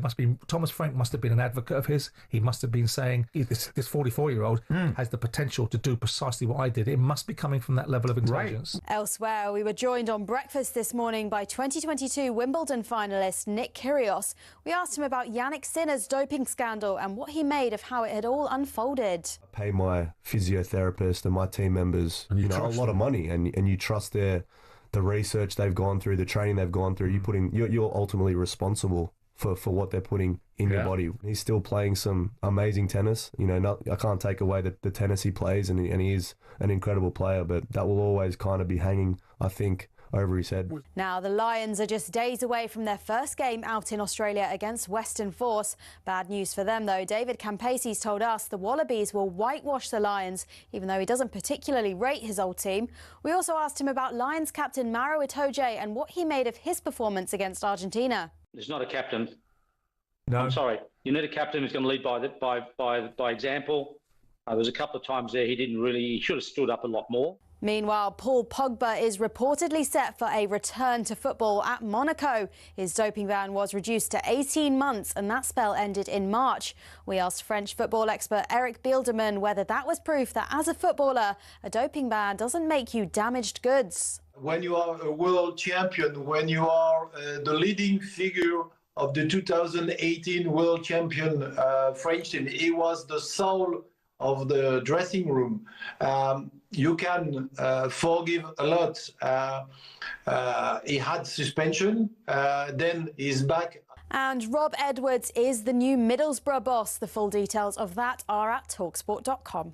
Speaker 2: Thomas Frank must have been an advocate of his. He must have been saying, this 44-year-old has the potential to do precisely what I did. It must be coming from that level of intelligence.
Speaker 1: Right. Elsewhere, we were joined on breakfast this morning by 2022 Wimbledon finalist Nick Kyrgios. We asked him about Yannick Sinner's doping scandal and what he made of how it had all unfolded.
Speaker 4: I pay my physiotherapist and my team members a lot of money, and you trust the research they've gone through, the training they've gone through. You're ultimately responsible for what they're putting in your body. He's still playing some amazing tennis. I can't take away the tennis he plays, and he is an incredible player, but that will always kind of be hanging, I think, over his head.
Speaker 1: Now, the Lions are just days away from their first game out in Australia against Western Force. Bad news for them, though. David Campese's told us the Wallabies will whitewash the Lions, even though he doesn't particularly rate his old team. We also asked him about Lions captain Maro Itoje and what he made of his performance against Argentina.
Speaker 5: There's not a captain.
Speaker 2: No.
Speaker 5: I'm sorry. You need a captain who's going to lead by example. There was a couple of times there he should have stood up a lot more.
Speaker 1: Meanwhile, Paul Pogba is reportedly set for a return to football at Monaco. His doping ban was reduced to 18 months and that spell ended in March. We asked French football expert Eric Bielderman whether that was proof that as a footballer, a doping ban doesn't make you damaged goods.
Speaker 6: When you are a world champion, when you are the leading figure of the 2018 world champion French team, he was the soul of the dressing room. You can forgive a lot. He had suspension, then he's back.
Speaker 1: And Rob Edwards is the new Middlesbrough boss. The full details of that are at talksport.com.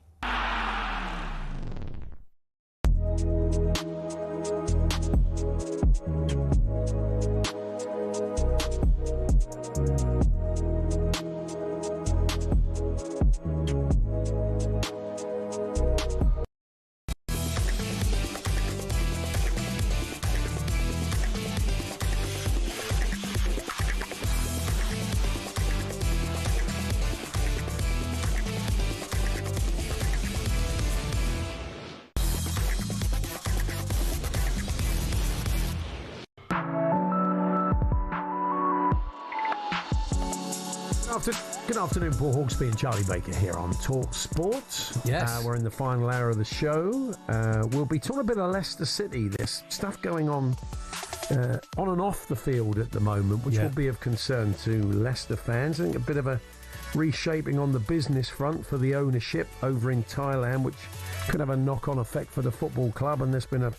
Speaker 3: Good afternoon, Paul Hawksbee and Charlie Baker here on talkSPORT.
Speaker 7: Yes.
Speaker 3: We're in the final hour of the show. We'll be talking a bit of Leicester City. There's stuff going on and off the field at the moment, which will be of concern to Leicester fans. I think a bit of a reshaping on the business front for the ownership over in Thailand, which could have a knock-on effect for the football club. And there's been a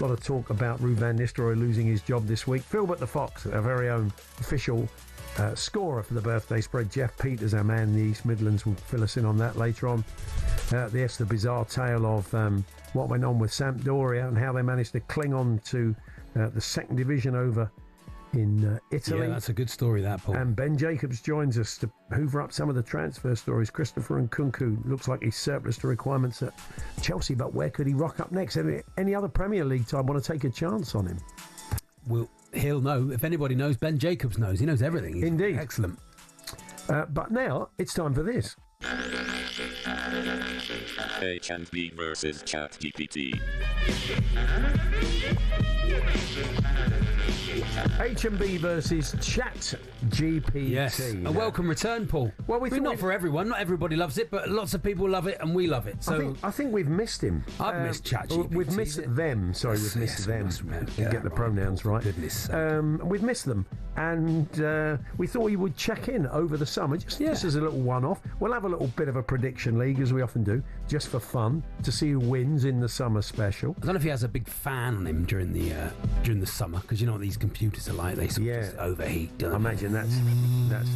Speaker 3: lot of talk about Ruud van Nistelrooy losing his job this week. Philbert the Fox, our very own official scorer for the birthday spread, Jeff Peters, our man in the East Midlands, will fill us in on that later on. There's the bizarre tale of what went on with Sampdoria and how they managed to cling on to the second division over in Italy.
Speaker 7: Yeah, that's a good story, that, Paul.
Speaker 3: And Ben Jacobs joins us to hoover up some of the transfer stories. Christopher Nkunku looks like he's surplus to requirements at Chelsea, but where could he rock up next? Any other Premier League type want to take a chance on him?
Speaker 7: He'll know. If anybody knows, Ben Jacobs knows. He knows everything. He's
Speaker 3: Indeed.
Speaker 7: Excellent.
Speaker 3: But now it's time for this.
Speaker 21: HMBB versus Chat GPT.
Speaker 3: HMB versus Chat GPT.
Speaker 7: Yes. A welcome return, Paul.
Speaker 3: Well,
Speaker 7: not for everyone. Not everybody loves it, but lots of people love it, and we love it. So
Speaker 3: I think we've missed him.
Speaker 7: I've missed Chat GPT.
Speaker 3: We've missed them. Sorry, we've missed them. Get the pronouns right.
Speaker 7: Goodness.
Speaker 3: We've missed them, and we thought we would check in over the summer. Just as a little one-off. We'll have a little bit of a prediction league, as we often do, just for fun, to see who wins in the summer special.
Speaker 7: I don't know if he has a big fan on him during the summer, because you know what these computers are like. They sort of just overheat.
Speaker 3: I imagine that's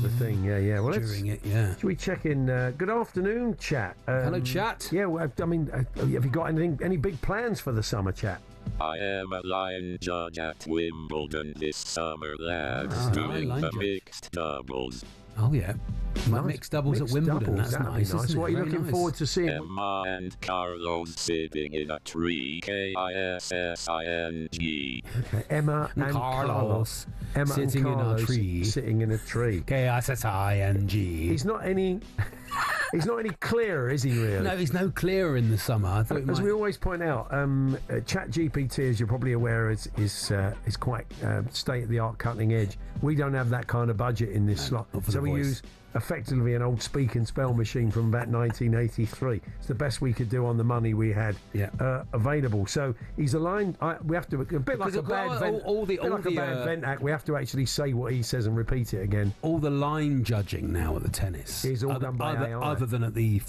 Speaker 3: the thing. Yeah. Well,
Speaker 7: during it. Yeah.
Speaker 3: Should we check in? Good afternoon, Chat.
Speaker 7: Hello, Chat.
Speaker 3: Yeah. Well, I mean, have you got any big plans for the summer, Chat?
Speaker 21: I am a Lion judge at Wimbledon this summer, lads, doing the mixed doubles.
Speaker 7: Oh, yeah. Like mixed doubles at Wimbledon. That's nice. Isn't
Speaker 3: What
Speaker 7: it?
Speaker 3: are you looking forward to seeing?
Speaker 21: Emma and Carlos sitting in a tree. Kissing.
Speaker 3: Emma and Carlos. Emma
Speaker 7: sitting
Speaker 3: and Carlos
Speaker 7: in a tree.
Speaker 3: Sitting in a tree.
Speaker 7: Kissing.
Speaker 3: He's not any. He's not any clearer, is he? Really?
Speaker 7: No, he's no clearer in the summer.
Speaker 3: As we always point out, Chat GPT, as you're probably aware, is quite state of the art, cutting edge. We don't have that kind of budget in this slot, so we use effectively an old speak and spell machine from about 1983. It's the best we could do on the money we had available. So he's aligned. We have to a bit like a bad vent act. We have to actually say what he says and repeat it again.
Speaker 7: All the line judging now at the tennis
Speaker 3: is all done by AI,
Speaker 7: other than at the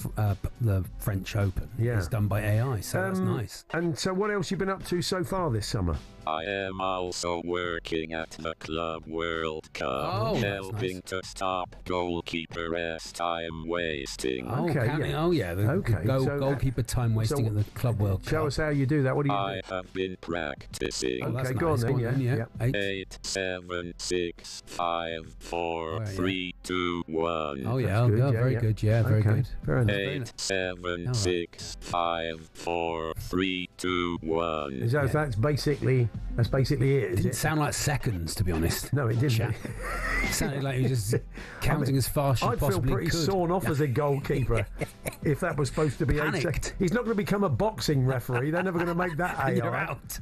Speaker 7: French Open. It's done by AI. So that's nice.
Speaker 3: And so, what else you been up to so far this summer?
Speaker 21: I am also working at the Club World Cup, helping to stop goalkeeper time wasting.
Speaker 7: Goalkeeper time wasting at the Club World Cup.
Speaker 3: Show us how you do that. What do you do?
Speaker 21: I have been practicing.
Speaker 3: Okay, go on then.
Speaker 21: 8, 7, 6, 5, 4, 3, 2, 1.
Speaker 7: Oh yeah, very good. Yeah, very good.
Speaker 21: 8, 7, 6, 5, 4, 3, 2, 1.
Speaker 3: So that's basically it.
Speaker 7: It didn't sound like seconds, to be honest.
Speaker 3: No, it didn't.
Speaker 7: It sounded like he was just counting as fast as you possibly could.
Speaker 3: I'd feel pretty sawn off as a goalkeeper if that was supposed to be 8 seconds. He's not going to become a boxing referee. They're never going to make that AI.
Speaker 7: You're out.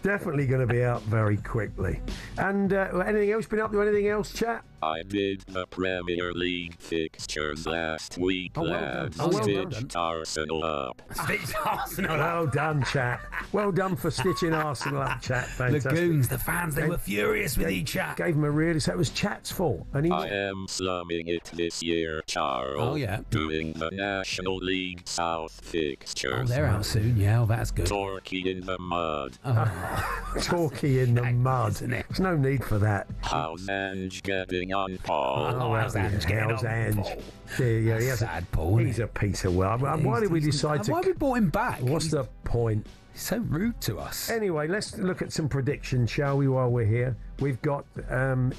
Speaker 3: Definitely going to be out very quickly. And anything else? Been up to anything else, chat?
Speaker 21: I did the Premier League fixtures last week, lads. Stitched Arsenal up.
Speaker 7: Stitched Arsenal up.
Speaker 3: Well done, chat. Well done for stitching Arsenal up, chat. Fantastic.
Speaker 7: The goons, the fans, they were furious with each chat.
Speaker 3: Gave him a really... So it was Chat's fault. And
Speaker 21: I am slumming it this year, Charles.
Speaker 7: Oh, yeah.
Speaker 21: Doing the National League South fixtures.
Speaker 7: Oh, they're out soon. Yeah, that's good.
Speaker 21: Torquay in the mud.
Speaker 3: Torquay in the mud. There's no need for that.
Speaker 21: How's Ange getting on, Paul?
Speaker 3: How's Ange getting on, Ange?
Speaker 7: Sad Paul.
Speaker 3: He's a piece of work. Why did we decide to...
Speaker 7: Why we brought him back?
Speaker 3: What's the point?
Speaker 7: He's so rude to us.
Speaker 3: Anyway, let's look at some predictions, shall we, while we're here? We've got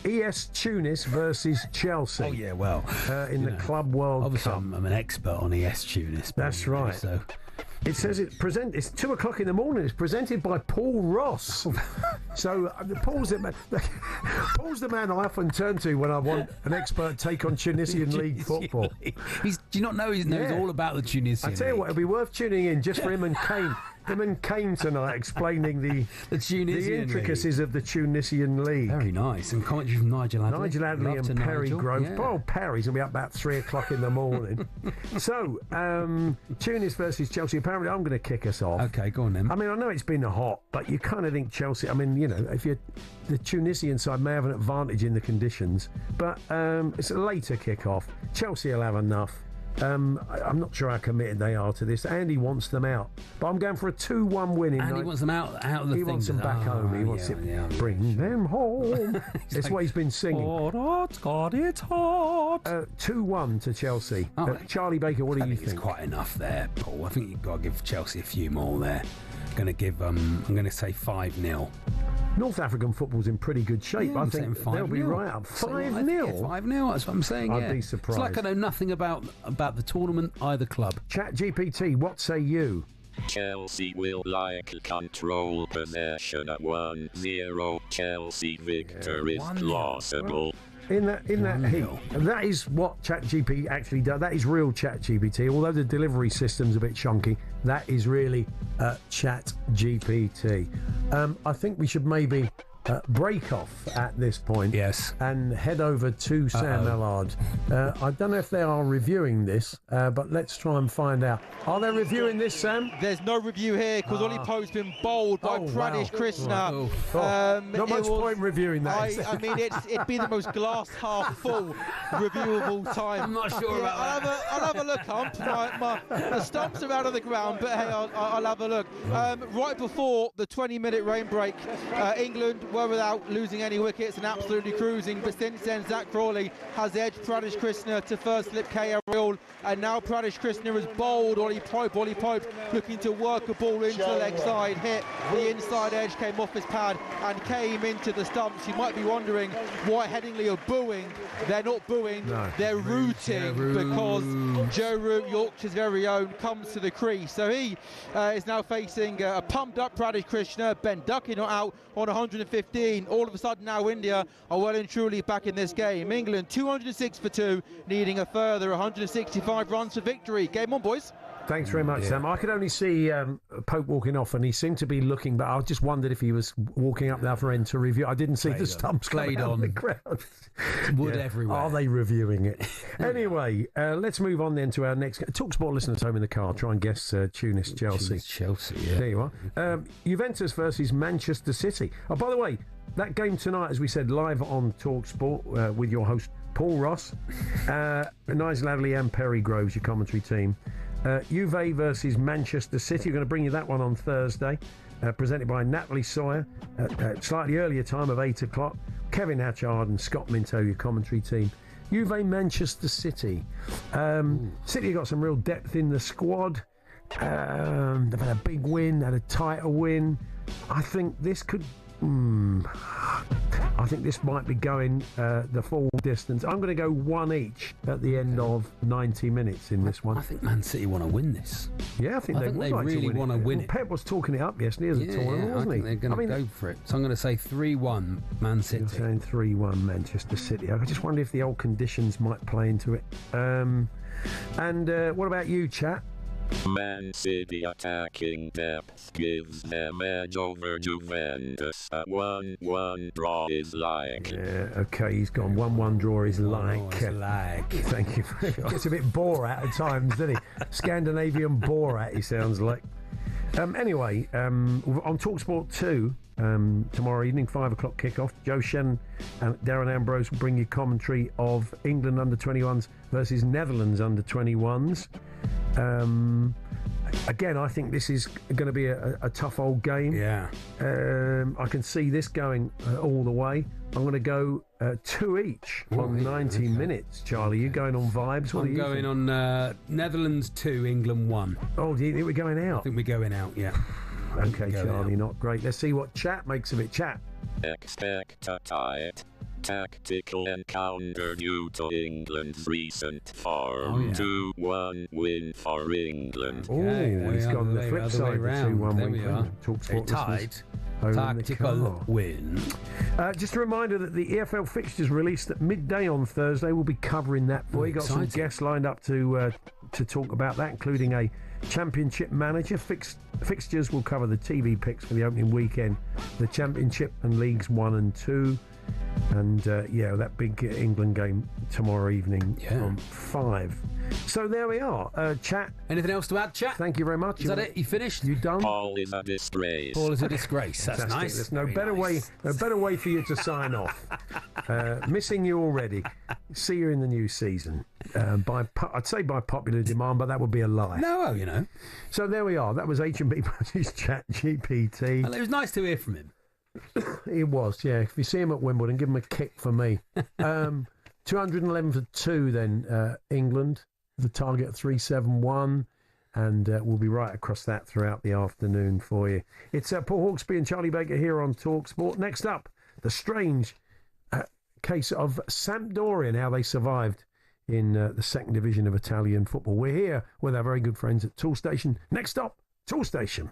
Speaker 3: ES Tunis versus Chelsea.
Speaker 7: Oh, yeah, well.
Speaker 3: In the Club World
Speaker 7: obviously
Speaker 3: Cup.
Speaker 7: I'm an expert on ES Tunis.
Speaker 3: That's right.
Speaker 7: So...
Speaker 3: It says it's 2:00 in the morning. It's presented by Paul Ross. So Paul's the man I often turn to when I want an expert take on Tunisian League football.
Speaker 7: Do you not know he knows all about the Tunisian
Speaker 3: I tell you
Speaker 7: League?
Speaker 3: what, it'd be worth tuning in just for him and Kane. Him and Kane tonight explaining the intricacies of the Tunisian League.
Speaker 7: Very nice. And commentary from Nigel Adley.
Speaker 3: Nigel Adley and Perry Grove.
Speaker 7: Yeah.
Speaker 3: Oh, Perry's going to be up about 3:00 in the morning. So, Tunis versus Chelsea. Apparently, I'm going to kick us off.
Speaker 7: Okay, go on then.
Speaker 3: I mean, I know it's been hot, but you kind of think Chelsea... I mean, if you're... The Tunisian side may have an advantage in the conditions, but it's a later kick-off. Chelsea will have enough. I'm not sure how committed they are to this. Andy wants them out, but I'm going for a 2-1 win.
Speaker 7: Andy wants them out of the
Speaker 3: He wants them back home. He wants bring them home. That's what he's been singing.
Speaker 7: God, it's hot.
Speaker 3: 2-1 to Chelsea. Charlie Baker, what do you think?
Speaker 7: It's quite enough there, Paul. I think you've got to give Chelsea a few more there. I'm going to say 5-0.
Speaker 3: North African football's in pretty good shape.
Speaker 7: Yeah,
Speaker 3: I think they'll be right up. 5-0.
Speaker 7: 5-0. That's what I'm saying.
Speaker 3: I'd be surprised.
Speaker 7: It's like I know nothing about the tournament, either club.
Speaker 3: Chat GPT, what say you?
Speaker 21: Chelsea will control possession at 1-0. Chelsea victory is plausible.
Speaker 3: In that heat, and that is what ChatGPT actually does. That is real ChatGPT. Although the delivery system's a bit chunky, that is really ChatGPT. I think we should maybe break off at this point.
Speaker 7: Yes.
Speaker 3: And head over to Sam Allard. I don't know if they are reviewing this, but let's try and find out. Are they reviewing this, Sam?
Speaker 10: There's no review here because Ollie Pope's been bowled by Pradesh Krishna.
Speaker 3: Not much point revying that.
Speaker 10: I mean, it'd be the most glass half full review of all time.
Speaker 7: I'm not sure about that.
Speaker 10: I'll have a look, Hump. The stumps are out of the ground, but hey, I'll have a look. Right before the 20-minute rain break, England were without losing any wickets and absolutely cruising, but since then Zach Crawley has edged Pradesh Krishna to first slip KL, and now Pradesh Krishna is bowled Ollie Pope, looking to work a ball into the leg side, hit the inside edge, came off his pad and came into the stumps. You might be wondering why Headingley are booing. They're not booing, they're rooting, because Joe Root, Yorkshire's very own, comes to the crease. So he is now facing a pumped up Pradesh Krishna. Ben Ducky not out on 115. All of a sudden now India are well and truly back in this game. England 206 for 2, needing a further 165 runs for victory. Game on, boys.
Speaker 3: Thanks very much, Sam. I could only see Pope walking off, and he seemed to be looking, but I just wondered if he was walking up the other end to review. I didn't see the stumps played on the ground.
Speaker 7: Wood everywhere.
Speaker 3: Are they reviewing it? Anyway, let's move on then to our next TalkSport listeners home in the car. Try and guess Tunis Chelsea.
Speaker 7: Chelsea, yeah.
Speaker 3: There you are. Juventus versus Manchester City. Oh, by the way, that game tonight, as we said, live on TalkSport with your host Paul Ross, Nigel Adderley and Perry Groves, your commentary team. Juve versus Manchester City. We're going to bring you that one on Thursday, presented by Natalie Sawyer at slightly earlier time of 8 o'clock. Kevin Hatchard and Scott Minto, your commentary team. Juve, Manchester City. City have got some real depth in the squad. They've had a big win, had a tighter win. I think this could... I think this might be going the full distance. I'm going to go one each at the end of 90 minutes in this one.
Speaker 7: I think Man City want to win this.
Speaker 3: Yeah, I think they
Speaker 7: really want to win it.
Speaker 3: Pep was talking it up yesterday as a tournament, wasn't he?
Speaker 7: They're going to go for it. So I'm going to say 3-1 Man City.
Speaker 3: You're saying 3-1 Manchester City. I just wonder if the old conditions might play into it. And what about you, Chat?
Speaker 21: Man City attacking depth gives them edge over Juventus. A 1-1 draw is like.
Speaker 3: Yeah, okay, he's gone. 1-1 draw is like. Thank you. Gets a bit Borat at times, doesn't he? Scandinavian Borat, he sounds like. Anyway, on TalkSport 2, tomorrow evening, 5 o'clock kickoff, Joe Shen and Darren Ambrose will bring you commentary of England under-21s versus Netherlands under-21s. Again, I think this is going to be a tough old game.
Speaker 7: Yeah.
Speaker 3: I can see this going all the way. I'm going to go 2 each on 90 minutes. Charlie, you going on vibes?
Speaker 7: I'm going on Netherlands 2, England 1.
Speaker 3: Oh, do you think we're going out?
Speaker 7: I think we're going out, yeah.
Speaker 3: Okay, Charlie, not great. Let's see what Chat makes of it. Chat.
Speaker 21: Expect a tight tactical encounter due to England's recent form. 2-1 win for England.
Speaker 3: Oh, he's gone the flip side. 2-1
Speaker 7: there
Speaker 3: win.
Speaker 7: we are.
Speaker 3: TalkSport
Speaker 7: tight. Tactical win.
Speaker 3: Just a reminder that the EFL fixtures released at midday on Thursday. We'll be covering that for you. Got some guests lined up to talk about that, including a Championship manager. Fixtures will cover the TV picks for the opening weekend, the Championship and Leagues 1 and 2. And that big England game tomorrow evening from 5. So there we are. Chat.
Speaker 7: Anything else to add, Chat?
Speaker 3: Thank you very much.
Speaker 7: Is that it? You finished?
Speaker 3: You done?
Speaker 21: Paul is a disgrace.
Speaker 7: Paul is a disgrace. That's nice.
Speaker 3: There's no better way for you to sign off. Missing you already. See you in the new season. I'd say by popular demand, but that would be a lie.
Speaker 7: No, you know.
Speaker 3: So there we are. That was HMBB versus Chat GPT.
Speaker 7: Well, it was nice to hear from him.
Speaker 3: It was, yeah. If you see him at Wimbledon, give him a kick for me. 211 for 2 then, England. The target 371. And we'll be right across that throughout the afternoon for you. It's Paul Hawksbee and Charlie Baker here on TalkSport. Next up, the strange case of Sampdoria and how they survived in the second division of Italian football. We're here with our very good friends at Tool Station. Next up, Tool Station.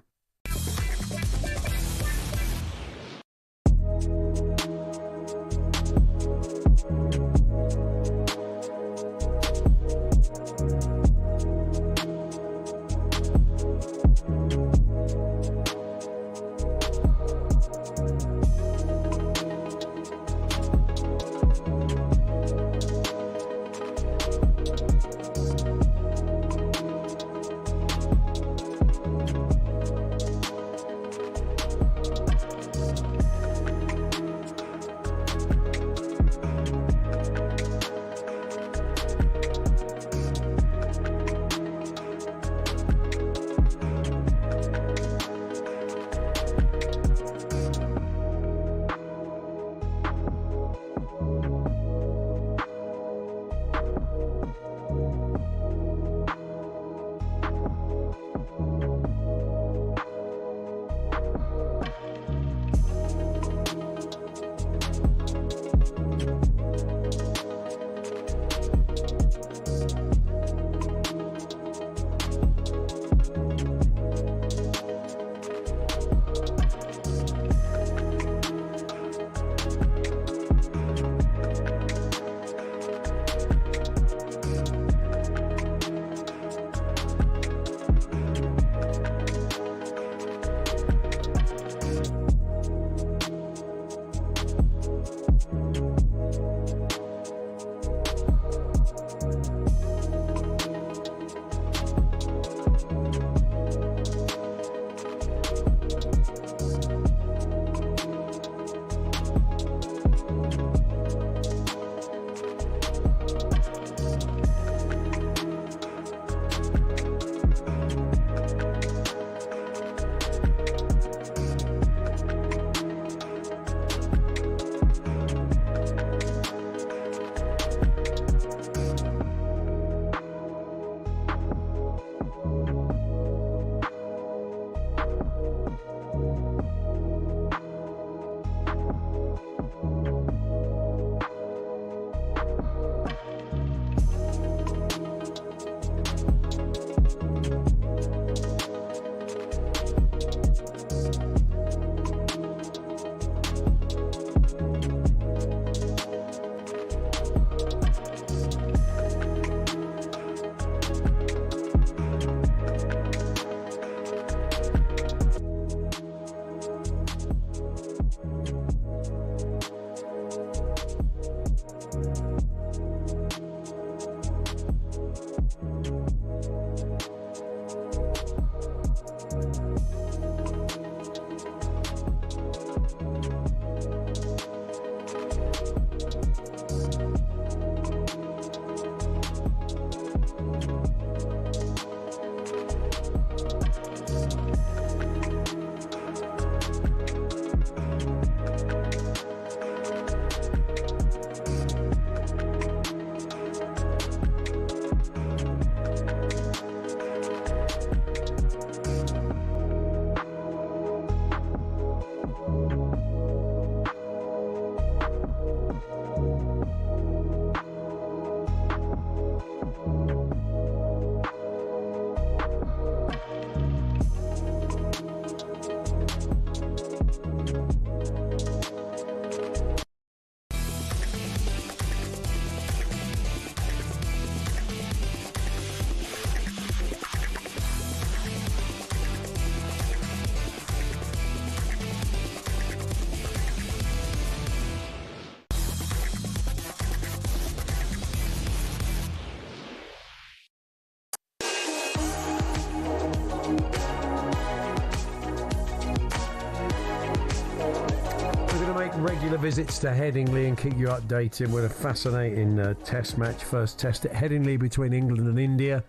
Speaker 3: regular visits to Headingley and keep you updated with a fascinating test match. First test at Headingley between England and India.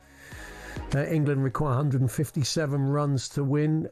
Speaker 3: England require 157 runs to win.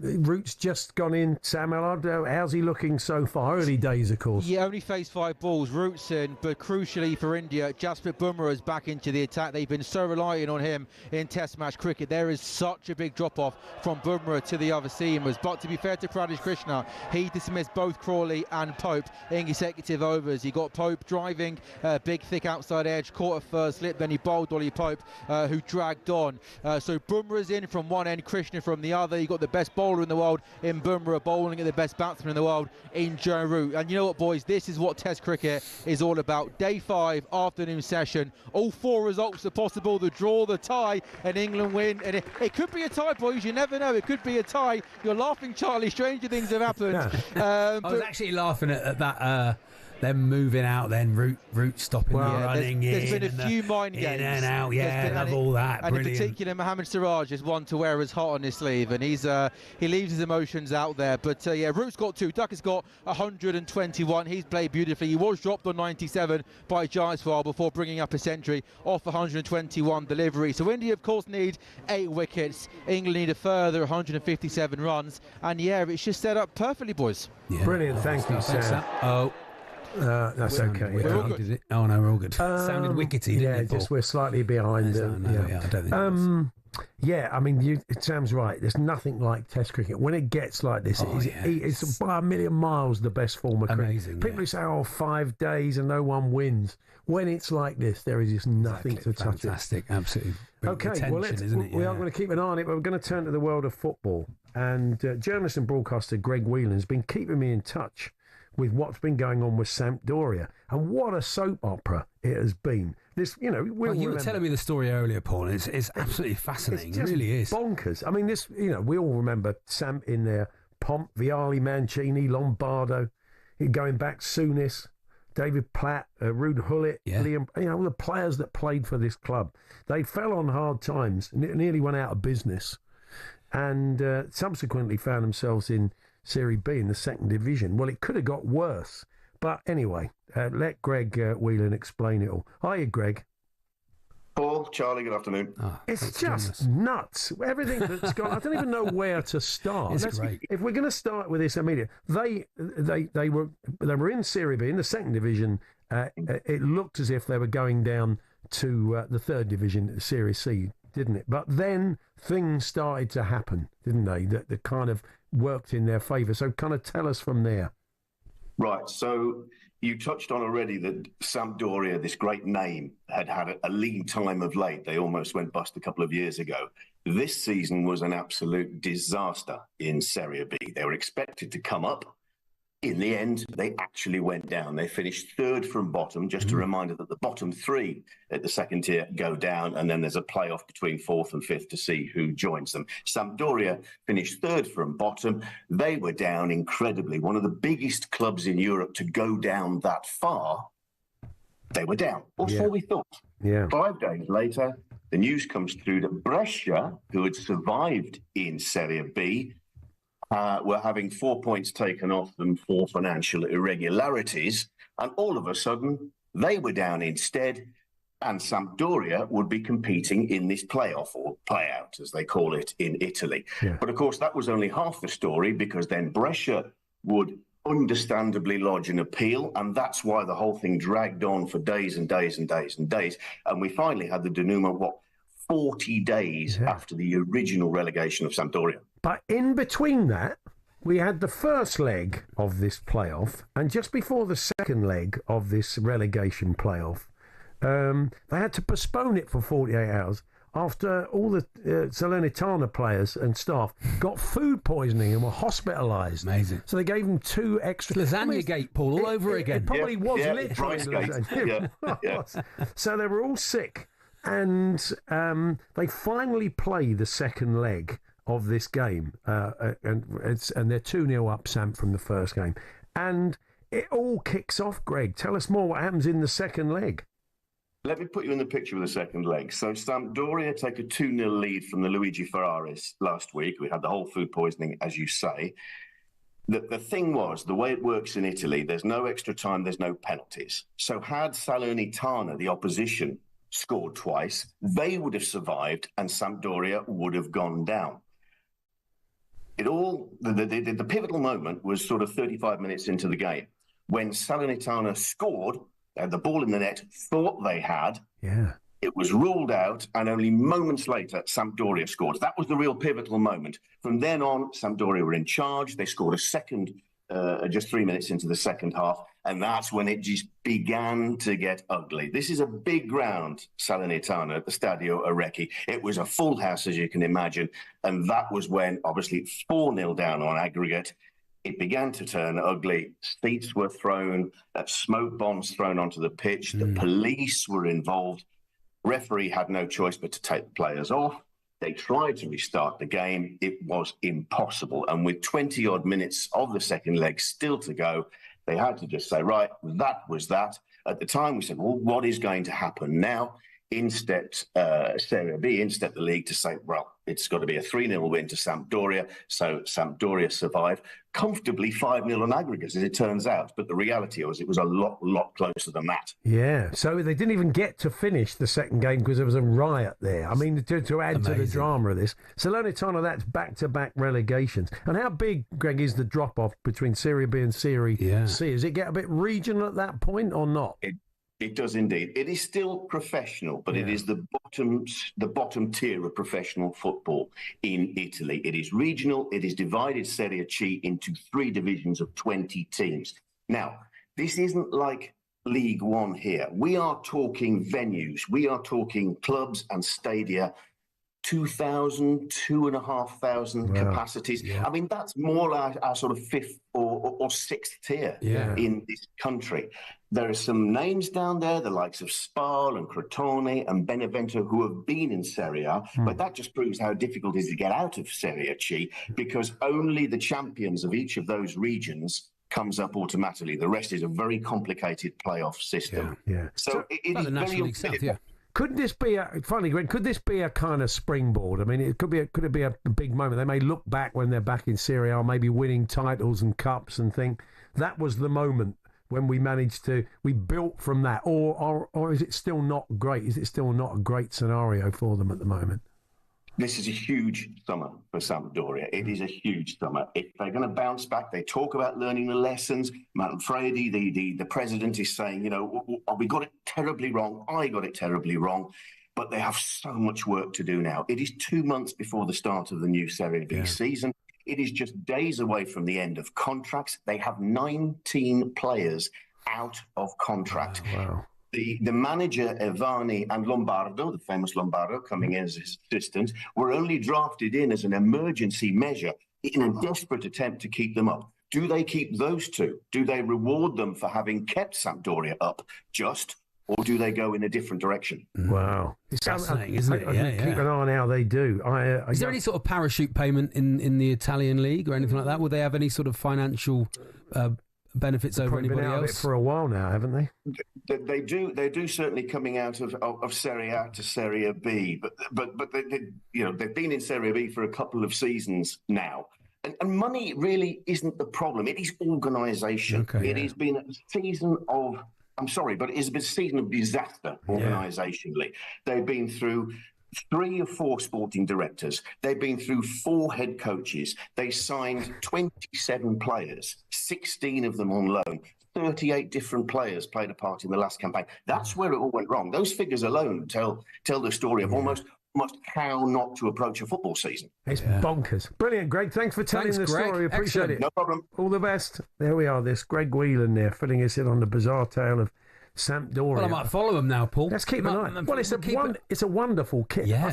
Speaker 3: Root's just gone in. Sam Allard, how's he looking so far? Early days, of course.
Speaker 10: Yeah, only faced 5 balls. Root's in, but crucially for India, Jasprit Bumrah is back into the attack. They've been so reliant on him in Test match cricket. There is such a big drop-off from Bumrah to the other seamers. But to be fair to Pradesh Krishna, he dismissed both Crawley and Pope in consecutive overs. He got Pope driving, big, thick outside edge, caught a first slip, then he bowled Ollie Pope, who dragged on. So Bumrah's in from one end, Krishna from the other. You got the best bowler in the world in Bumrah bowling at the best batsman in the world in Joe Root. And you know what, boys, this is what Test cricket is all about. Day 5, afternoon session. All 4 results are possible: the draw, the tie, and England win. And it could be a tie, boys. You never know. It could be a tie. You're laughing, Charlie. Stranger things have happened.
Speaker 7: I was actually laughing at that. Them moving out, then Root stopping, running
Speaker 10: there's
Speaker 7: in.
Speaker 10: There's been a few mind games.
Speaker 7: In and out, love all that.
Speaker 10: And
Speaker 7: brilliant.
Speaker 10: in particular, Mohammad Siraj is one to wear his heart on his sleeve, and he leaves his emotions out there. But Root's got 2. Duck has got 121. He's played beautifully. He was dropped on 97 by Jaiswal before bringing up a century off 121 delivery. So India, of course, need 8 wickets. England need a further 157 runs. And it's just set up perfectly, boys.
Speaker 3: Yeah. Brilliant, thank you, Sam.
Speaker 7: Oh.
Speaker 3: That's okay.
Speaker 7: We're all good. Is it? Oh no, we're all good. Sounded wickety, didn't it?
Speaker 3: Just we're slightly behind.
Speaker 7: I don't think
Speaker 3: I mean, Sam's right. There's nothing like Test cricket. When it gets like this, it's by a million miles the best form of cricket.
Speaker 7: Amazing.
Speaker 3: People who say, 5 days and no one wins. When it's like this, there is just nothing to touch it.
Speaker 7: Fantastic, absolutely.
Speaker 3: Okay,
Speaker 7: isn't it?
Speaker 3: We are going to keep an eye on it, but we're going to turn to the world of football. And journalist and broadcaster Greg Whelan has been keeping me in touch with what's been going on with Sampdoria, and what a soap opera it has been. This, you were
Speaker 7: telling me the story earlier, Paul. It's absolutely fascinating. It really is
Speaker 3: bonkers. I mean, this, we all remember Samp in there, Pomp, Vialli, Mancini, Lombardo, going back Souness, David Platt, Ruud Gullit, Liam, all the players that played for this club. They fell on hard times, nearly went out of business, and subsequently found themselves in Serie B in the 2nd division. Well, it could have got worse. But anyway, let Greg Whelan explain it all. Hiya, Greg.
Speaker 8: Paul, Charlie, good afternoon.
Speaker 3: It's just nuts. Everything that's gone. I don't even know where to start.
Speaker 7: It's great.
Speaker 3: If we're going to start with this immediately, they were in Serie B in the 2nd division. It looked as if they were going down to the 3rd division, Serie C, didn't it? But then things started to happen, didn't they? That kind of worked in their favour. So kind of tell us from there.
Speaker 8: Right. So you touched on already that Sampdoria, this great name, had a lean time of late. They almost went bust a couple of years ago. This season was an absolute disaster in Serie B. They were expected to come up. In the end, they actually went down. They finished 3rd from bottom. Just a reminder that the bottom 3 at the 2nd tier go down, and then there's a playoff between 4th and 5th to see who joins them. Sampdoria finished 3rd from bottom. They were down incredibly. One of the biggest clubs in Europe to go down that far. They were down. Or so we thought.
Speaker 3: Yeah.
Speaker 8: 5 days later, the news comes through that Brescia, who had survived in Serie B, were having 4 points taken off them for financial irregularities, and all of a sudden they were down instead, and Sampdoria would be competing in this playoff, or playout as they call it in Italy. But of course that was only half the story, because then Brescia would understandably lodge an appeal, and that's why the whole thing dragged on for days and days and days and days, and we finally had the denouement 40 days after the original relegation of Sampdoria.
Speaker 3: But in between that, we had the first leg of this playoff, and just before the second leg of this relegation playoff, they had to postpone it for 48 hours after all the Salernitana players and staff got food poisoning and were hospitalised.
Speaker 7: Amazing.
Speaker 3: So they gave them 2 extra...
Speaker 7: Lasagna gate, Paul, all over again.
Speaker 3: It probably was literally lasagna. So they were all sick. And they finally play the second leg of this game, and they're 2-0 up, Samp, from the first game. And it all kicks off, Greg. Tell us more what happens in the second leg.
Speaker 8: Let me put you in the picture with the second leg. So Sampdoria take a 2-0 lead from the Luigi Ferraris last week. We had the whole food poisoning, as you say. The thing was, the way it works in Italy, there's no extra time, there's no penalties. So had Salernitana, the opposition, scored twice, they would have survived and Sampdoria would have gone down. The pivotal moment was sort of 35 minutes into the game when Salernitana scored, they had the ball in the net, thought they had.
Speaker 3: Yeah.
Speaker 8: It was ruled out, and only moments later, Sampdoria scored. That was the real pivotal moment. From then on, Sampdoria were in charge. They scored a second, just 3 minutes into the second half, and that's when it just began to get ugly. This is a big ground, Salernitana, at the Stadio Orecchi. It was a full house, as you can imagine, and that was when, obviously, 4-0 down on aggregate, it began to turn ugly. Seats were thrown, smoke bombs thrown onto the pitch. The police were involved. Referee had no choice but to take the players off. They tried to restart the game. It was impossible. And with 20-odd minutes of the second leg still to go, they had to just say, right, that was that. At the time, we said, well, what is going to happen now? In stepped Serie B, in stepped the league to say, well, it's got to be a 3-0 win to Sampdoria. So Sampdoria survived comfortably 5-0 on aggregate, as it turns out. But the reality was it was a lot closer than that.
Speaker 3: Yeah, so they didn't even get to finish the second game because there was a riot there. I mean, to add to the drama of this, Salernitana, that's back-to-back relegations. And how big, Greg, is the drop-off between Serie B and Serie C? Does it get a bit regional at that point or not?
Speaker 8: It does indeed. It is still professional, but it is the bottom tier of professional football in Italy. It is regional. It is divided Serie C into 3 divisions of 20 teams. Now, this isn't like League One here. We are talking venues. We are talking clubs and stadia, 2,000, 2,500 capacities. Yeah. I mean, that's more like our sort of 5th or 6th tier in this country. There are some names down there, the likes of Spal and Crotone and Benevento, who have been in Serie A, but that just proves how difficult it is to get out of Serie C, because only the champions of each of those regions comes up automatically. The rest is a very complicated playoff system.
Speaker 3: Yeah.
Speaker 8: So it is very unpredictable.
Speaker 3: Could this be finally, Greg? Could this be a kind of springboard? I mean, could it be a big moment? They may look back when they're back in Serie A, maybe winning titles and cups, and think that was the moment when we built from that, or is it still not great? Is it still not a great scenario for them at the moment?
Speaker 8: This is a huge summer for Sampdoria. It is a huge summer. If they're going to bounce back, they talk about learning the lessons. Manfredi, the president, is saying, we got it terribly wrong. I got it terribly wrong. But they have so much work to do now. It is 2 months before the start of the new Serie B season. It is just days away from the end of contracts. They have 19 players out of contract.
Speaker 3: Wow.
Speaker 8: The manager, Evani, and Lombardo, the famous Lombardo, coming in as his assistant, were only drafted in as an emergency measure in a desperate attempt to keep them up. Do they keep those two? Do they reward them for having kept Sampdoria up or do they go in a different direction?
Speaker 3: Wow.
Speaker 7: It's fascinating, isn't it?
Speaker 3: Keep an eye on how they do.
Speaker 7: Is there any sort of parachute payment in the Italian league or anything like that? Will they have any sort of financial benefits over anybody
Speaker 3: been out
Speaker 7: else?
Speaker 3: Of it for a while now, haven't they?
Speaker 8: They do certainly coming out of Serie A to Serie B, but they've been in Serie B for a couple of seasons now. And money really isn't the problem. It is organisation. It has been a season of, I'm sorry, but it has been a season of disaster organisationally. They've been through 3 or 4 sporting directors. They've been through 4 head coaches. They signed 27 players, 16 of them on loan. 38 different players played a part in the last campaign. That's where it all went wrong. Those figures alone tell the story of almost how not to approach a football season.
Speaker 3: It's bonkers. Brilliant, Greg. Thanks for telling the story. Appreciate it.
Speaker 8: No problem.
Speaker 3: All the best. There we are. This Greg Whelan there, filling us in on the bizarre tale of Sampdoria.
Speaker 7: Well, I might follow him now, Paul.
Speaker 3: Let's keep an eye. Well, it's a wonderful kit.
Speaker 7: Yeah.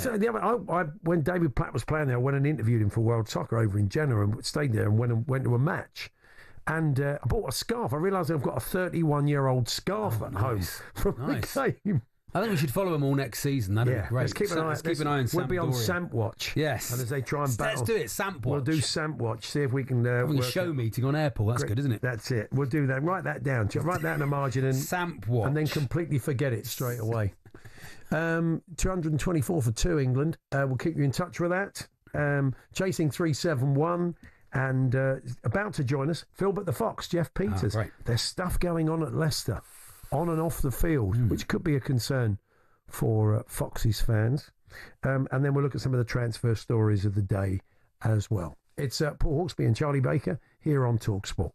Speaker 3: When David Platt was playing there, I went and interviewed him for World Soccer over in Genoa and stayed there and went to a match. And I bought a scarf. I realised I've got a 31-year-old scarf at home from the game.
Speaker 7: I think we should follow them all next season. That'd be great.
Speaker 3: Let's keep an eye on Sampdoria. We'll be on Samp Watch.
Speaker 7: Yes.
Speaker 3: And as they try and battle.
Speaker 7: Let's do it, Samp Watch.
Speaker 3: We'll do Samp Watch. See if we can...
Speaker 7: having a show meeting on air, Paul. That's good, isn't it?
Speaker 3: That's it. We'll do that. Write that down. Write that in a margin. And
Speaker 7: Samp Watch.
Speaker 3: And then completely forget it straight away. 224 for 2, England. We'll keep you in touch with that. Chasing 371. And about to join us, Philbert the Fox, Jeff Peters. There's stuff going on at Leicester, on and off the field, which could be a concern for Fox's fans. And then we'll look at some of the transfer stories of the day as well. It's Paul Hawksbee and Charlie Baker here on talkSPORT.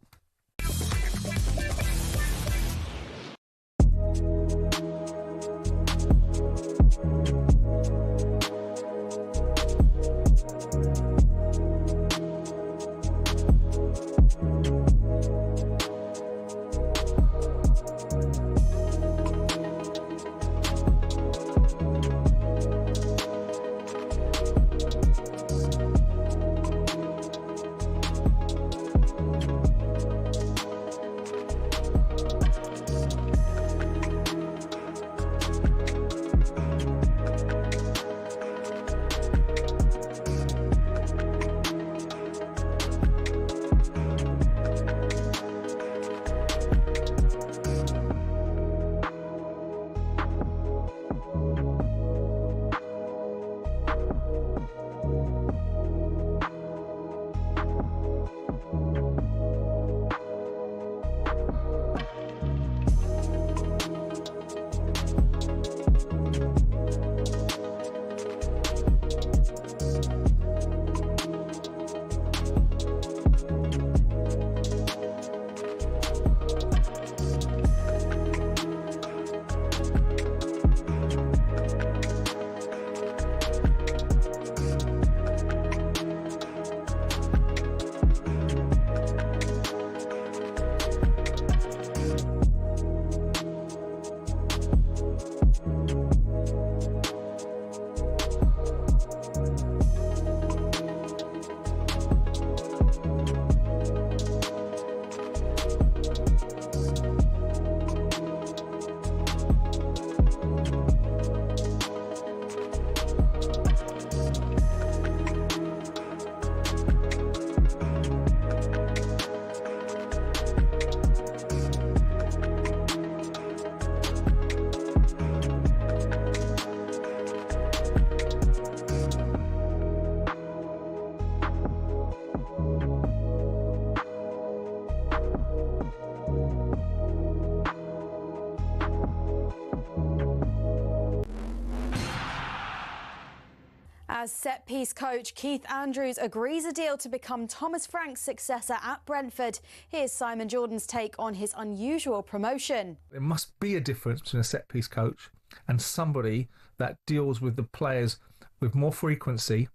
Speaker 1: As set-piece coach Keith Andrews agrees a deal to become Thomas Frank's successor at Brentford, here's Simon Jordan's take on his unusual promotion.
Speaker 2: There must be a difference between a set-piece coach and somebody that deals with the players with more frequency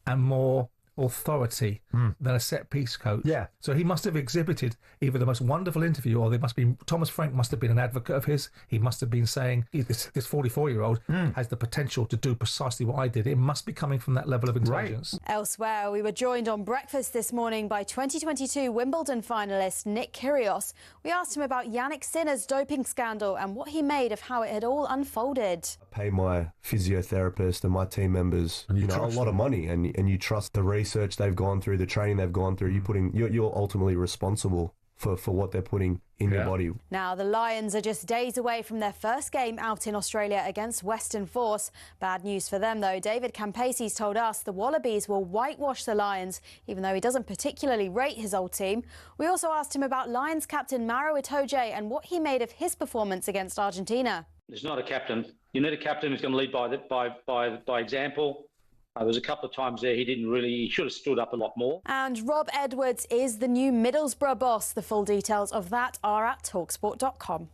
Speaker 2: and more authority than a set-piece coach.
Speaker 3: Yeah.
Speaker 2: So he must have exhibited either the most wonderful interview, or Thomas Frank must have been an advocate of his. He must have been saying, this 44-year-old has the potential to do precisely what I did. It must be coming from that level of intelligence.
Speaker 1: Right. Elsewhere, we were joined on breakfast this morning by 2022 Wimbledon finalist Nick Kyrgios. We asked him about Yannick Sinner's doping scandal and what he made of how it had all unfolded.
Speaker 4: I pay my physiotherapist and my team members a lot of money, and you trust the research they've gone through, the training they've gone through. You're ultimately responsible for what they're putting in your body.
Speaker 1: Now, the Lions are just days away from their first game out in Australia against Western Force. Bad news for them, though. David Campasi's told us the Wallabies will whitewash the Lions, even though he doesn't particularly rate his old team. We also asked him about Lions captain Maro Itoje and what he made of his performance against Argentina.
Speaker 5: There's not a captain. You need a captain who's going to lead by example. There was a couple of times there he should have stood up a lot more.
Speaker 1: And Rob Edwards is the new Middlesbrough boss. The full details of that are at talksport.com.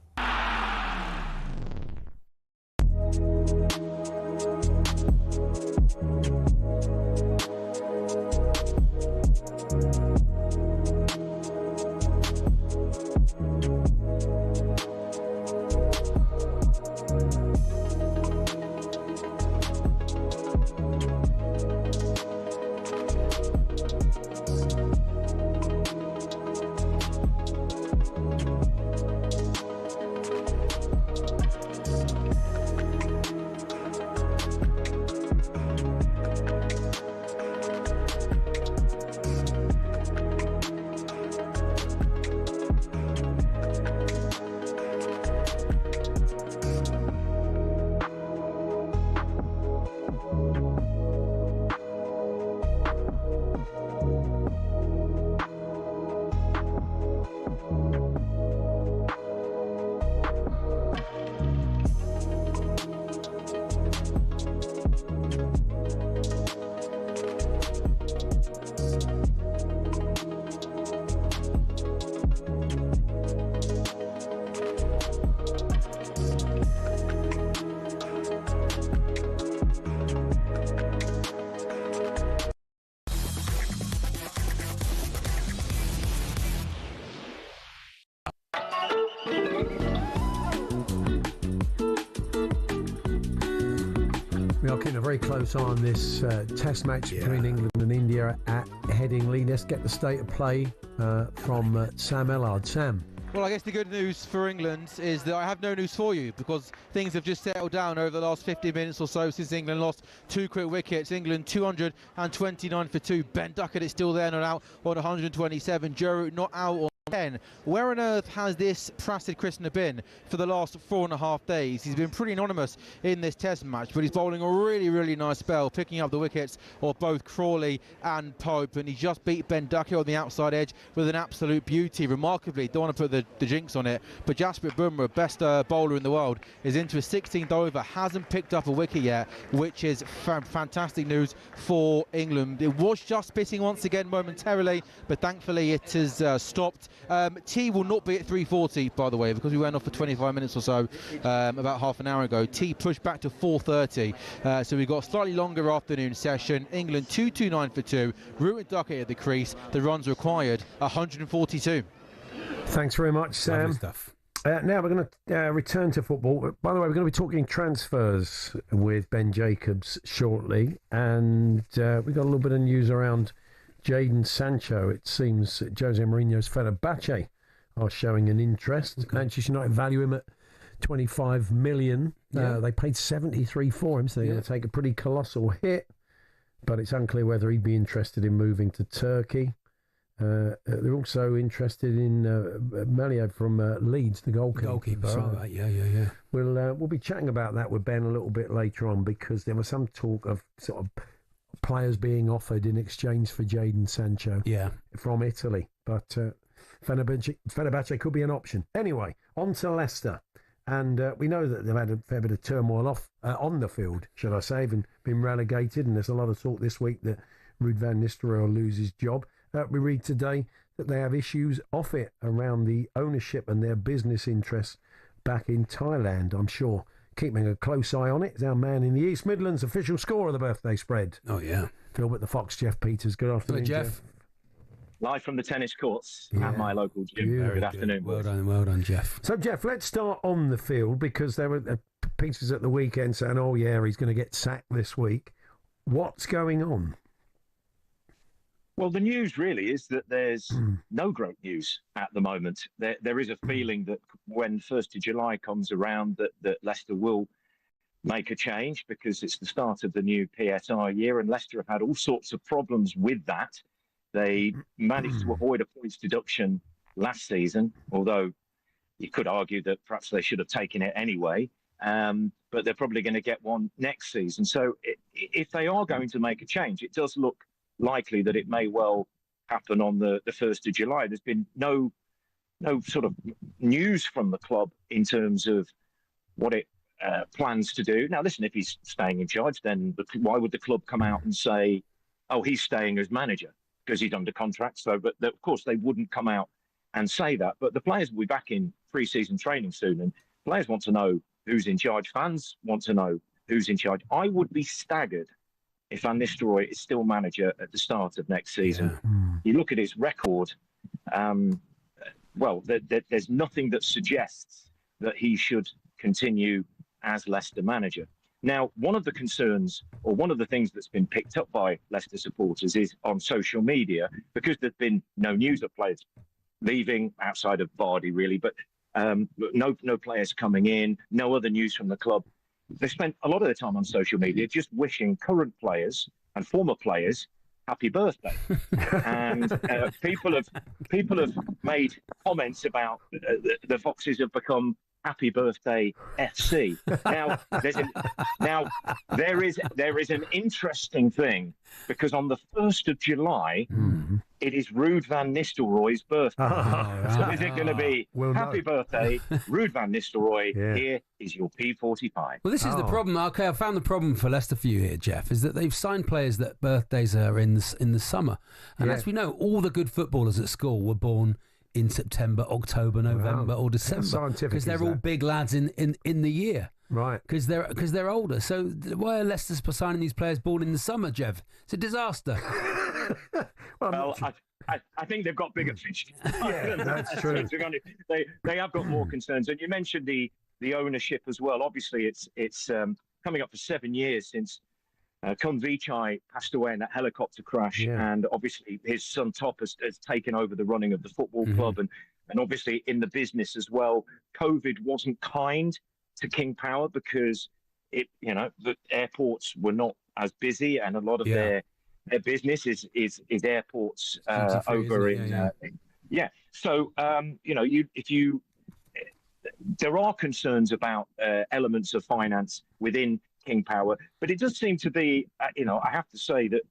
Speaker 3: Yeah, keeping a very close eye on this test match between England and India at Headingley. Let's get the state of play from Sam Ellard. Sam.
Speaker 10: Well, I guess the good news for England is that I have no news for you, because things have just settled down over the last 50 minutes or so since England lost 2 quick wickets. England 229 for 2. Ben Duckett is still there, not out on 127. Joe Root not out on 10. Where on earth has this Prasid Krishna been for the last 4.5 days? He's been pretty anonymous in this test match, but he's bowling a really, really nice spell, picking up the wickets of both Crawley and Pope, and he just beat Ben Duckett on the outside edge with an absolute beauty. Remarkably, don't want to put the jinx on it, but Jasprit Bumrah, best bowler in the world, is into his 16th over, hasn't picked up a wicket yet, which is fantastic news for England. It was just spitting once again momentarily, but thankfully it has stopped. T will not be at 3:40, by the way, because we went off for 25 minutes or so about half an hour ago. T pushed back to 4:30, so we've got a slightly longer afternoon session. England 229 for 2. Root and Duckett at the crease. The runs required 142.
Speaker 3: Thanks very much, Sam.
Speaker 2: Lovely stuff.
Speaker 3: Now we're going to return to football. By the way, we're going to be talking transfers with Ben Jacobs shortly, and we've got a little bit of news around Jadon Sancho. It seems that Jose Mourinho's Fenerbahce are showing an interest. Manchester United value him at 25 million. They paid 73 for him, so they're going to take a pretty colossal hit. But it's unclear whether he'd be interested in moving to Turkey. They're also interested in Melio from Leeds, the goalkeeper.
Speaker 7: So, right, yeah.
Speaker 3: We'll be chatting about that with Ben a little bit later on, because there was some talk of sort of players being offered in exchange for Jadon Sancho from Italy. But Fenerbahce could be an option. Anyway, on to Leicester. And we know that they've had a fair bit of turmoil on the field, should I say, and been relegated. And there's a lot of talk this week that Ruud van Nistelrooy will lose his job. We read today that they have issues off it around the ownership and their business interests back in Thailand. I'm sure keeping a close eye on it is our man in the East Midlands, official score of the birthday spread.
Speaker 7: Oh, yeah.
Speaker 3: Phil at the Fox, Jeff Peters. Good afternoon, Jeff.
Speaker 9: Live from the tennis courts at my local gym. Good afternoon.
Speaker 7: Well done, Jeff.
Speaker 3: So, Jeff, let's start on the field, because there were pieces at the weekend saying, oh, yeah, he's going to get sacked this week. What's going on?
Speaker 9: Well, the news really is that there's no great news at the moment. There is a feeling that when 1st of July comes around that Leicester will make a change, because it's the start of the new PSR year, and Leicester have had all sorts of problems with that. They managed to avoid a points deduction last season, although you could argue that perhaps they should have taken it anyway. But they're probably going to get one next season. So if they are going to make a change, it does look likely that it may well happen on the 1st of July. There's been no sort of news from the club in terms of what it plans to do. Now, listen, if he's staying in charge, then why would the club come out and say, oh, he's staying as manager because he's under contract? So, but of course, they wouldn't come out and say that. But the players will be back in pre-season training soon, and players want to know who's in charge. Fans want to know who's in charge. I would be staggered if Van Nistelrooy is still manager at the start of next season. You look at his record, there's nothing that suggests that he should continue as Leicester manager. Now, one of the concerns, or one of the things that's been picked up by Leicester supporters is on social media, because there's been no news of players leaving outside of Vardy, really, but no players coming in, no other news from the club. They spent a lot of their time on social media just wishing current players and former players happy birthday. And people have made comments about the Foxes have become Happy Birthday FC. Now there is an interesting thing, because on the 1st of July, it is Ruud van Nistelrooy's birthday. So is it going to be Happy Birthday, Ruud van Nistelrooy? Here is your P45.
Speaker 7: Well, this is the problem. Okay, I found the problem for Leicester for you here, Jeff, is that they've signed players that birthdays are in the summer, and as we know, all the good footballers at school were born in September, October, November, or December, because they're all big lads in the year,
Speaker 3: right?
Speaker 7: Because they're older. So why are Leicester signing these players born in the summer, Jeff? It's a disaster.
Speaker 9: Well, I think they've got bigger fish.
Speaker 3: Yeah, that's true.
Speaker 9: They have got more concerns, and you mentioned the ownership as well. Obviously, it's coming up for 7 years since Konvichai passed away in that helicopter crash, and obviously his son Top has taken over the running of the football club, and obviously in the business as well. COVID wasn't kind to King Power because the airports were not as busy, and a lot of their business is airports over in. So there are concerns about elements of finance within King Power, but it does seem to be, I have to say that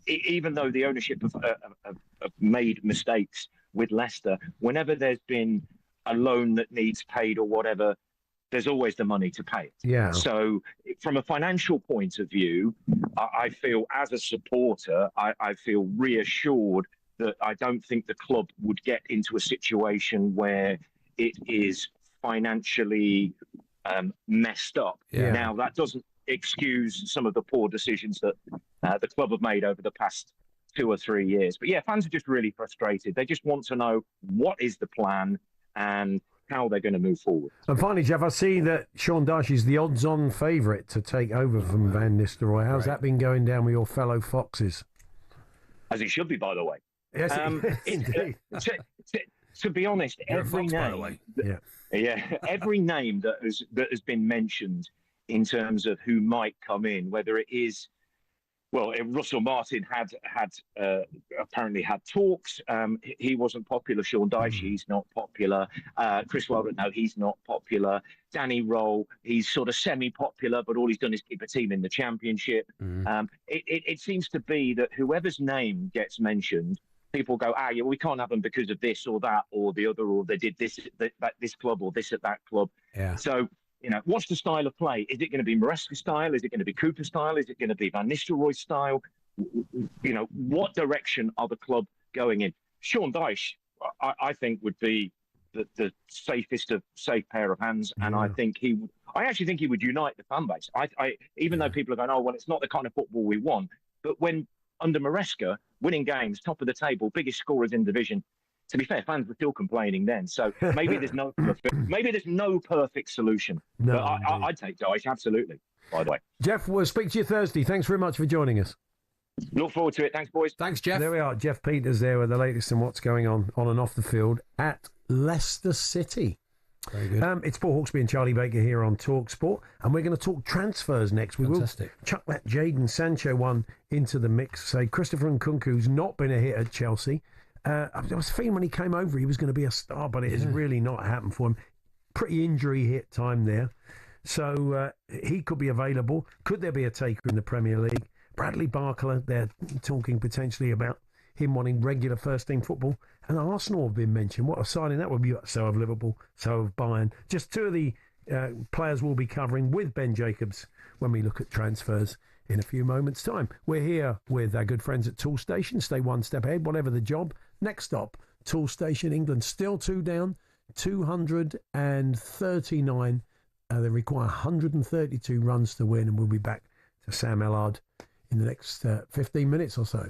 Speaker 9: even though the ownership have made mistakes with Leicester, whenever there's been a loan that needs paid or whatever, there's always the money to pay it.
Speaker 3: Yeah.
Speaker 9: So from a financial point of view, I feel as a supporter, I feel reassured that I don't think the club would get into a situation where it is financially messed up.
Speaker 3: Yeah.
Speaker 9: Now, that doesn't excuse some of the poor decisions that the club have made over the past 2 or 3 years. But yeah, fans are just really frustrated. They just want to know what is the plan and how they're going to move forward.
Speaker 3: And finally, Jeff, I see that Sean Dyche is the odds-on favourite to take over from Van Nistelrooy. How's that been going down with your fellow Foxes?
Speaker 9: As it should be, by the way.
Speaker 3: Yes, indeed.
Speaker 9: To be honest, every name that has been mentioned in terms of who might come in, whether it is, Russell Martin had apparently had talks. He wasn't popular. Sean Dyche, he's not popular. Chris Weldon, no, he's not popular. Danny Rowe, he's sort of semi-popular, but all he's done is keep a team in the Championship. It seems to be that whoever's name gets mentioned, people go, we can't have them because of this or that or the other, or they did this at this club or this at that club.
Speaker 3: Yeah.
Speaker 9: So, what's the style of play? Is it going to be Maresca style? Is it going to be Cooper style? Is it going to be Van Nistelrooy style? What direction are the club going in? Sean Dyche, I think, would be the safest of safe pair of hands, and I actually think he would unite the fan base. Even though people are going, it's not the kind of football we want, but when under Maresca, winning games, top of the table, biggest scorers in division. To be fair, fans were still complaining then. So maybe there's no perfect solution.
Speaker 3: No,
Speaker 9: but I'd take Dyche, absolutely. By the way,
Speaker 3: Jeff, we'll speak to you Thursday. Thanks very much for joining us.
Speaker 9: Look forward to it. Thanks, boys.
Speaker 7: Thanks, Jeff.
Speaker 3: There we are. Jeff Peters there with the latest on what's going on and off the field at Leicester City.
Speaker 2: Very good.
Speaker 3: It's Paul Hawksbee and Charlie Baker here on talkSPORT, and we're going to talk transfers next. We will chuck that Jadon Sancho one into the mix. Say Christopher Nkunku's not been a hit at Chelsea. I was feeling when he came over he was going to be a star, but it has really not happened for him. Pretty injury hit time there. So he could be available. Could there be a taker in the Premier League? Bradley Barcola, they're talking potentially about him wanting regular first-team football. And Arsenal have been mentioned. What a signing that would be. So have Liverpool, so have Bayern. Just two of the players we'll be covering with Ben Jacobs when we look at transfers in a few moments' time. We're here with our good friends at Toolstation. Stay one step ahead, whatever the job. Next stop, Toolstation England. Still 2 down, 239. They require 132 runs to win, and we'll be back to Sam Ellard in the next 15 minutes or so.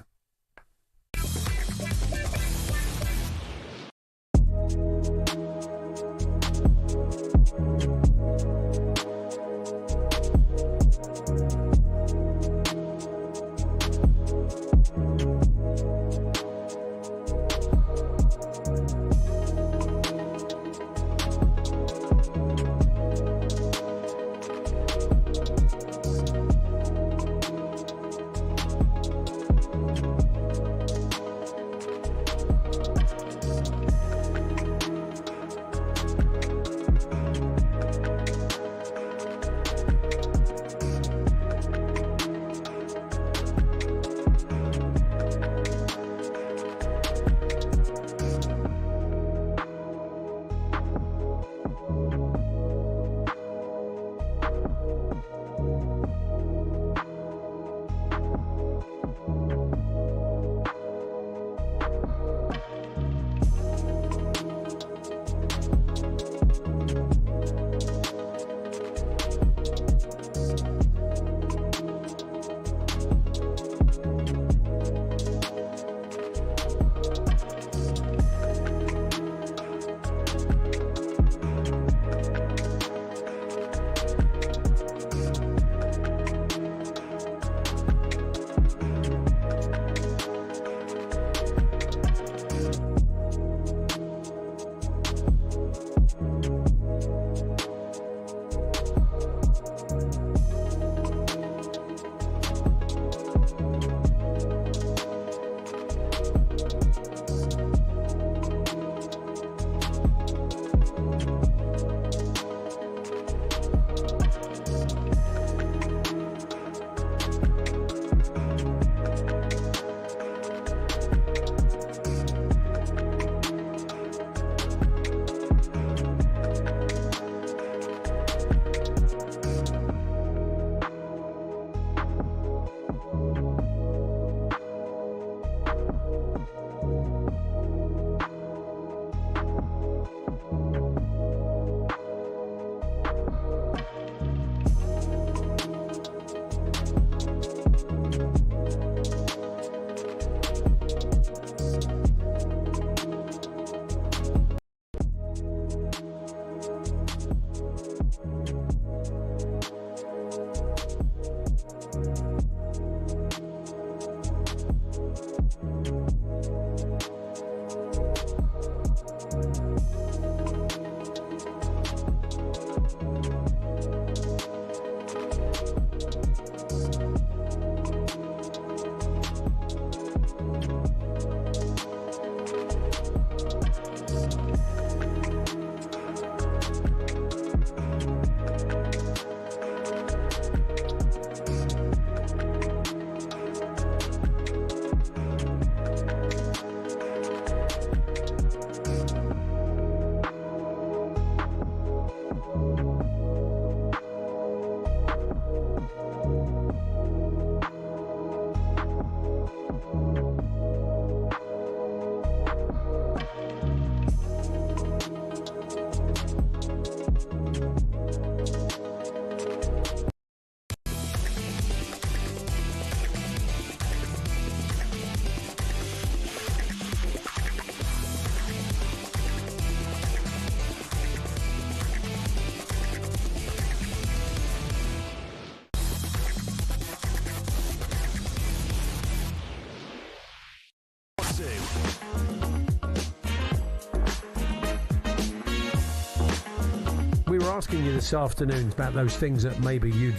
Speaker 3: We were asking you this afternoon about those things that maybe you'd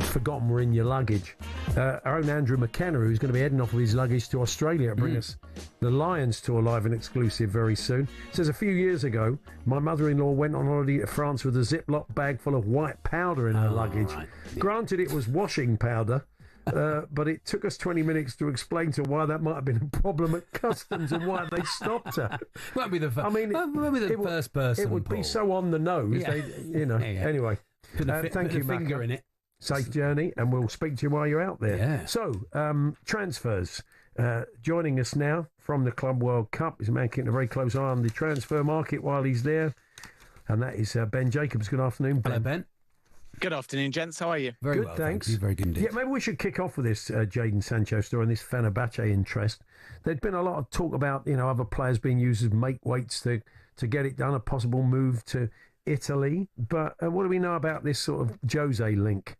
Speaker 3: forgotten were in your luggage. Our own Andrew McKenna, who's going to be heading off with his luggage to Australia to bring us the Lions tour live and exclusive very soon, says a few years ago, my mother-in-law went on holiday to France with a Ziploc bag full of white powder in her luggage. Right. Granted, it was washing powder, but it took us 20 minutes to explain to her why that might have been a problem at customs and why they stopped her.
Speaker 7: Won't be the first.
Speaker 3: I mean,
Speaker 7: first person.
Speaker 3: It would be so on the nose.
Speaker 7: Yeah.
Speaker 3: Anyway, thank you,
Speaker 7: finger in it.
Speaker 3: Safe journey, and we'll speak to you while you're out there.
Speaker 7: Yeah.
Speaker 3: So, transfers. Joining us now from the Club World Cup is a man keeping a very close eye on the transfer market while he's there, and that is Ben Jacobs. Good afternoon, Ben.
Speaker 7: Hello, Ben.
Speaker 11: Good afternoon, gents. How are you?
Speaker 7: Very
Speaker 3: good,
Speaker 7: well,
Speaker 3: thanks.
Speaker 7: Very good indeed.
Speaker 3: Yeah, maybe we should kick off with this Jadon Sancho story and this Fenerbahce interest. There'd been a lot of talk about other players being used as make weights to get it done, a possible move to Italy. But what do we know about this sort of Jose link?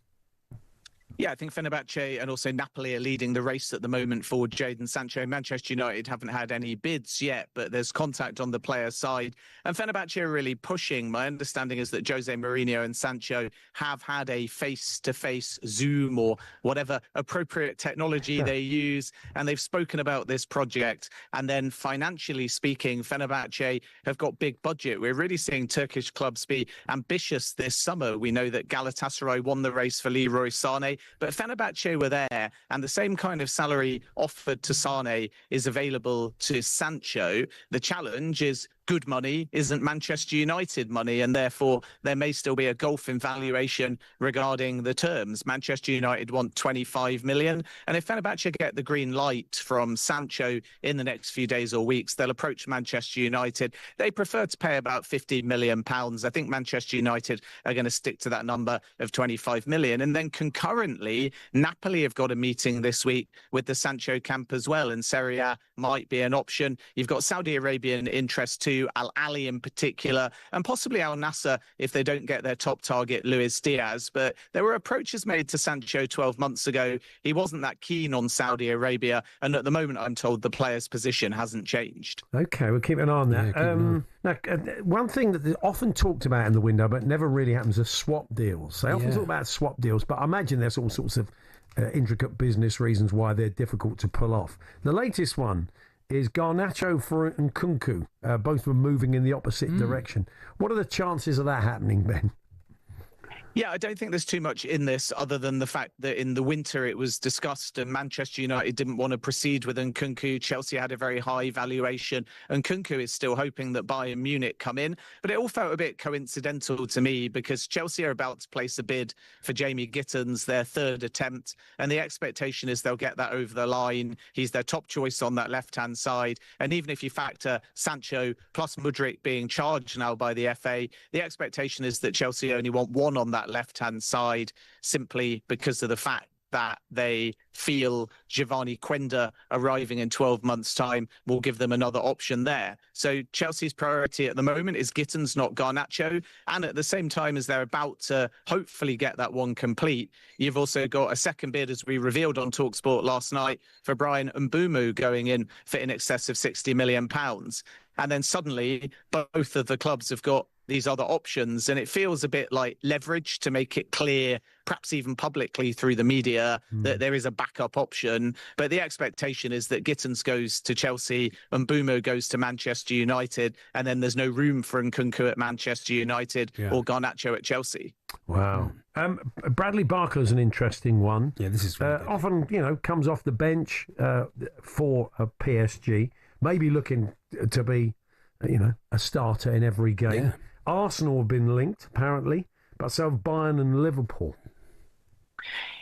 Speaker 11: Yeah, I think Fenerbahce and also Napoli are leading the race at the moment for Jadon Sancho. Manchester United haven't had any bids yet, but there's contact on the player's side. And Fenerbahce are really pushing. My understanding is that Jose Mourinho and Sancho have had a face-to-face Zoom or whatever appropriate technology they use, and they've spoken about this project. And then financially speaking, Fenerbahce have got big budget. We're really seeing Turkish clubs be ambitious this summer. We know that Galatasaray won the race for Leroy Sané, but Fenerbahce were there, and the same kind of salary offered to Sané is available to Sancho. The challenge is good money isn't Manchester United money, and therefore there may still be a gulf in valuation regarding the terms. Manchester United want 25 million, and if Fenerbahce get the green light from Sancho in the next few days or weeks, they'll approach Manchester United. They prefer to pay about £50 million. I think Manchester United are going to stick to that number of 25 million. And then concurrently, Napoli have got a meeting this week with the Sancho camp as well, and Serie A might be an option. You've got Saudi Arabian interest too, Al Ali in particular, and possibly Al Nassr if they don't get their top target, Luis Diaz. But there were approaches made to Sancho 12 months ago. He wasn't that keen on Saudi Arabia, and at the moment I'm told the player's position hasn't changed.
Speaker 3: Okay, we'll keep an eye on that. Now, one thing that is often talked about in the window but never really happens are swap deals. They often talk about swap deals, but I imagine there's all sorts of intricate business reasons why they're difficult to pull off. The latest one is Garnacho for Nkunku. Both were moving in the opposite direction. What are the chances of that happening, Ben?
Speaker 11: Yeah, I don't think there's too much in this other than the fact that in the winter it was discussed and Manchester United didn't want to proceed with Nkunku. Chelsea had a very high valuation. Nkunku is still hoping that Bayern Munich come in. But it all felt a bit coincidental to me because Chelsea are about to place a bid for Jamie Gittins, their third attempt. And the expectation is they'll get that over the line. He's their top choice on that left-hand side. And even if you factor Sancho plus Mudryk being charged now by the FA, the expectation is that Chelsea only want one on that left-hand side simply because of the fact that they feel Giovanni Quenda arriving in 12 months' time will give them another option there. So Chelsea's priority at the moment is Gittins, not Garnacho. And at the same time as they're about to hopefully get that one complete, you've also got a second bid, as we revealed on talkSPORT last night, for Brian Mbeumo going in for in excess of £60 million. And then suddenly both of the clubs have got these other options, and it feels a bit like leverage to make it clear, perhaps even publicly through the media, that there is a backup option. But the expectation is that Gittins goes to Chelsea and Mbeumo goes to Manchester United, and then there's no room for Nkunku at Manchester United or Garnacho at Chelsea.
Speaker 3: Wow. Bradley Barker's an interesting one.
Speaker 7: Yeah, this is
Speaker 3: often, comes off the bench for a PSG, maybe looking to be, a starter in every game.
Speaker 7: Yeah.
Speaker 3: Arsenal have been linked, apparently, but so have Bayern and Liverpool.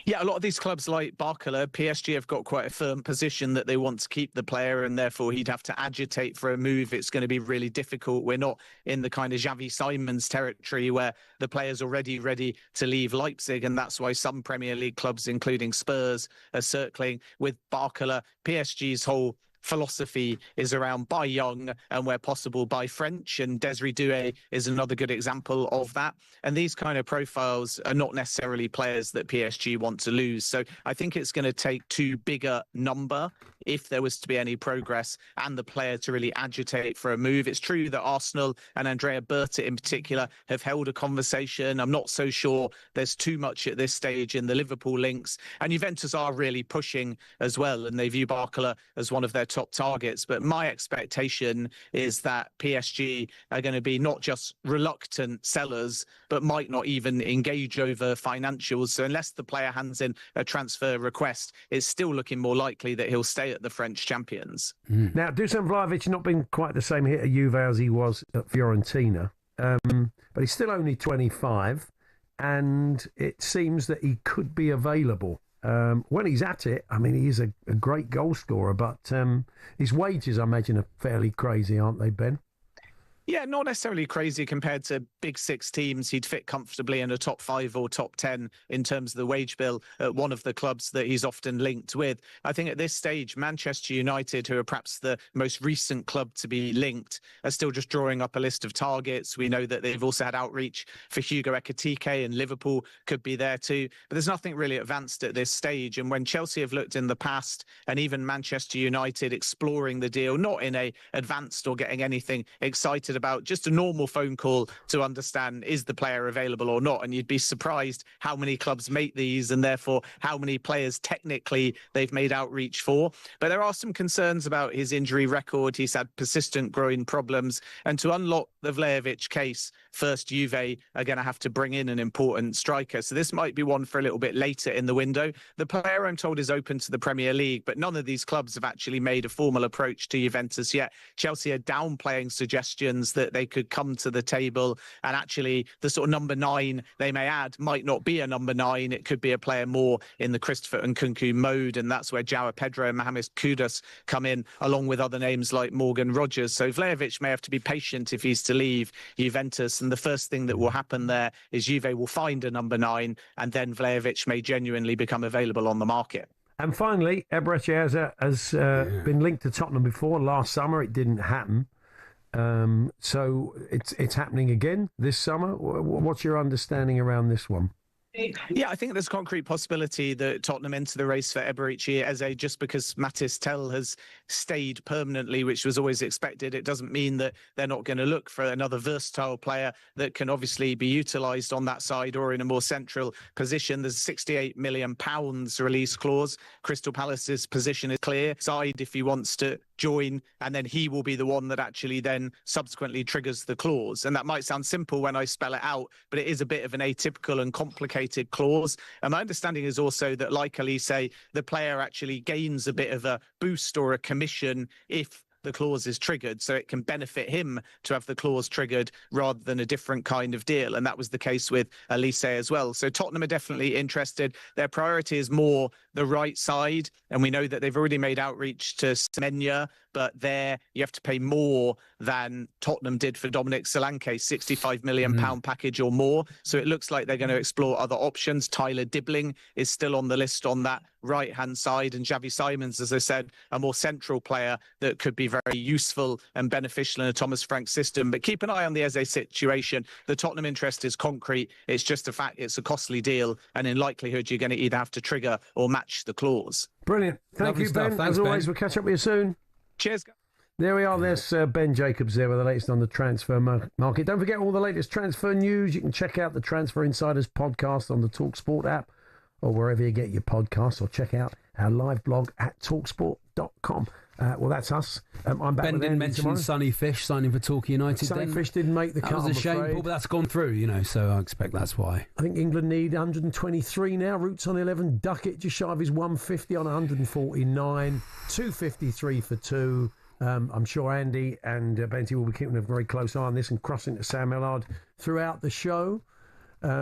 Speaker 11: Yeah, a lot of these clubs like Barcola, PSG have got quite a firm position that they want to keep the player, and therefore he'd have to agitate for a move. It's going to be really difficult. We're not in the kind of Xavi Simons territory where the player's already ready to leave Leipzig, and that's why some Premier League clubs, including Spurs, are circling with Barcola. PSG's whole philosophy is around buy young and where possible buy French, and Desiree Doué is another good example of that. And these kind of profiles are not necessarily players that PSG want to lose. So I think it's going to take too big a number if there was to be any progress and the player to really agitate for a move. It's true that Arsenal and Andrea Berta in particular have held a conversation. I'm not so sure there's too much at this stage in the Liverpool links, and Juventus are really pushing as well, and they view Barcola as one of their top targets. But my expectation is that PSG are going to be not just reluctant sellers, but might not even engage over financials. So unless the player hands in a transfer request, it's still looking more likely that he'll stay at the French champions.
Speaker 3: Now, Dusan Vlahovic not been quite the same hit at Juve as he was at Fiorentina, but he's still only 25, and it seems that he could be available. When he's at it, I mean, he is a great goal scorer, but his wages, I imagine, are fairly crazy, aren't they, Ben?
Speaker 11: Yeah, not necessarily crazy compared to big six teams. He'd fit comfortably in a top 5 or top 10 in terms of the wage bill at one of the clubs that he's often linked with. I think at this stage, Manchester United, who are perhaps the most recent club to be linked, are still just drawing up a list of targets. We know that they've also had outreach for Hugo Ekitike, and Liverpool could be there too. But there's nothing really advanced at this stage. And when Chelsea have looked in the past, and even Manchester United exploring the deal, not in a advanced or getting anything excited about, just a normal phone call to understand is the player available or not. And you'd be surprised how many clubs make these, and therefore how many players technically they've made outreach for. But there are some concerns about his injury record. He's had persistent groin problems, and to unlock the Vlahovic case, first Juve are going to have to bring in an important striker. So this might be one for a little bit later in the window. The player, I'm told, is open to the Premier League, but none of these clubs have actually made a formal approach to Juventus yet. Chelsea are downplaying suggestions that they could come to the table, and actually the sort of number 9 they may add might not be a number 9. It could be a player more in the Christopher Nkunku mode, and that's where João Pedro and Mohamed Kudus come in, along with other names like Morgan Rogers. So Vlahovic may have to be patient if he's to leave Juventus, and the first thing that will happen there is Juve will find a number 9, and then Vlahovic may genuinely become available on the market.
Speaker 3: And finally, Eberechi has been linked to Tottenham before. Last summer it didn't happen. So it's happening again this summer. What's your understanding around this one?
Speaker 11: Yeah, I think there's a concrete possibility that Tottenham enter the race for Eberechi Eze just because Matis Tel has stayed permanently, which was always expected. It doesn't mean that they're not going to look for another versatile player that can obviously be utilised on that side or in a more central position. There's a £68 million release clause. Crystal Palace's position is clear. Side if he wants to join, and then he will be the one that actually then subsequently triggers the clause. And that might sound simple when I spell it out, but it is a bit of an atypical and complicated clause. And my understanding is also that, like Elise, the player actually gains a bit of a boost or a commission if the clause is triggered, so it can benefit him to have the clause triggered rather than a different kind of deal. And that was the case with Elise as well. So Tottenham are definitely interested. Their priority is more the right side, and we know that they've already made outreach to Semenya, but there you have to pay more than Tottenham did for Dominic Solanke, £65 million package or more. So it looks like they're going to explore other options. Tyler Dibbling is still on the list on that right-hand side, and Xavi Simons, as I said, a more central player that could be very useful and beneficial in a Thomas Frank system. But keep an eye on the Eze situation. The Tottenham interest is concrete. It's just a fact it's a costly deal, and in likelihood you're going to either have to trigger or match the clause.
Speaker 3: Brilliant. Thank you, Ben. As always, we'll catch up with you soon.
Speaker 11: Cheers.
Speaker 3: There we are. There's Ben Jacobs there with the latest on the transfer market. Don't forget all the latest transfer news. You can check out the Transfer Insiders podcast on the talkSPORT app or wherever you get your podcasts, or check out our live blog at talksport.com. Well, that's us. I'm back.
Speaker 7: Ben didn't mention Sonny Fish signing for Torquay United.
Speaker 3: Sonny Fish didn't make the cut.
Speaker 7: That was a shame, Paul, but that's gone through, so I expect that's why.
Speaker 3: I think England need 123 now. Roots on 11. Duckett just shy of his 150 on 149. 253 for 2. I'm sure Andy and Benty will be keeping a very close eye on this and crossing to Sam Millard throughout the show.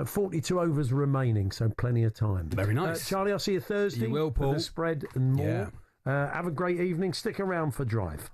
Speaker 3: 42 overs remaining, so plenty of time.
Speaker 7: Very nice.
Speaker 3: Charlie, I'll see you Thursday.
Speaker 7: You will, Paul.
Speaker 3: For the spread and more.
Speaker 7: Yeah.
Speaker 3: Have a great evening. Stick around for Drive.